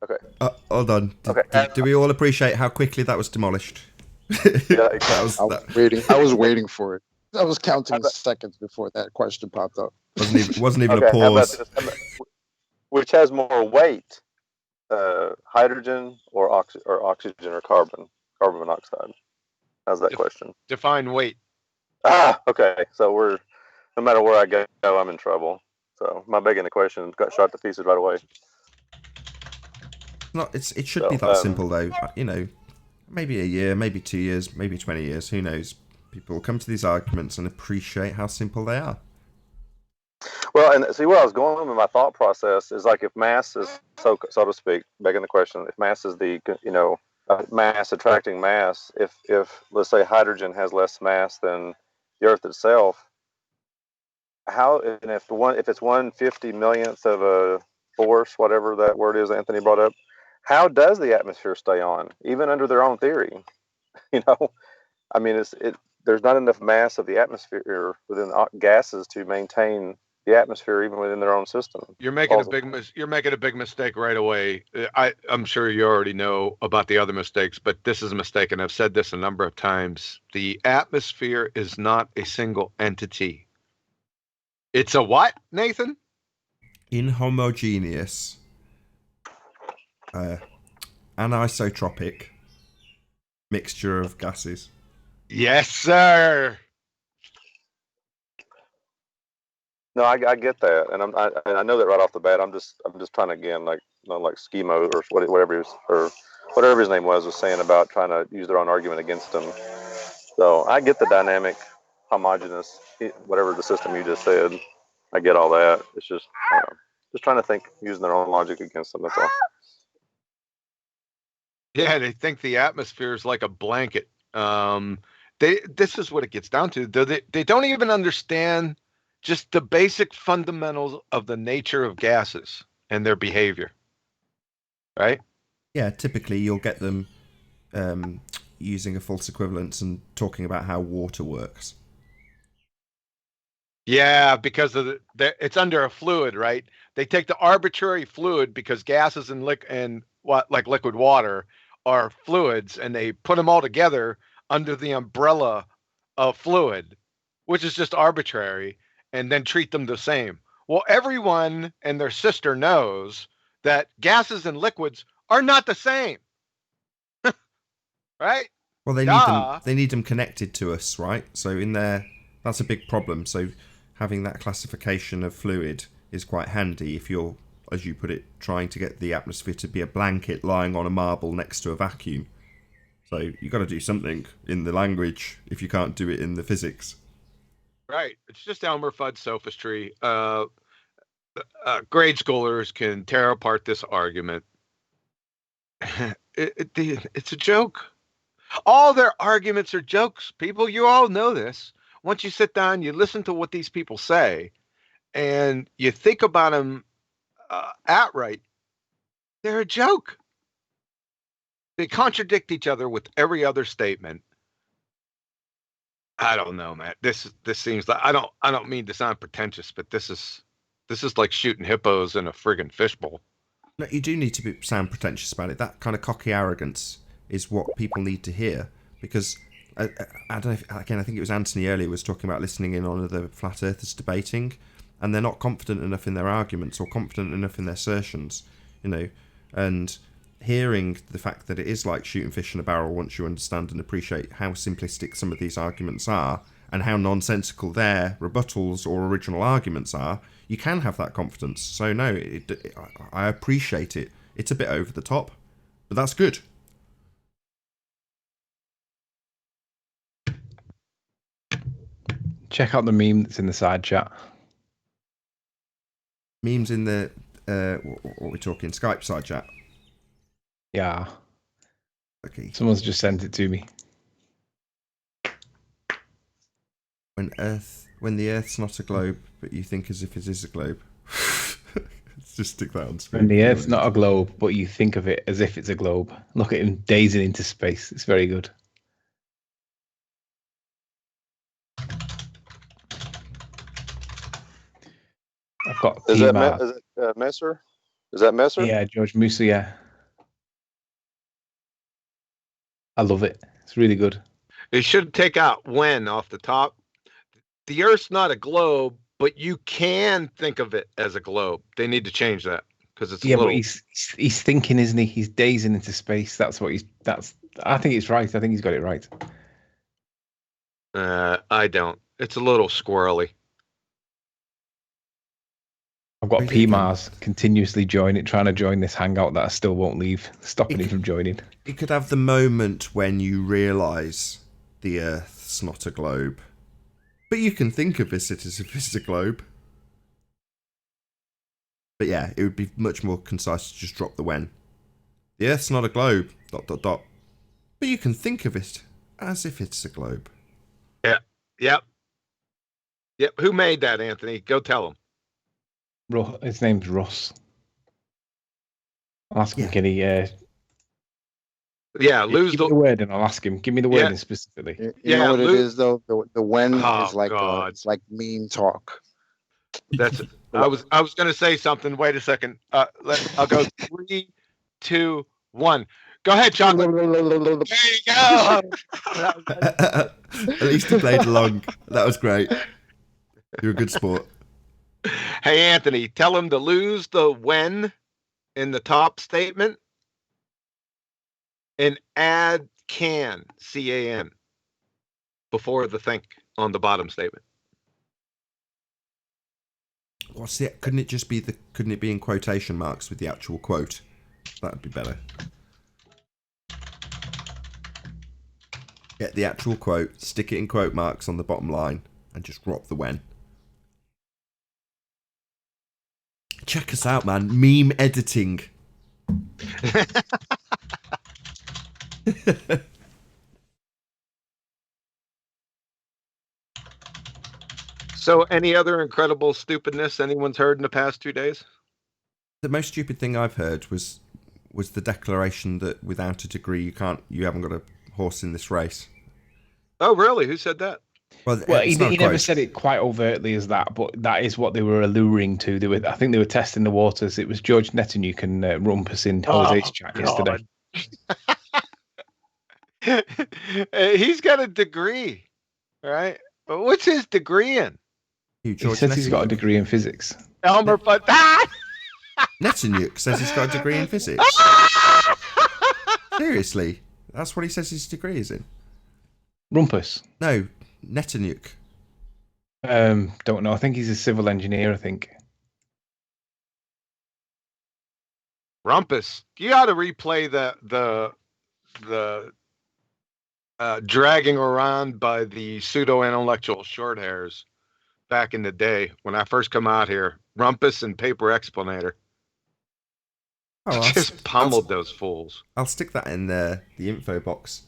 Speaker 5: Okay.
Speaker 2: Hold on.
Speaker 5: Okay.
Speaker 2: Do we all appreciate how quickly that was demolished?
Speaker 5: Yeah,
Speaker 10: I was waiting for it. I was counting seconds before that question popped up.
Speaker 2: Wasn't even a pause.
Speaker 5: Which has more weight, hydrogen or oxygen or carbon monoxide? How's that question?
Speaker 3: Define weight.
Speaker 5: Okay. So no matter where I go, I'm in trouble. So my begging the question got shot to pieces right away.
Speaker 2: It should be that simple though. You know, maybe a year, maybe 2 years, maybe 20 years. Who knows? People will come to these arguments and appreciate how simple they are.
Speaker 5: Well, and see where I was going with my thought process is like if mass is so to speak, begging the question, if mass is the mass attracting mass, if let's say hydrogen has less mass than the Earth itself, if it's 1/50 millionth of a force, whatever that word is Anthony brought up, how does the atmosphere stay on, even under their own theory? I mean, there's not enough mass of the atmosphere within the gases to maintain the atmosphere even within their own system.
Speaker 3: You're making a big mistake right away. I'm sure you already know about the other mistakes, but this is a mistake, and I've said this a number of times. The atmosphere is not a single entity. It's a what, Nathan?
Speaker 2: Inhomogeneous, anisotropic mixture of gases.
Speaker 3: Yes, sir.
Speaker 5: No, I get that, and I know that right off the bat. I'm just trying to, again, like, you know, like Schemo or whatever his name was saying about trying to use their own argument against him. So I get the dynamic, homogenous, whatever the system you just said. I get all that. It's just trying to think, using their own logic against them. That's all.
Speaker 3: Yeah, they think the atmosphere is like a blanket. This is what it gets down to. They don't even understand just the basic fundamentals of the nature of gases and their behavior. Right?
Speaker 2: Yeah, typically you'll get them using a false equivalence and talking about how water works.
Speaker 3: Yeah, because of it's under a fluid, right? They take the arbitrary fluid because gases and liquid water are fluids, and they put them all together under the umbrella of fluid, which is just arbitrary, and then treat them the same. Well, everyone and their sister knows that gases and liquids are not the same. Right?
Speaker 2: Well, they need them connected to us, right? So in there, that's a big problem. So having that classification of fluid is quite handy if you're, as you put it, trying to get the atmosphere to be a blanket lying on a marble next to a vacuum. So you've got to do something in the language if you can't do it in the physics.
Speaker 3: Right. It's just Elmer Fudd sophistry. Grade schoolers can tear apart this argument. It's a joke. All their arguments are jokes, people. You all know this. Once you sit down, you listen to what these people say, and you think about them outright, they're a joke. They contradict each other with every other statement. I don't know, man. This seems like I don't mean to sound pretentious, but this is like shooting hippos in a friggin' fishbowl.
Speaker 2: No, you do need to sound pretentious about it. That kind of cocky arrogance is what people need to hear, because I don't know if, again, I think it was Anthony earlier was talking about listening in on other flat earthers debating, and they're not confident enough in their arguments or confident enough in their assertions, and hearing the fact that it is like shooting fish in a barrel once you understand and appreciate how simplistic some of these arguments are and how nonsensical their rebuttals or original arguments are, you can have that confidence. So no, I appreciate it. It's a bit over the top, but that's good.
Speaker 6: Check out the meme that's in the side chat.
Speaker 2: Memes in the what we're talking, Skype side chat.
Speaker 6: Yeah.
Speaker 2: Okay.
Speaker 6: Someone's just sent it to me.
Speaker 2: When the Earth's not a globe, but you think as if it is a globe. Let's just stick that on screen.
Speaker 6: When the Earth's not a globe, but you think of it as if it's a globe. Look at him dazing into space. It's very good. I've got
Speaker 5: Is that Messer? Is that Messer?
Speaker 6: Yeah, George Musa, yeah. I love it. It's really good.
Speaker 3: They should take out when off the top. The Earth's not a globe, but you can think of it as a globe. They need to change that because it's
Speaker 6: but he's thinking, isn't he? He's dazing into space. That's what I think it's right. I think he's got it right.
Speaker 3: I don't. It's a little squirrely.
Speaker 6: I've got PMARS continuously trying to join this hangout that I still won't leave, stopping him from joining.
Speaker 2: You could have the moment when you realise the Earth's not a globe, but you can think of it as if it's a globe. But yeah, it would be much more concise to just drop the when. The Earth's not a globe, ... But you can think of it as if it's a globe.
Speaker 3: Yeah. Yep. Who made that, Anthony? Go tell him.
Speaker 6: His name's Ross. I'll ask him, can he...
Speaker 3: lose
Speaker 6: the word and I'll ask him. Give me the word specifically.
Speaker 10: You know what it is, though? The when is like it's like meme talk.
Speaker 3: That's it. I was going to say something. Wait a second. I'll go 3, 2, 1. Go ahead, Chocolate. There you go.
Speaker 2: At least he played along. That was great. You're a good sport.
Speaker 3: Hey, Anthony, tell him to lose the when in the top statement and add can, C-A-N, before the think on the bottom statement.
Speaker 2: What's the? Couldn't it just be the? Couldn't it be in quotation marks with the actual quote? That'd be better. Get the actual quote, stick it in quote marks on the bottom line, and just drop the when. Check us out, man. Meme editing.
Speaker 3: So, any other incredible stupidness anyone's heard in the past 2 days?
Speaker 2: The most stupid thing I've heard was the declaration that without a degree you haven't got a horse in this race.
Speaker 3: Oh, really? Who said that?
Speaker 6: Well, he never said it quite overtly as that, but that is what they were alluring to. I think they were testing the waters. It was George Netanyahu and Rumpus in Jose's chat yesterday.
Speaker 3: He's got a degree, right? But what's his degree in?
Speaker 6: He says he's got a degree in physics.
Speaker 3: Elmer Fudd.
Speaker 2: Netanyahu says he's got a degree in physics. Seriously, that's what he says his degree is in.
Speaker 6: Rumpus.
Speaker 2: No, Netanyahu.
Speaker 6: Don't know. I think he's a civil engineer. I think.
Speaker 3: Rumpus. You got to replay the dragging around by the pseudo-intellectual short hairs back in the day when I first come out here. Rumpus and Paper Explanator. Oh, just pummeled those fools.
Speaker 2: I'll stick that in the info box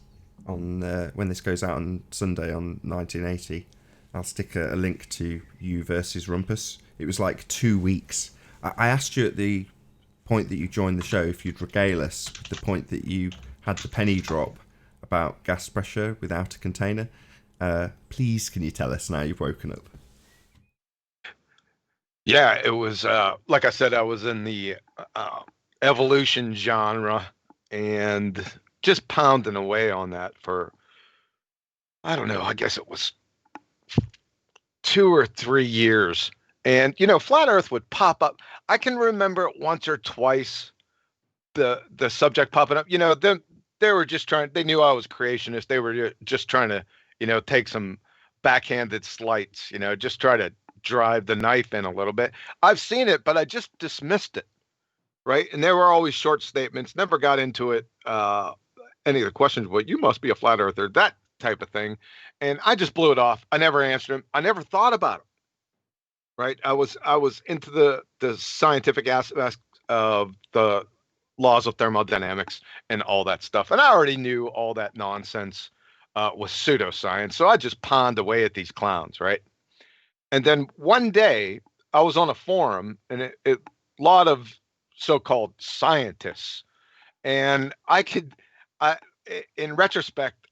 Speaker 2: on when this goes out on Sunday on 1980. I'll stick a link to you versus Rumpus. It was like 2 weeks. I asked you at the point that you joined the show if you'd regale us with the point that you had the penny drop about gas pressure without a container. Please, can you tell us now you've woken up?
Speaker 3: Yeah, it was, like I said, I was in the evolution genre and just pounding away on that for, I don't know, I guess it was 2 or 3 years. And, Flat Earth would pop up. I can remember it once or twice, the subject popping up. They were just they knew I was creationist. They were just trying to, take some backhanded slights, just try to drive the knife in a little bit. I've seen it, but I just dismissed it. Right. And there were always short statements, never got into it. Any of the questions, well, you must be a flat earther, that type of thing. And I just blew it off. I never answered him. I never thought about it. Right. I was into the scientific aspect of the laws of thermodynamics and all that stuff. And I already knew all that nonsense was pseudoscience. So I just pawned away at these clowns. Right. And then one day I was on a forum and a lot of so-called scientists. And in retrospect,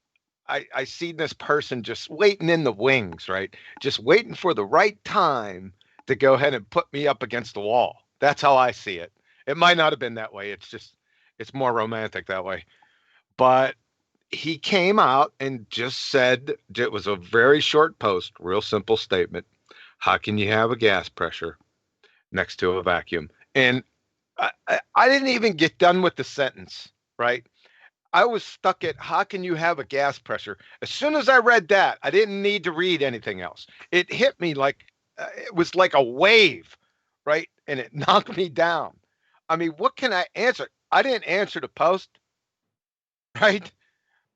Speaker 3: I see this person just waiting in the wings, right? Just waiting for the right time to go ahead and put me up against the wall. That's how I see it. It might not have been that way. It's more romantic that way. But he came out and just said, it was a very short post, real simple statement. How can you have a gas pressure next to a vacuum? And I didn't even get done with the sentence, right? I was stuck at how can you have a gas pressure? As soon as I read that, I didn't need to read anything else. It hit me like it was like a wave, right? And it knocked me down. I mean, what can I answer? I didn't answer the post, right?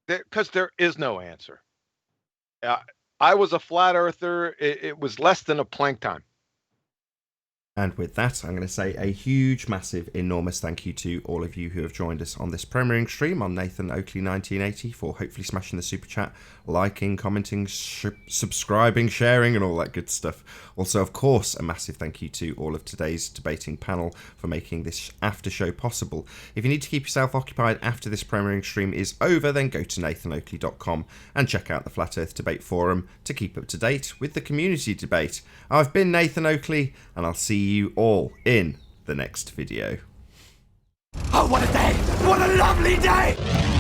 Speaker 3: Because there is no answer. I was a flat earther. It was less than a plank time.
Speaker 2: And with that, I'm going to say a huge, massive, enormous thank you to all of you who have joined us on this premiering stream on Nathan Oakley 1980 for hopefully smashing the super chat, liking, commenting, subscribing, sharing, and all that good stuff. Also, of course, a massive thank you to all of today's debating panel for making this after show possible. If you need to keep yourself occupied after this premiering stream is over, then go to nathanoakley.com and check out the Flat Earth Debate Forum to keep up to date with the community debate. I've been Nathan Oakley, and I'll see you all in the next video.
Speaker 1: Oh, what a day! What a lovely day!